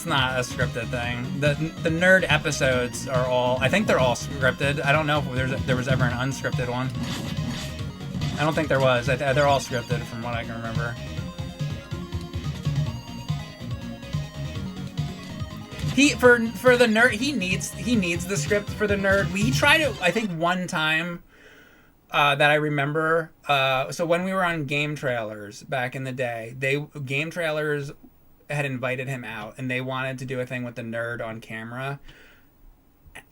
not a scripted thing. The nerd episodes are all. I think they're all scripted. I don't know if there was ever an unscripted one. I don't think there was. They're all scripted from what I can remember. For the nerd, he needs the script for the nerd. We tried it, I think, one time that I remember. So when we were on Game Trailers back in the day, Game Trailers had invited him out, and they wanted to do a thing with the nerd on camera.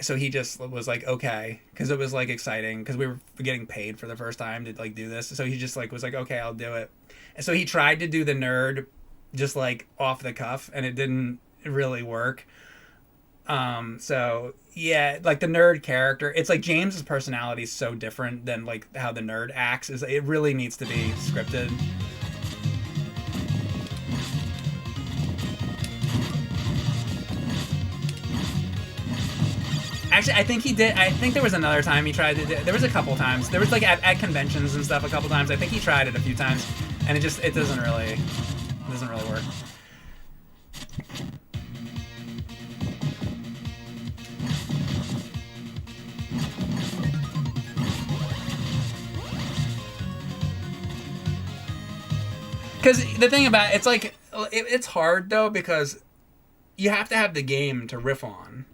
So he just was like, okay, because it was like exciting, because we were getting paid for the first time to like do this. So he just like was like, okay, I'll do it. And so he tried to do the nerd just like off the cuff, and it didn't really work. So yeah, like the nerd character, it's like James's personality is so different than like how the nerd acts. It really needs to be scripted. Actually, I think he did. I think there was another time he tried to do. There was a couple times. There was like at conventions and stuff a couple times. I think he tried it a few times, and it doesn't really work. Because the thing about it's like it's hard though, because you have to have the game to riff on.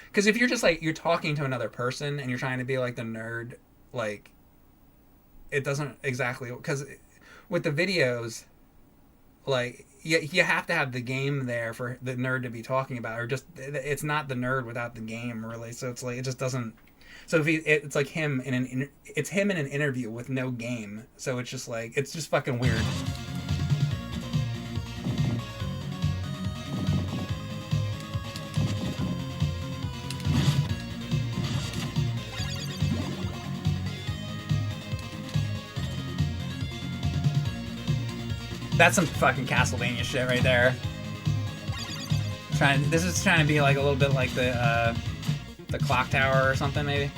Because if you're just like you're talking to another person and you're trying to be like the nerd, like it doesn't exactly, because with the videos, like you have to have the game there for the nerd to be talking about, or just it's not the nerd without the game really. So it's like it just doesn't. So if it's like him in an interview with no game. So it's just like it's just fucking weird. That's some fucking Castlevania shit right there. This is trying to be like a little bit like the clock tower or something, maybe.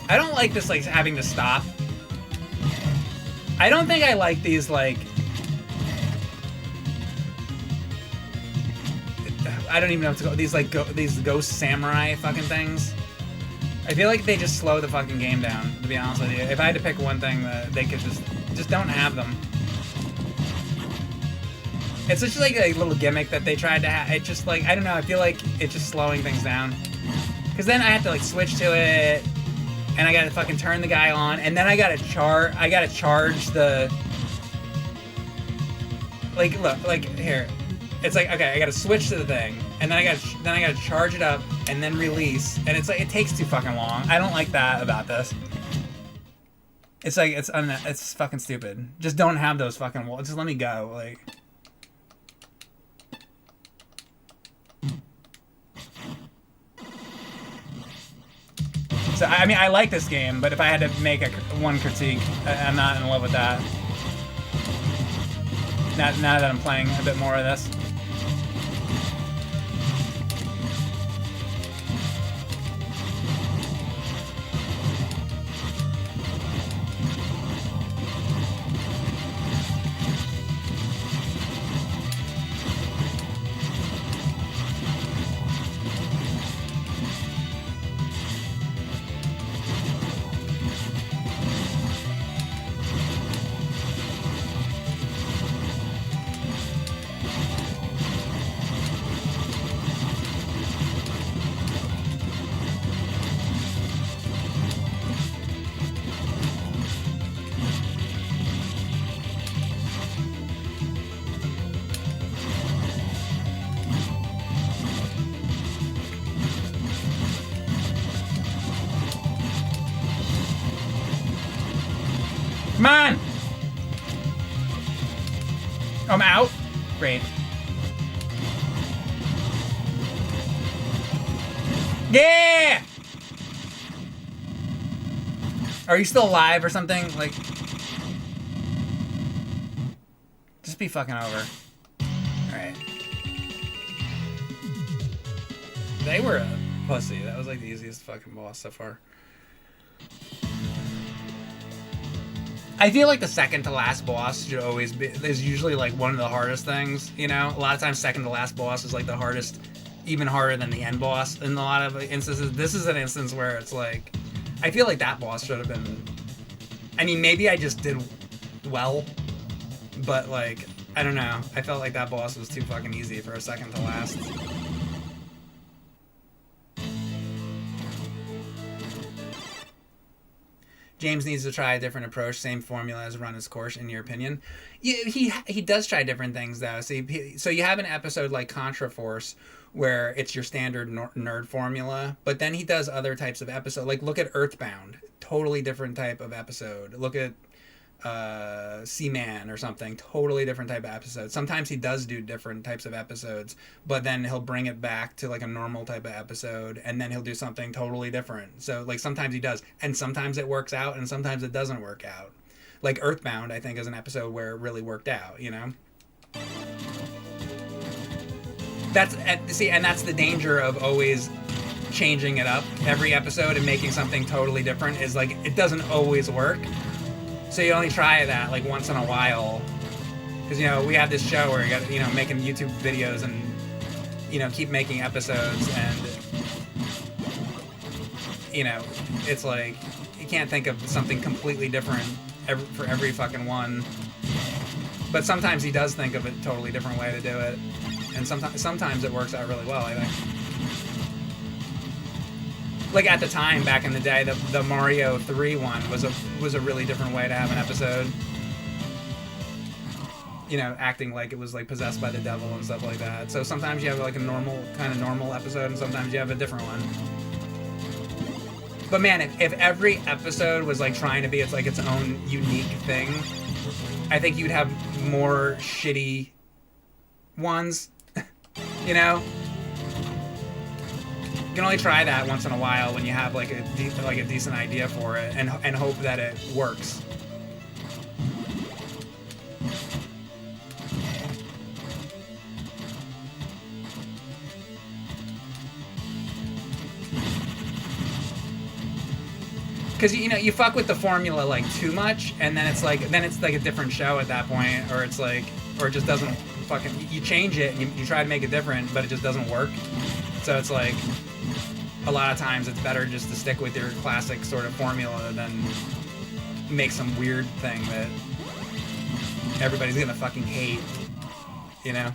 I don't like this, like, having to stop. I don't think I like these, like... I don't even know what to call these, like, these ghost samurai fucking things. I feel like they just slow the fucking game down, to be honest with you. If I had to pick one thing, that they could just don't have them. It's just like a little gimmick that they tried to have. It's just like, I don't know, I feel like it's just slowing things down. Because then I have to, like, switch to it... And I gotta fucking turn the guy on, and then I gotta charge the... Like, look, like, here. It's like, okay, I gotta switch to the thing, and then I gotta charge it up, and then release, and it's like, it takes too fucking long. I don't like that about this. It's like, it's fucking stupid. Just don't have those fucking walls. Just let me go, like... So, I mean, I like this game, but if I had to make one critique, I'm not in love with that. Now that I'm playing a bit more of this. Come on! I'm out? Great. Yeah! Are you still alive or something? Like... Just be fucking over. Alright. They were a pussy. That was like the easiest fucking boss so far. I feel like the second to last boss should always be, is usually like one of the hardest things, you know? A lot of times second to last boss is like the hardest, even harder than the end boss in a lot of instances. This is an instance where it's like, I feel like that boss should have been, I mean, maybe I just did well, but like, I don't know. I felt like that boss was too fucking easy for a second to last. James needs to try a different approach, same formula as run his course, in your opinion. Yeah, he does try different things, though. So you have an episode like Contra Force, where it's your standard nerd formula, but then he does other types of episodes. Like, look at Earthbound. Totally different type of episode. Look at Seaman or something. Totally different type of episode. Sometimes he does do different types of episodes, but then he'll bring it back to like a normal type of episode, and then he'll do something totally different. So like sometimes he does, and sometimes it works out, and sometimes it doesn't work out. Like Earthbound, I think, is an episode where it really worked out, you know? And that's the danger of always changing it up every episode and making something totally different, is like it doesn't always work. So you only try that like once in a while, because, you know, we have this show where you got, you know, making YouTube videos and, you know, keep making episodes, and, you know, it's like you can't think of something completely different for every fucking one. But sometimes he does think of a totally different way to do it, and sometimes it works out really well, I think. Like at the time, back in the day, the Mario 3 one was a really different way to have an episode. You know, acting like it was like possessed by the devil and stuff like that. So sometimes you have like a normal episode, and sometimes you have a different one. But man, if every episode was like trying to be its own unique thing, I think you'd have more shitty ones. You know? You can only try that once in a while when you have like a decent idea for it, and hope that it works. Because, you know, you fuck with the formula like too much, and then it's like a different show at that point, or it's like, or it just doesn't fucking, you change it and you try to make it different, but it just doesn't work. So it's like, a lot of times it's better just to stick with your classic sort of formula than make some weird thing that everybody's gonna fucking hate, you know?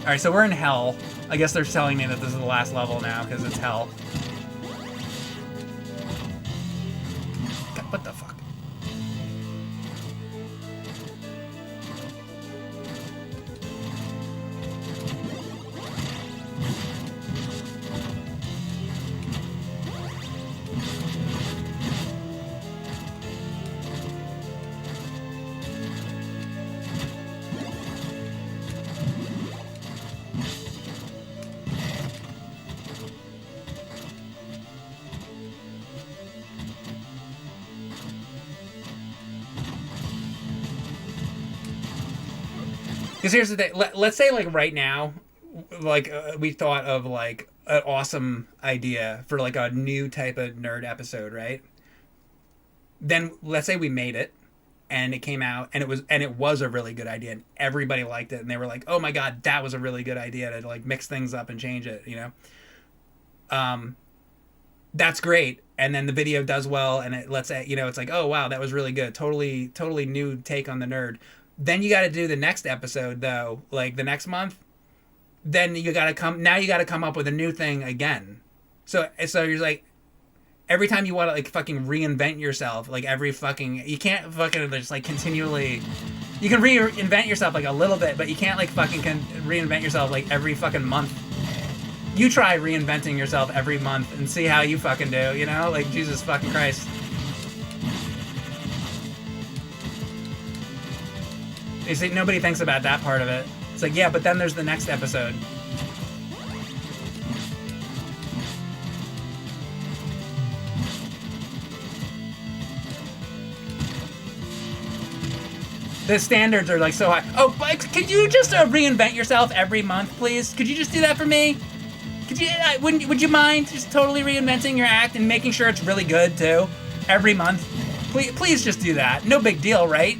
Alright, so we're in hell. I guess they're telling me that this is the last level now, because it's hell. God, what the fuck? Because here's the thing. Let's say, like, right now, like, we thought of, like, an awesome idea for, like, a new type of nerd episode, right? Then, let's say we made it, and it came out, and it was a really good idea, and everybody liked it, and they were like, oh my god, that was a really good idea to, like, mix things up and change it, you know? That's great. And then the video does well, and let's say, you know, it's like, oh wow, that was really good. Totally new take on the nerd. Then you got to do the next episode, though, like the next month. Then you got to come up with a new thing again. So you're like, every time you want to like fucking reinvent yourself, like you can't fucking just like continually. You can reinvent yourself like a little bit, but you can't like fucking reinvent yourself like every fucking month. You try reinventing yourself every month and see how you fucking do, you know? Like, Jesus fucking Christ. You see, nobody thinks about that part of it. It's like, yeah, but then there's the next episode. The standards are like so high. Oh, but could you just reinvent yourself every month, please? Could you just do that for me? Could you? Would you mind just totally reinventing your act and making sure it's really good too, every month? Please just do that. No big deal, right?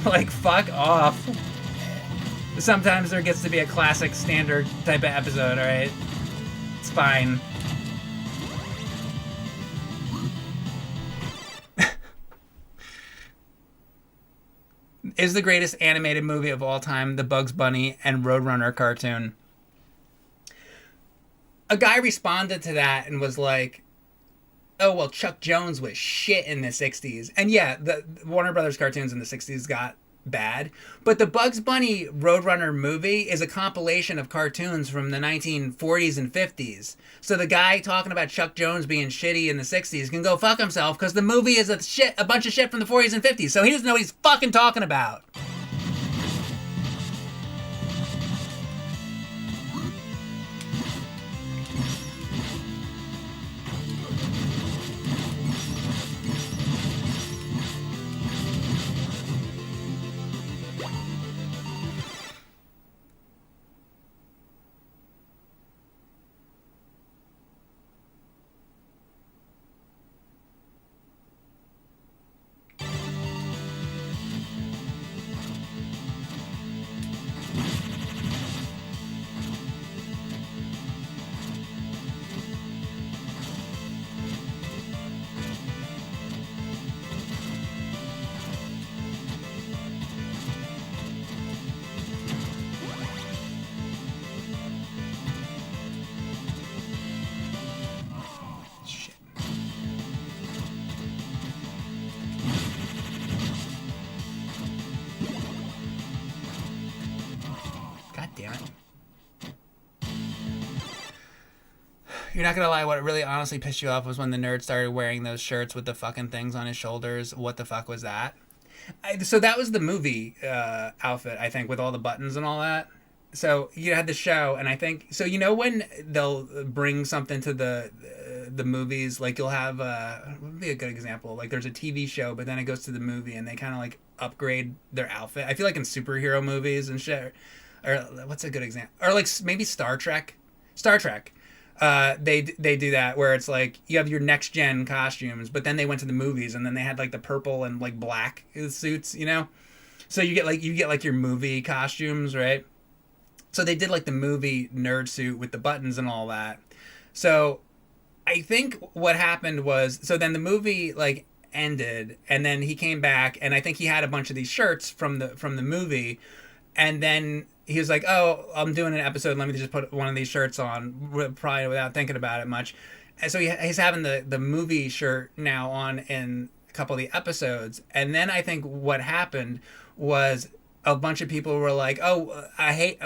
Like, fuck off. Sometimes there gets to be a classic standard type of episode, alright? It's fine. Is the greatest animated movie of all time the Bugs Bunny and Roadrunner cartoon? A guy responded to that and was like, oh, well, Chuck Jones was shit in the 60s. And yeah, the Warner Brothers cartoons in the 60s got bad. But the Bugs Bunny Roadrunner movie is a compilation of cartoons from the 1940s and 50s. So the guy talking about Chuck Jones being shitty in the 60s can go fuck himself because the movie is a bunch of shit from the 40s and 50s. So he doesn't know what he's fucking talking about. You're not gonna lie, what really honestly pissed you off was when the nerd started wearing those shirts with the fucking things on his shoulders. What the fuck was that? So that was the movie outfit, I think, with all the buttons and all that. So you had the show, and I think... So you know when they'll bring something to the movies, like you'll have... what would be a good example? Like there's a TV show, but then it goes to the movie, and they kind of like upgrade their outfit. I feel like in superhero movies and shit... Or what's a good example? Or like maybe Star Trek. They do that where it's like you have your next gen costumes, but then they went to the movies and then they had like the purple and like black suits, you know. So you get like your movie costumes, right? So they did like the movie nerd suit with the buttons and all that. So I think what happened was, so then the movie like ended and then he came back and I think he had a bunch of these shirts from the movie, and then he was like, oh, I'm doing an episode, let me just put one of these shirts on, probably without thinking about it much. And so he's having the movie shirt now on in a couple of the episodes. And then I think what happened was a bunch of people were like, oh,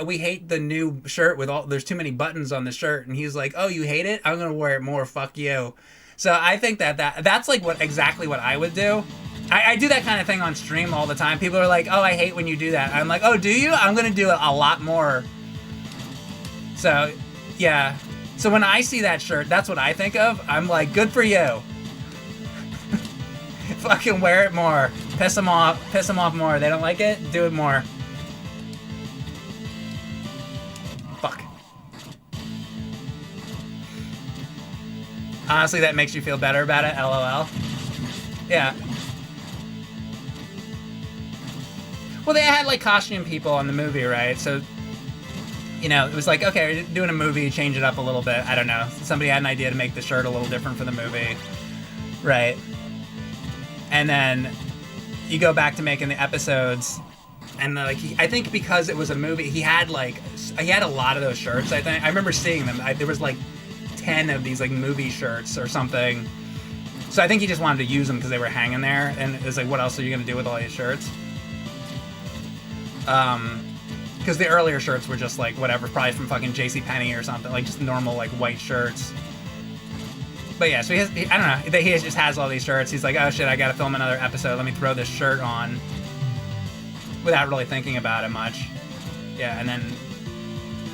we hate the new shirt with there's too many buttons on the shirt. And he's like, oh, you hate it? I'm going to wear it more, fuck you. So I think that's like exactly what I would do. I do that kind of thing on stream all the time. People are like, oh, I hate when you do that. I'm like, oh, do you? I'm going to do it a lot more. So, yeah. So when I see that shirt, that's what I think of. I'm like, good for you. Fucking wear it more. Piss them off. Piss them off more. They don't like it? Do it more. Fuck. Honestly, that makes you feel better about it, LOL. Yeah. Well, they had, like, costume people on the movie, right? So, you know, it was like, okay, we're doing a movie, change it up a little bit. I don't know. Somebody had an idea to make the shirt a little different for the movie. Right. And then you go back to making the episodes, and, like, I think because it was a movie, he had a lot of those shirts, I think. I remember seeing them. There was, like, 10 of these, like, movie shirts or something. So I think he just wanted to use them because they were hanging there, and it was like, what else are you going to do with all these shirts? Because the earlier shirts were just like whatever, probably from fucking JCPenney or something, like just normal like white shirts. But yeah, so I don't know, he just has all these shirts. He's like, oh shit, I gotta film another episode, let me throw this shirt on. without really thinking about it much. Yeah, and then,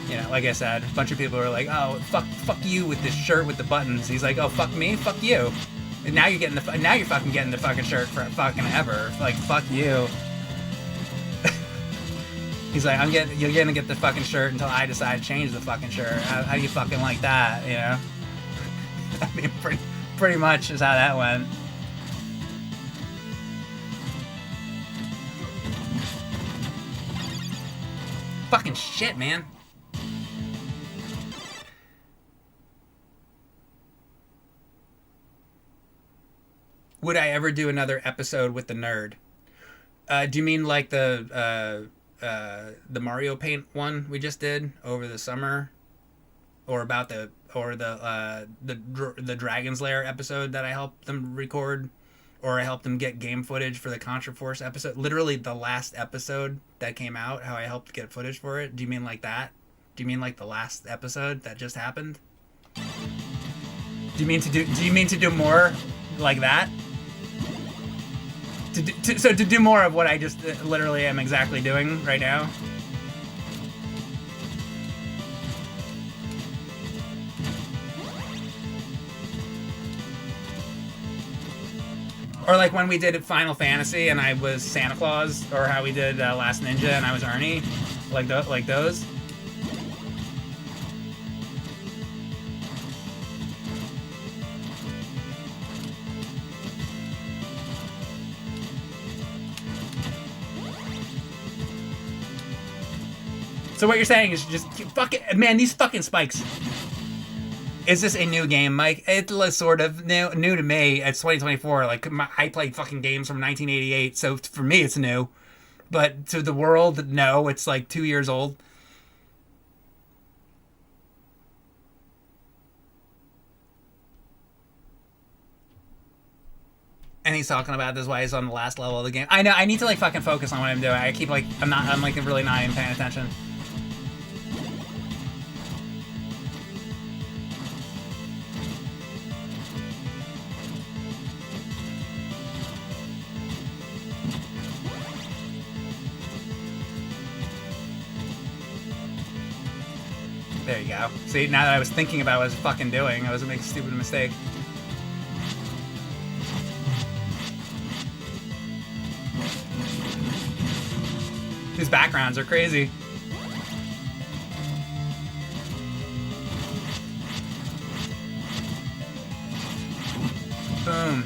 you know, like I said, a bunch of people are like, "Oh, fuck you with this shirt with the buttons." He's like, "Oh, fuck me, fuck you." And now you're fucking getting the fucking shirt for fucking ever. Like, fuck you. He's like, you're gonna get the fucking shirt until I decide to change the fucking shirt. How do you fucking like that, you know? I mean, pretty much is how that went. Fucking shit, man. Would I ever do another episode with the nerd? Do you mean like the Mario Paint one we just did over the summer, or about the Dragon's Lair episode that I helped them record, or I helped them get game footage for the Contra Force episode? Literally the last episode that came out, how I helped get footage for it. Do you mean like that? Do you mean like the last episode that just happened? Do you mean to do more like that? To do more of what I just literally am exactly doing right now. Or like when we did Final Fantasy and I was Santa Claus, or how we did Last Ninja and I was Ernie, like those. So what you're saying is just fucking, man, these fucking spikes. Is this a new game, Mike? It's sort of new to me. It's 2024. Like, I played fucking games from 1988, so for me it's new. But to the world, no, it's like 2 years old. And he's talking about this why he's on the last level of the game. I know, I need to like fucking focus on what I'm doing. I keep like, I'm like really not even paying attention. There you go. See, now that I was thinking about what I was fucking doing, I was making a stupid mistake. These backgrounds are crazy. Boom.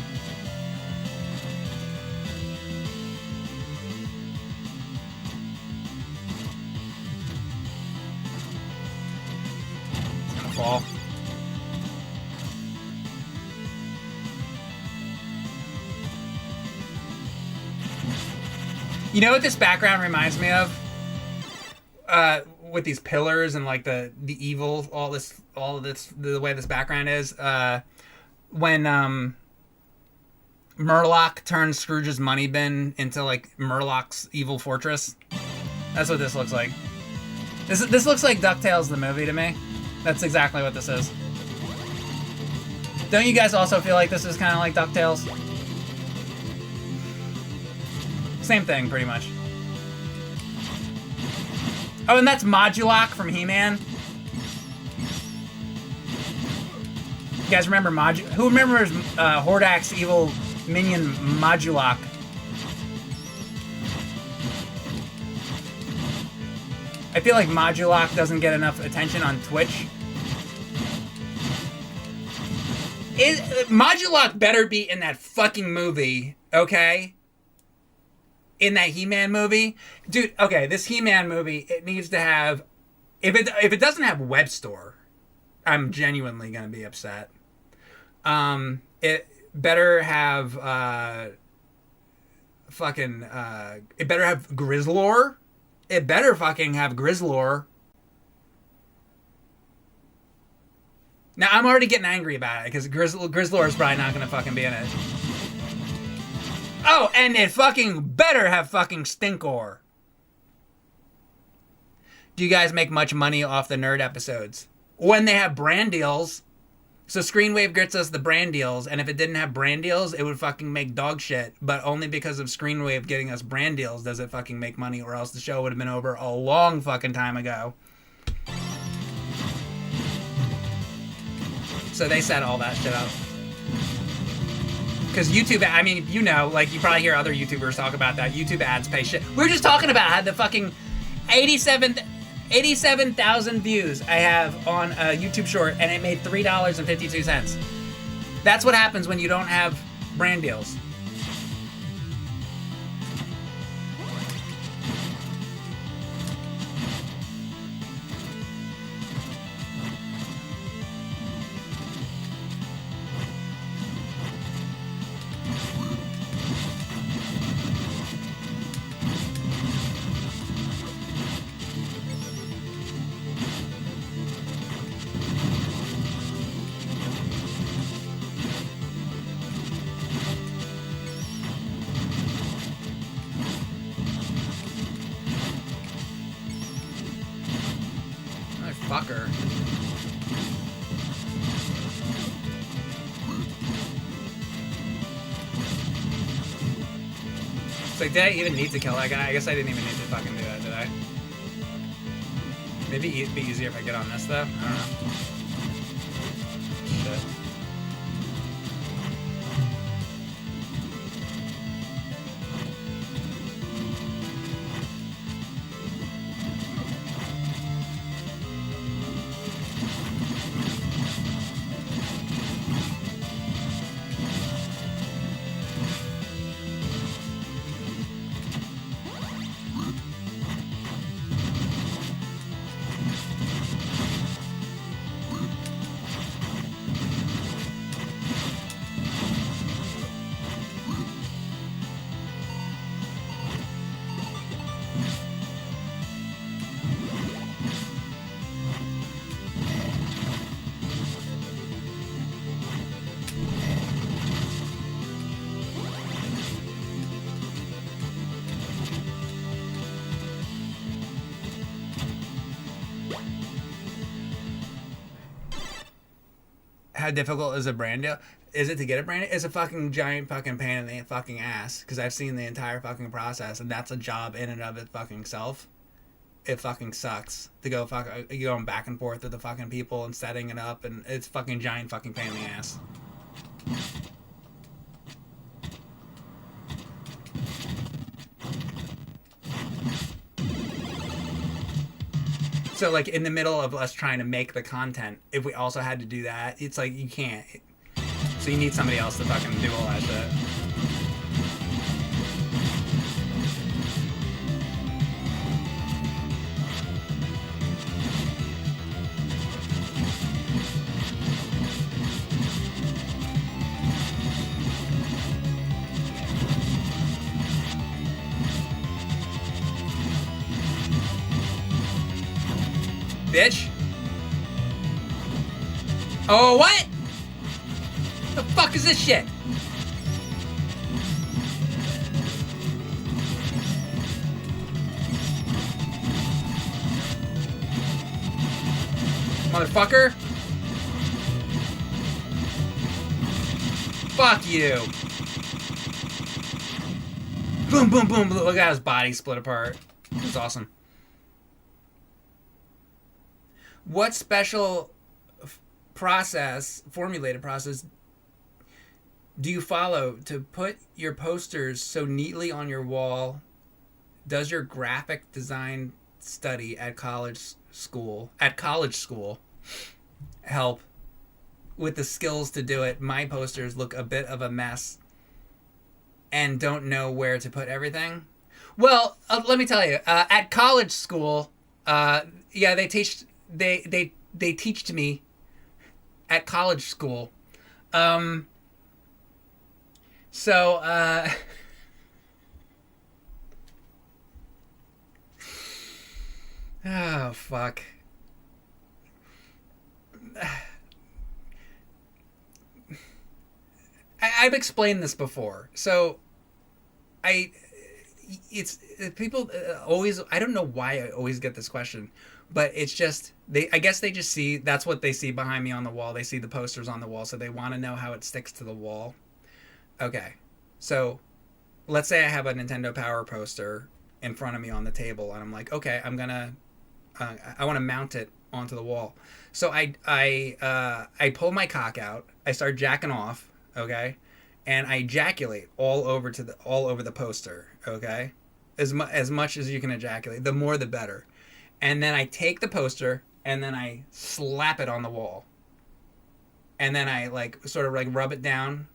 It's gonna fall. You know what this background reminds me of? With these pillars and like the evil, all of this, the way this background is. When Murloc turns Scrooge's money bin into like Murloc's evil fortress. That's what this looks like. This looks like DuckTales the movie to me. That's exactly what this is. Don't you guys also feel like this is kind of like DuckTales? Same thing, pretty much. Oh, and that's Modulok from He-Man. You guys remember who remembers Hordak's evil minion Modulok? I feel like Modulok doesn't get enough attention on Twitch. Modulok better be in that fucking movie, okay? In that He-Man movie, dude. Okay, this He-Man movie, it needs to have. If it doesn't have web store, I'm genuinely gonna be upset. It better have it better have Grizzlor. It better fucking have Grizzlor. Now I'm already getting angry about it because Grizzlor is probably not gonna fucking be in it. Oh, and it fucking better have fucking Stinkor. Do you guys make much money off the nerd episodes? When they have brand deals, So Screenwave gets us the brand deals, and if it didn't have brand deals, it would fucking make dog shit. But only because of Screenwave getting us brand deals does it fucking make money, or else the show would have been over a long fucking time ago. So they set all that shit up. Because YouTube, I mean, you know, like, you probably hear other YouTubers talk about that. YouTube ads pay shit. We were just talking about how the fucking 87,000 views I have on a YouTube short, and it made $3.52. That's what happens when you don't have brand deals. Fucker. It's like, did I even need to kill that guy? I guess I didn't even need to fucking do that, did I? Maybe it'd be easier if I get on this, though. I don't know. Shit. How difficult is a brand deal? Is it to get a brand? It's a fucking giant fucking pain in the fucking ass, because I've seen the entire fucking process, and that's a job in and of it fucking self. It fucking sucks to go you going back and forth with the fucking people and setting it up, and it's fucking giant fucking pain in the ass. So, like, in the middle of us trying to make the content, if we also had to do that, it's like, you can't. So you need somebody else to fucking do all that shit. Bitch. Oh, what? The fuck is this shit? Motherfucker. Fuck you. Boom, boom, boom. Look at his body split apart. It's awesome. What special formulated process do you follow to put your posters so neatly on your wall? Does your graphic design study at college school help with the skills to do it? My posters look a bit of a mess and don't know where to put everything. Well, let me tell you, at college school, yeah, they teach to me at college school. So oh fuck. I've explained this before. So it's people always. I don't know why I always get this question, but it's just they. I guess they just see that's what they see behind me on the wall. They see the posters on the wall, so they want to know how it sticks to the wall. Okay, so let's say I have a Nintendo Power poster in front of me on the table, and I'm like, okay, I want to mount it onto the wall. So I pull my cock out. I start jacking off. Okay, and I ejaculate all over the poster. Okay, as much as you can ejaculate. The more, the better. And then I take the poster and then I slap it on the wall. And then I like sort of like rub it down,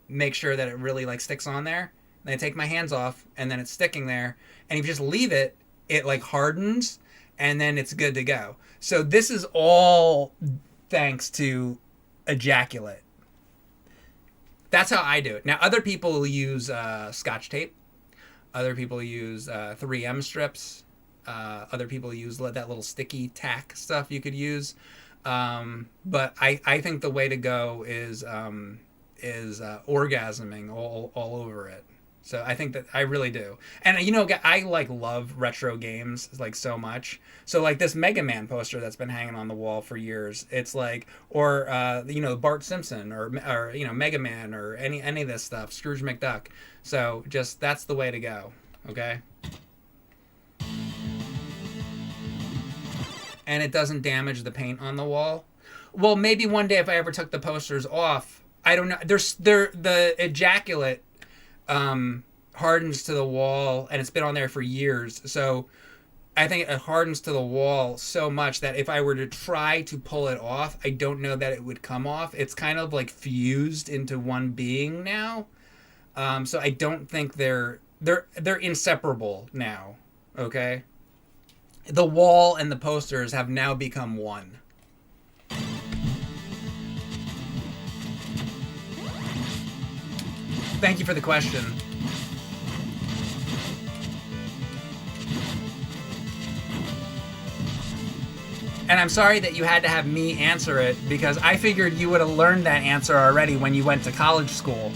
make sure that it really like sticks on there. Then I take my hands off and then it's sticking there. And if you just leave it, it like hardens and then it's good to go. So this is all thanks to ejaculate. That's how I do it. Now other people use Scotch tape. Other people use 3M strips. Other people use that little sticky tack stuff you could use. But I think the way to go is orgasming all over it. So I think that I really do. And you know, I like love retro games like so much. So like this Mega Man poster that's been hanging on the wall for years. It's like, or you know, Bart Simpson or you know, Mega Man or any of this stuff, Scrooge McDuck. So just that's the way to go. Okay. And it doesn't damage the paint on the wall. Well, maybe one day if I ever took the posters off, I don't know. The ejaculate hardens to the wall, and it's been on there for years. So I think it hardens to the wall so much that if I were to try to pull it off, I don't know that it would come off. It's kind of like fused into one being now. So I don't think they're inseparable now. Okay. The wall and the posters have now become one. Thank you for the question. And I'm sorry that you had to have me answer it because I figured you would have learned that answer already when you went to college school.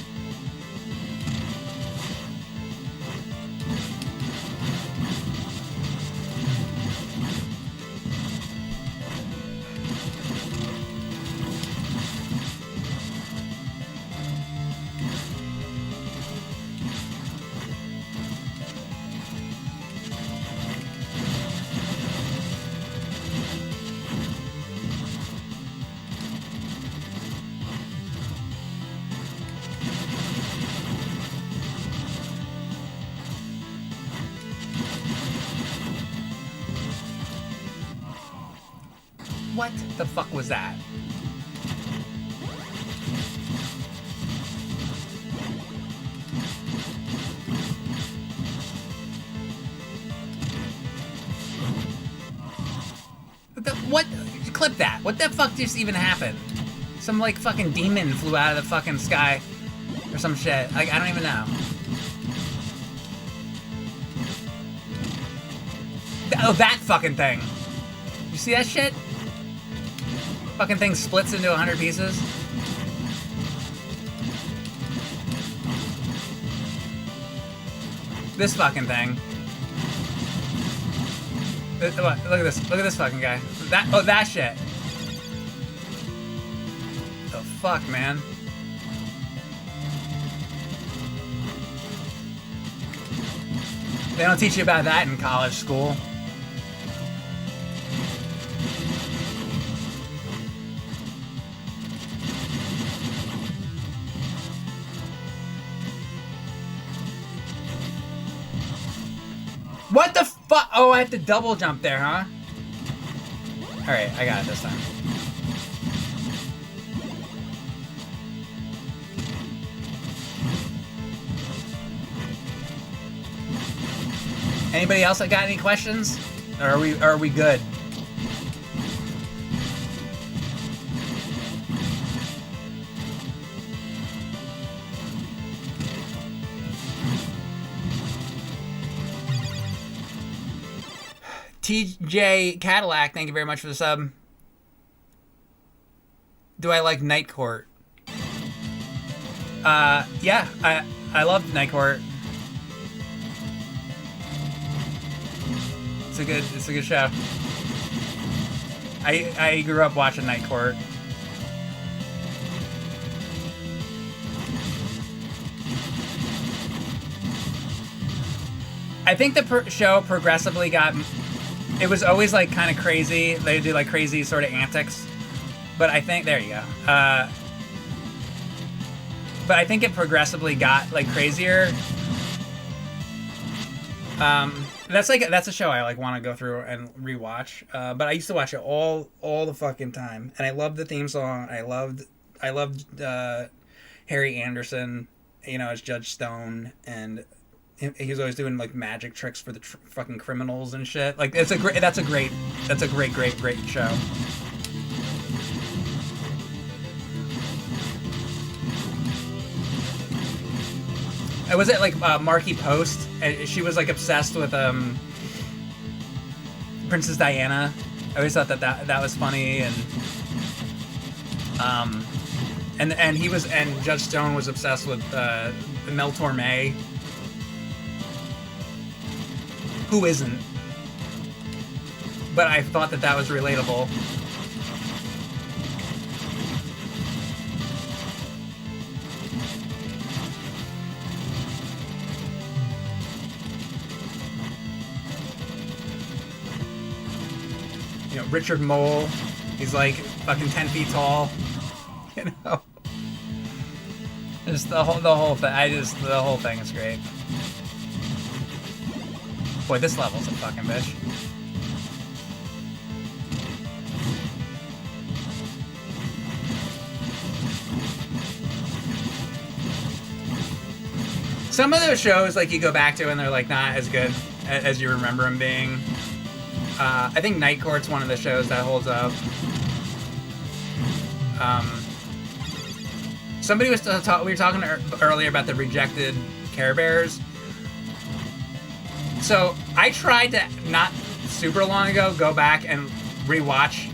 What the fuck was that? What? Clip that. What the fuck just even happened? Some like fucking demon flew out of the fucking sky or some shit. Like, I don't even know. Oh, that fucking thing. You see that shit? Fucking thing splits into 100 pieces. This fucking thing. Look at this. Look at this fucking guy. That shit. The fuck, man. They don't teach you about that in college school. What the fuck? Oh, I have to double jump there, huh? Alright, I got it this time. Anybody else that got any questions? Or are we good? TJ Cadillac, thank you very much for the sub. Do I like Night Court? Yeah, I love Night Court. it's a good show. I grew up watching Night Court. I think the show progressively got... It was always, like, kind of crazy. They do, like, crazy sort of antics. But I think... There you go. But I think it progressively got, like, crazier. That's a show I, like, want to go through and rewatch. But I used to watch it all the fucking time. And I loved the theme song. I loved Harry Anderson, you know, as Judge Stone. And... he was always doing like magic tricks for the fucking criminals and shit. Like that's a great show. Was it like Marky Post? She was like obsessed with Princess Diana. I always thought that was funny, and he was, and Judge Stone was obsessed with Mel Torme. Who isn't? But I thought that was relatable. You know, Richard Mole, he's like fucking 10 feet tall. You know? Just the whole thing. The whole thing is great. Boy, this level's a fucking bitch. Some of those shows, like, you go back to and they're, like, not as good as you remember them being. I think Night Court's one of the shows that holds up. Somebody was we were talking earlier about the rejected Care Bears. So, I tried to, not super long ago, go back and rewatch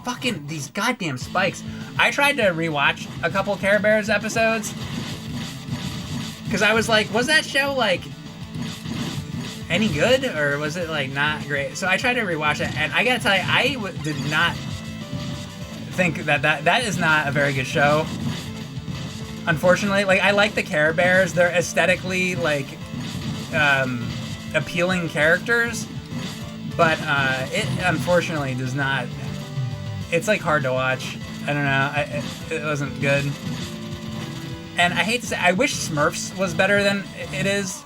fucking these goddamn spikes. I tried to rewatch a couple Care Bears episodes. Because I was like, was that show, like, any good? Or was it, like, not great? So I tried to rewatch it, and I gotta tell you, I did not think that is not a very good show. Unfortunately. Like, I like the Care Bears. They're aesthetically, like, appealing characters, but it unfortunately does not. It's like hard to watch. I don't know. It wasn't good. And I hate to say, I wish Smurfs was better than it is,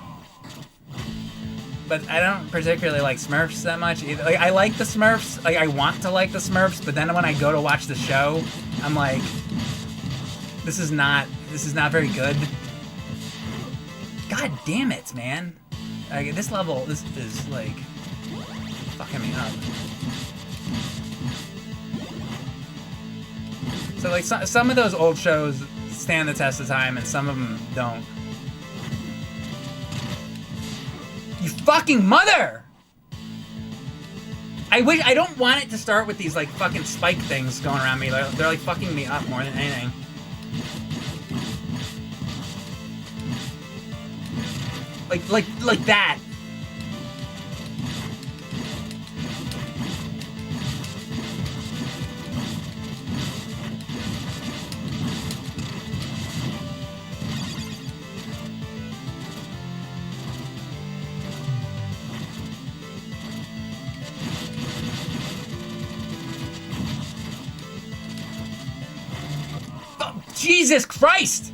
but I don't particularly like Smurfs that much either. Like, I like the Smurfs. Like, I want to like the Smurfs, but then when I go to watch the show, I'm like, this is not very good. God damn it, man. Like, this level, this is, like, fucking me up. So, like, some of those old shows stand the test of time, and some of them don't. You fucking mother! I don't want it to start with these, like, fucking spike things going around me. They're like, fucking me up more than anything. Like that. Oh, Jesus Christ!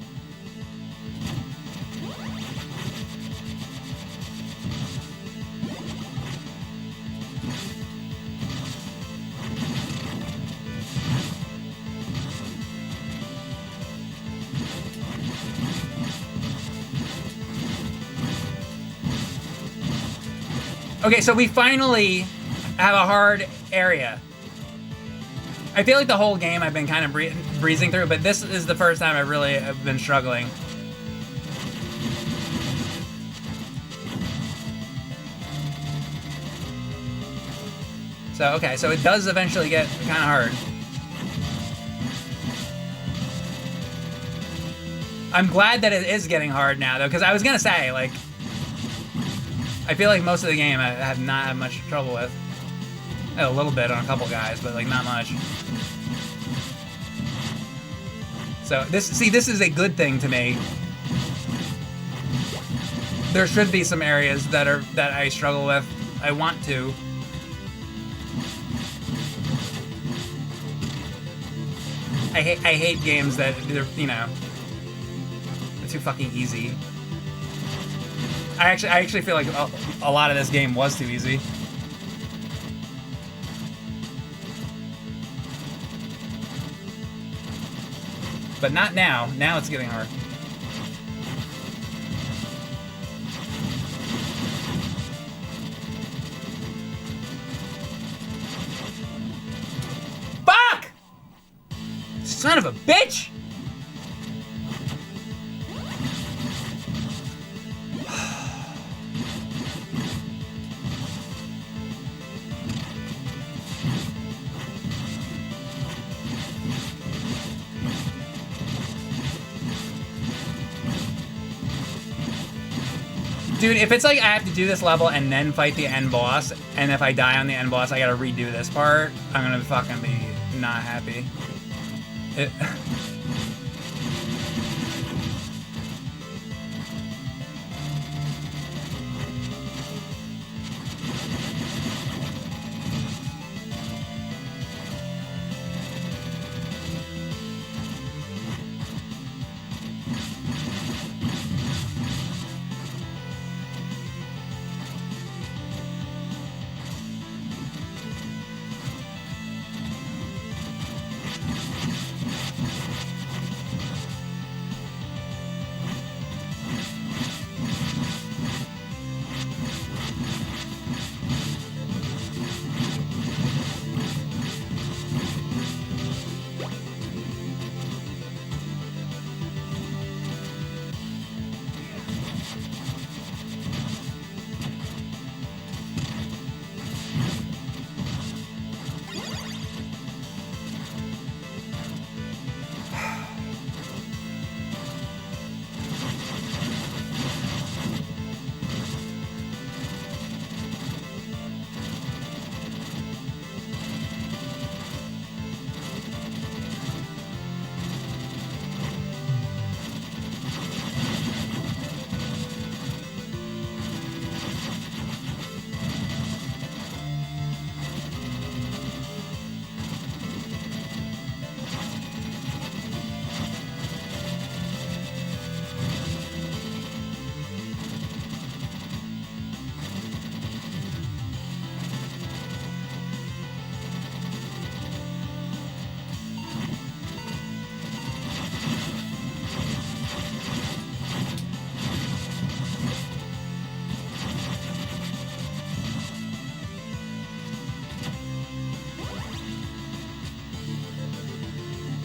Okay, so we finally have a hard area. I feel like the whole game I've been kind of breezing through, but this is the first time I really have been struggling. So, okay, so it does eventually get kind of hard. I'm glad that it is getting hard now, though, because I was going to say, like, I feel like most of the game I have not had much trouble with. A little bit on a couple guys, but like not much. So this is a good thing to me. There should be some areas that I struggle with. I want to. I hate games that they're, you know, they're too fucking easy. I actually feel like a lot of this game was too easy. But not now. Now it's getting hard. Fuck! Son of a bitch! Dude, if it's like I have to do this level and then fight the end boss, and if I die on the end boss, I gotta redo this part, I'm gonna fucking be not happy.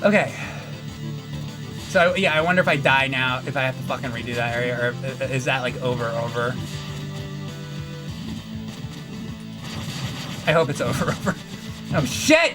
Okay. So, yeah, I wonder if I die now, if I have to fucking redo that area, or is that, like, over? I hope it's over. Oh, shit!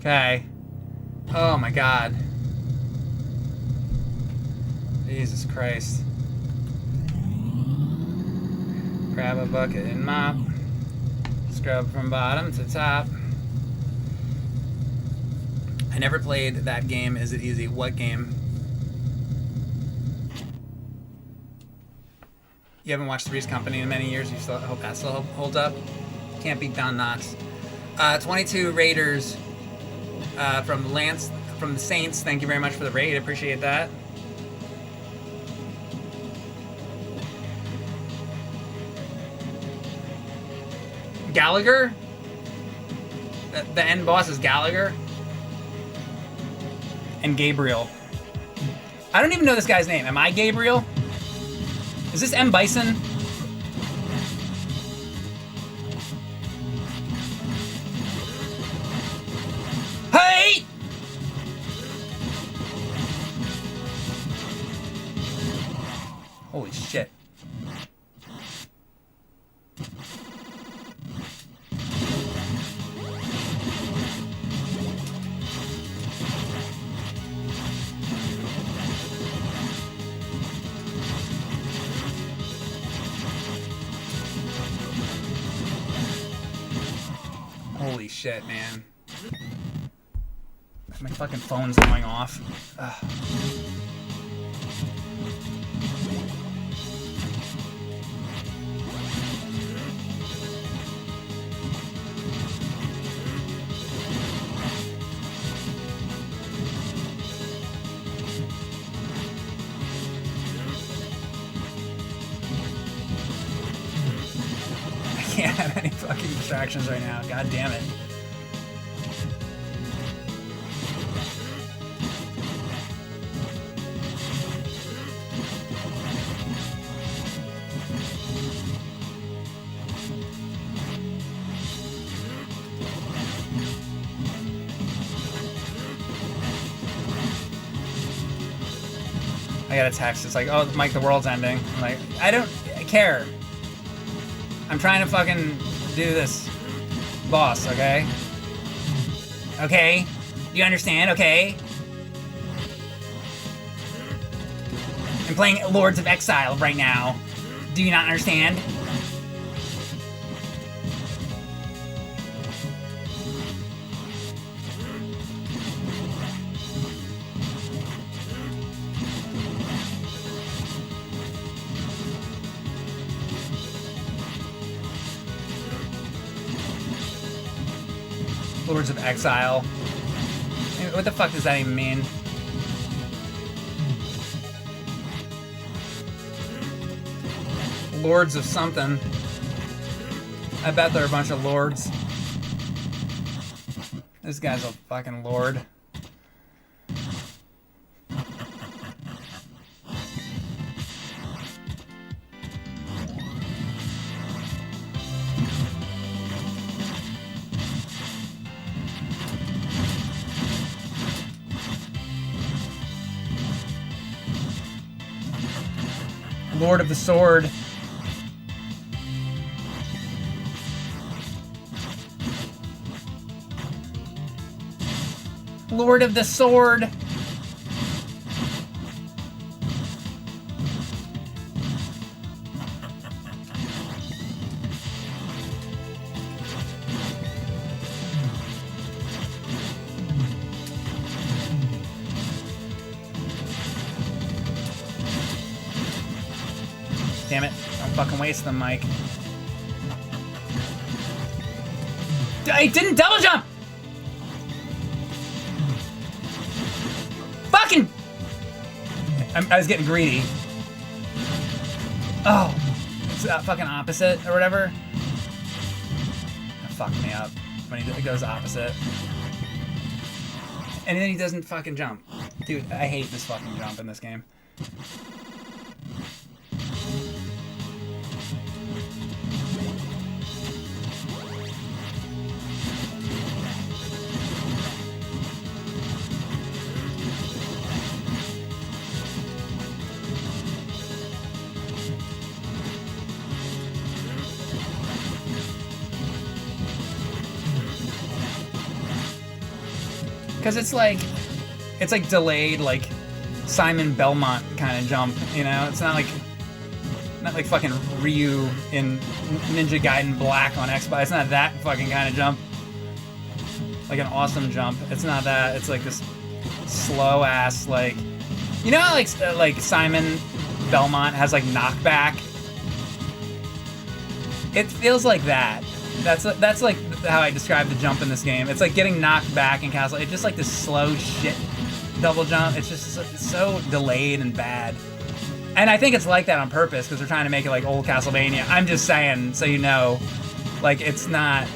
Okay. Oh my god. Jesus Christ. Grab a bucket and mop. Scrub from bottom to top. I never played that game. Is it easy? What game? You haven't watched Three's Company in many years. You still hope that still holds up. Can't beat Don Knotts. 22 Raiders from Lance from the Saints. Thank you very much for the raid. Appreciate that. Gallagher? The end boss is Gallagher? And Gabriel. I don't even know this guy's name. Am I Gabriel? Is this M. Bison? Hey! Holy shit. Holy shit, man. My fucking phone's going off. Ugh. I can't have any fucking distractions right now. God damn it. I got a text. It's like, oh, Mike, the world's ending. I'm like, I don't care. I'm trying to fucking do this, boss, okay? Okay? You understand? Okay? I'm playing Lords of Exile right now. Do you not understand? Lords of Exile. What the fuck does that even mean? Lords of something. I bet they're a bunch of lords. This guy's a fucking lord. Lord of the Sword. Lord of the Sword. Damn it. Don't fucking waste them, Mike. I didn't double jump! Fucking! I was getting greedy. Oh. It's that fucking opposite or whatever. That fucked me up when he goes opposite. And then he doesn't fucking jump. Dude, I hate this fucking jump in this game. Because it's like delayed, like Simon Belmont kind of jump, you know? It's not like fucking Ryu in Ninja Gaiden Black on Xbox. It's not that fucking kind of jump. Like an awesome jump. It's not that. It's like this slow ass, like, you know how like Simon Belmont has like knockback? It feels like that. That's like how I describe the jump in this game. It's like getting knocked back in Castle. It's just like this slow shit double jump. It's just so delayed and bad. And I think it's like that on purpose because they're trying to make it like old Castlevania. I'm just saying, so you know, like it's not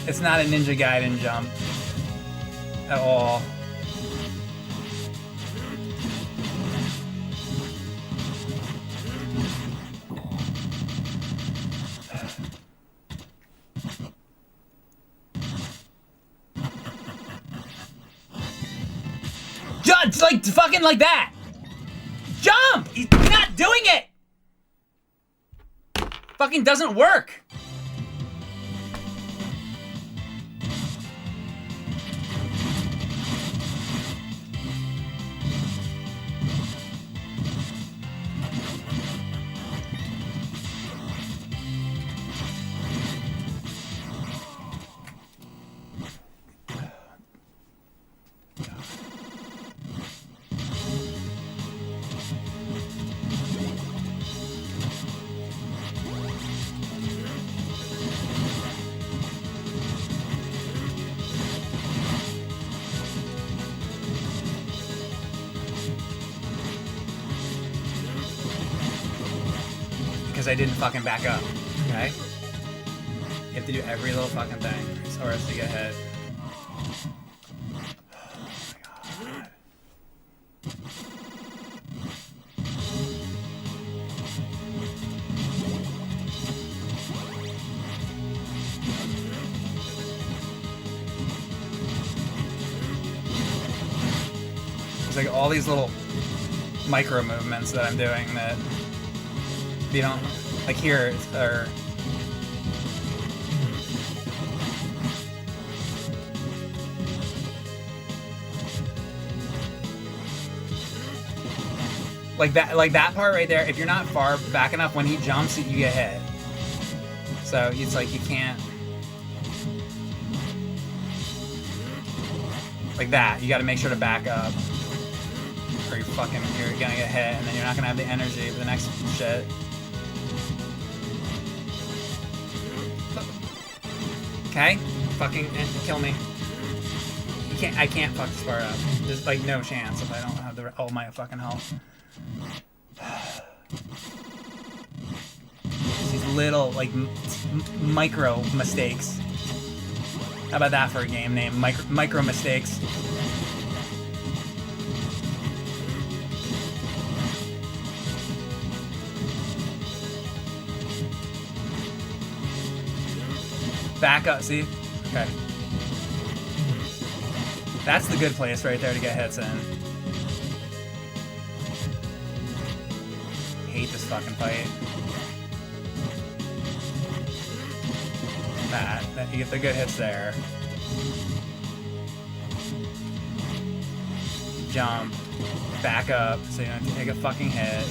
a Ninja Gaiden jump at all. Just like fucking like that. Jump! He's not doing it! Fucking doesn't work. Because I didn't fucking back up, okay? You have to do every little fucking thing or else you get hit. Oh my god. It's like all these little micro movements that I'm doing that you don't like here or like that part right there. If you're not far back enough, when he jumps, you get hit. So it's like you can't like that. You got to make sure to back up, or you're gonna get hit, and then you're not gonna have the energy for the next shit. Okay, fucking kill me. I can't fuck this part up. There's like no chance if I don't have all my fucking health. These little like micro mistakes. How about that for a game name? Micro mistakes. Back up, see? Okay. That's the good place right there to get hits in. Hate this fucking fight. That you get the good hits there. Jump. Back up so you don't have to take a fucking hit.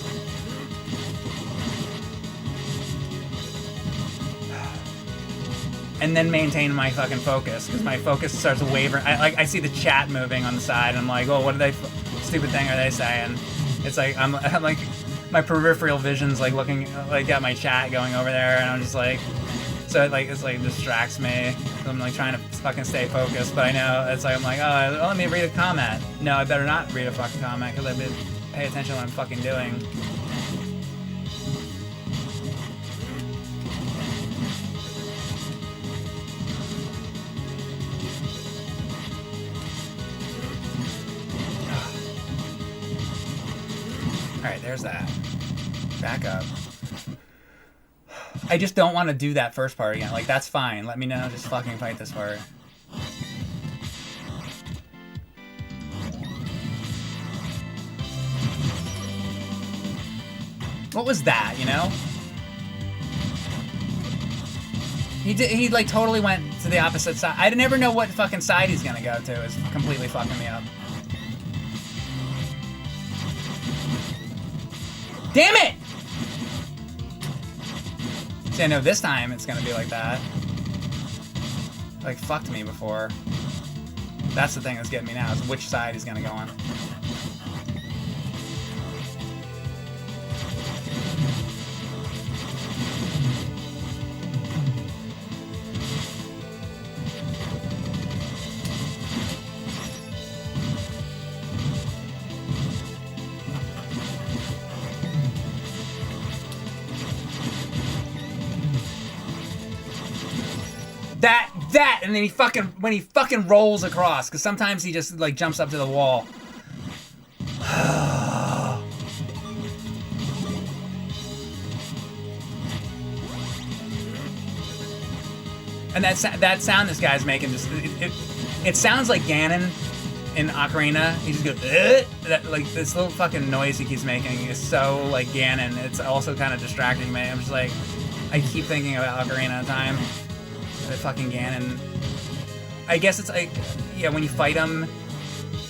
And then maintain my fucking focus, because my focus starts wavering. I see the chat moving on the side, and I'm like, oh, what are they, stupid thing are they saying? It's like, I'm like, my peripheral vision's like looking, like at my chat going over there, and I'm just like, so it's like distracts me. I'm like trying to fucking stay focused, but I know, it's like, I'm like, oh, let me read a comment. No, I better not read a fucking comment, because I better pay attention to what I'm fucking doing. Alright, there's that. Back up. I just don't want to do that first part again. Like, that's fine. Let me know. Just fucking fight this part. What was that, you know? He like totally went to the opposite side. I never know what fucking side he's gonna go to. It's completely fucking me up. Damn it! See, I know this time it's gonna be like that. Like, fucked me before. That's the thing that's getting me now, is which side he's gonna go on. That, and then when he fucking rolls across, because sometimes he just like jumps up to the wall. And that sound this guy's making, just it sounds like Ganon in Ocarina, he just goes, that, like, this little fucking noise he keeps making is so, like, Ganon. It's also kind of distracting me. I'm just like, I keep thinking about Ocarina of Time. The fucking Ganon. I guess it's like, yeah, when you fight him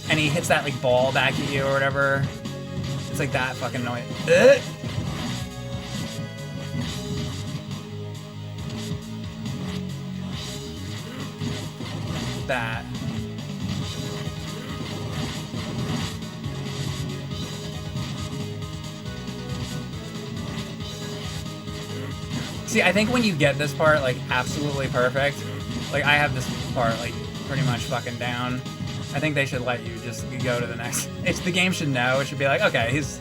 and he hits that, like, ball back at you or whatever, it's like that fucking noise. That. See, I think when you get this part, like, absolutely perfect, like, I have this part, like, pretty much fucking down. I think they should let you just go to the next. The game should know. It should be like, okay, he's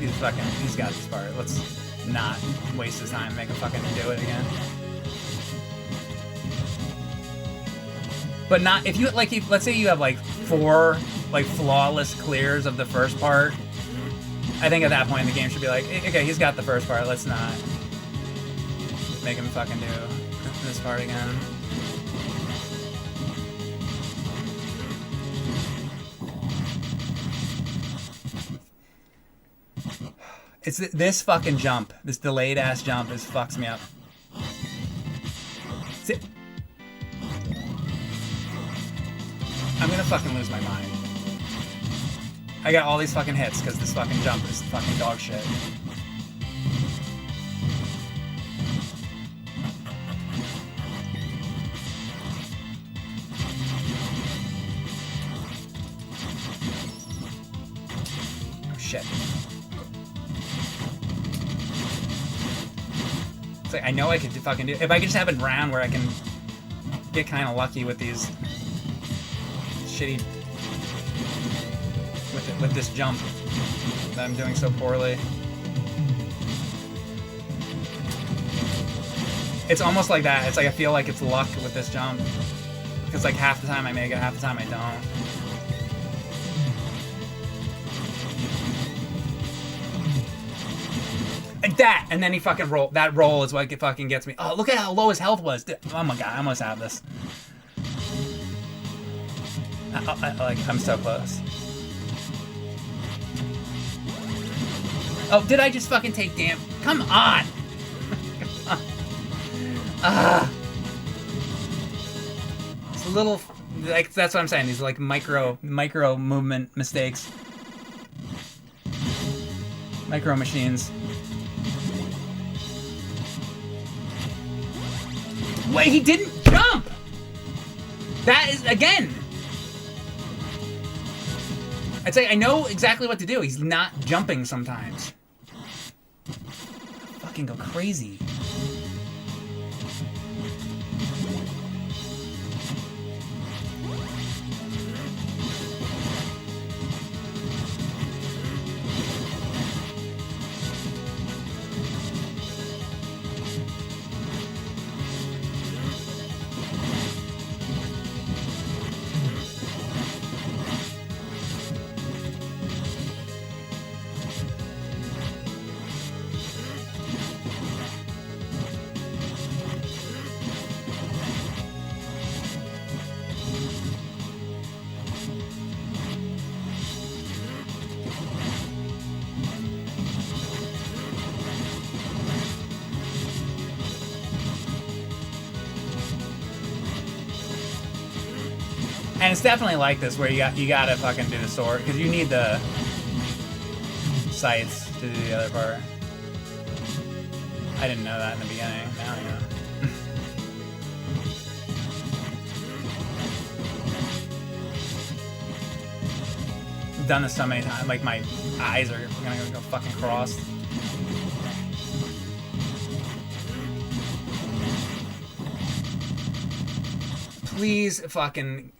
got this part. Let's not waste his time, make him fucking do it again. But not, if you, like, let's say you have, like, 4, like, flawless clears of the first part, I think at that point the game should be like, okay, he's got the first part, let's not make him fucking do this part again. It's this fucking jump, this delayed ass jump, fucks me up. See, I'm gonna fucking lose my mind. I got all these fucking hits because this fucking jump is fucking dog shit. Shit. It's like, I know I could fucking do. If I could just have a round where I can get kind of lucky with these shitty with this jump that I'm doing so poorly. It's almost like that. It's like I feel like it's luck with this jump because like half the time I make it, half the time I don't. Like that, and then he fucking roll. That roll is what fucking gets me. Oh, look at how low his health was. Oh my god, I almost have this. I'm so close. Oh, did I just fucking take damn? Come on. It's a little, like, that's what I'm saying. These are like micro movement mistakes. Micro machines. Wait, he didn't jump! That is, again! I'd say I know exactly what to do. He's not jumping sometimes. Fucking go crazy. And it's definitely like this, where you gotta fucking do the sword, because you need the sights to do the other part. I didn't know that in the beginning. Now I know. I've done this so many times, like my eyes are gonna go fucking crossed. Please fucking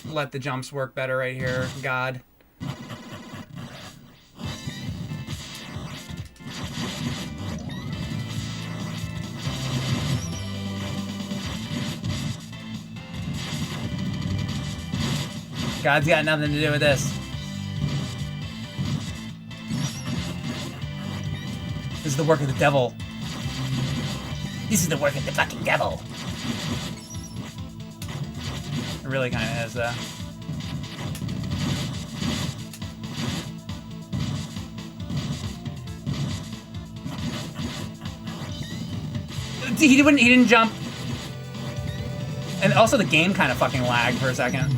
let the jumps work better right here, God. God's got nothing to do with this. This is the work of the devil. This is the work of the fucking devil. It really kind of is, though. He didn't jump. And also the game kind of fucking lagged for a second.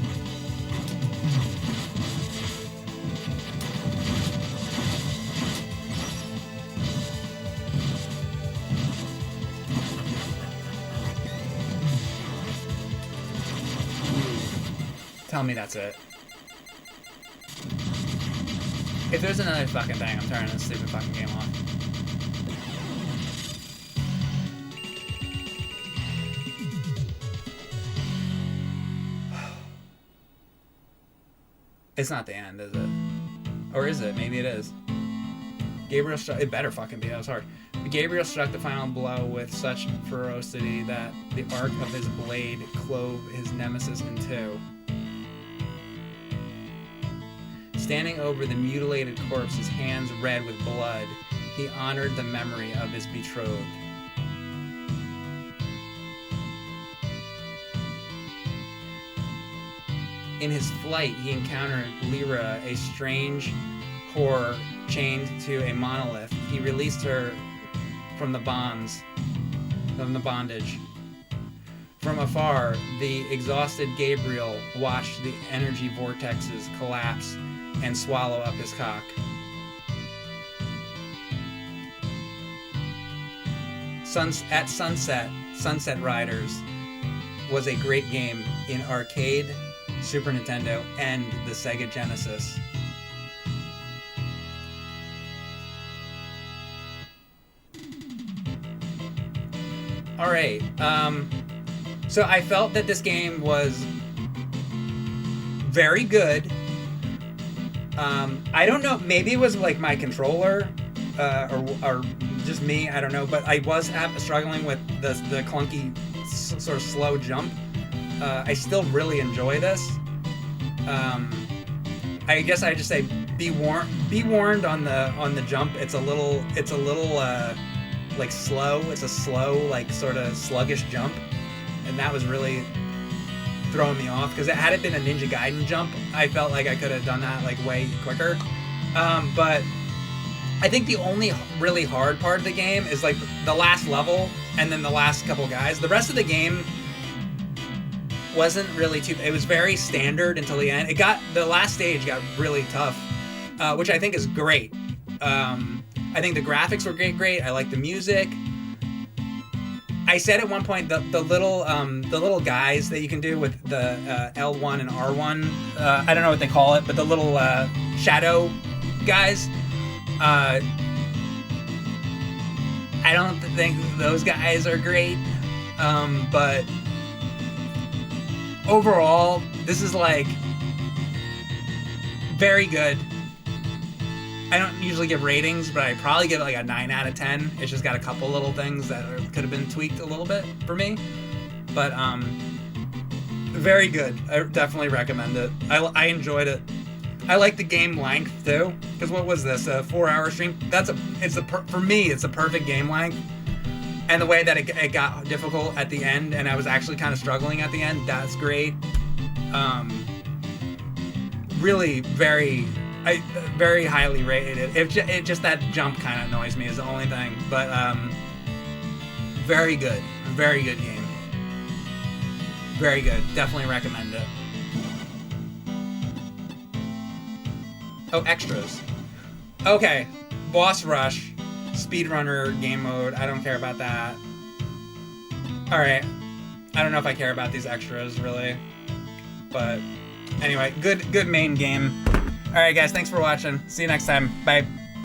Tell me that's it. If there's another fucking thing, I'm turning this stupid fucking game off. It's not the end, is it? Or is it? Maybe it is. Gabriel struck... It better fucking be. That was hard. Gabriel struck the final blow with such ferocity that the arc of his blade clove his nemesis in two. Standing over the mutilated corpse, his hands red with blood, he honored the memory of his betrothed. In his flight, he encountered Lyra, a strange whore chained to a monolith. He released her from the bondage. From afar, the exhausted Gabriel watched the energy vortexes collapse and swallow up his cock. At Sunset, Sunset Riders was a great game in arcade, Super Nintendo, and the Sega Genesis. Alright, so I felt that this game was very good. I don't know, maybe it was like my controller, or just me, I don't know, but I was struggling with the clunky, sort of slow jump. I still really enjoy this. I guess I just say be warned on the jump. It's a little like slow. It's a slow, like sort of sluggish jump, and that was really throwing me off because had it been a Ninja Gaiden jump, I felt like I could have done that like way quicker. But I think the only really hard part of the game is like the last level and then the last couple guys. The rest of the game wasn't really too... It was very standard until the end. The last stage got really tough, which I think is great. I think the graphics were great. I like the music. I said at one point the little guys that you can do with the L1 and R1. I don't know what they call it, but the little shadow guys. I don't think those guys are great, but overall, this is like very good. I don't usually give ratings, but I probably give it like a 9 out of 10. It's just got a couple little things that could have been tweaked a little bit for me, but very good. I definitely recommend it. I enjoyed it. I like the game length too, because what was this, a 4-hour stream? For me, it's a perfect game length. And the way that it got difficult at the end, and I was actually kind of struggling at the end, that's great. Really very highly rated. It just that jump kind of annoys me is the only thing, but very good game. Very good. Definitely recommend it. Oh, extras. Okay, boss rush, speedrunner game mode. I don't care about that. All right, I don't know if I care about these extras really, but anyway, good main game. All right, guys, thanks for watching. See you next time. Bye.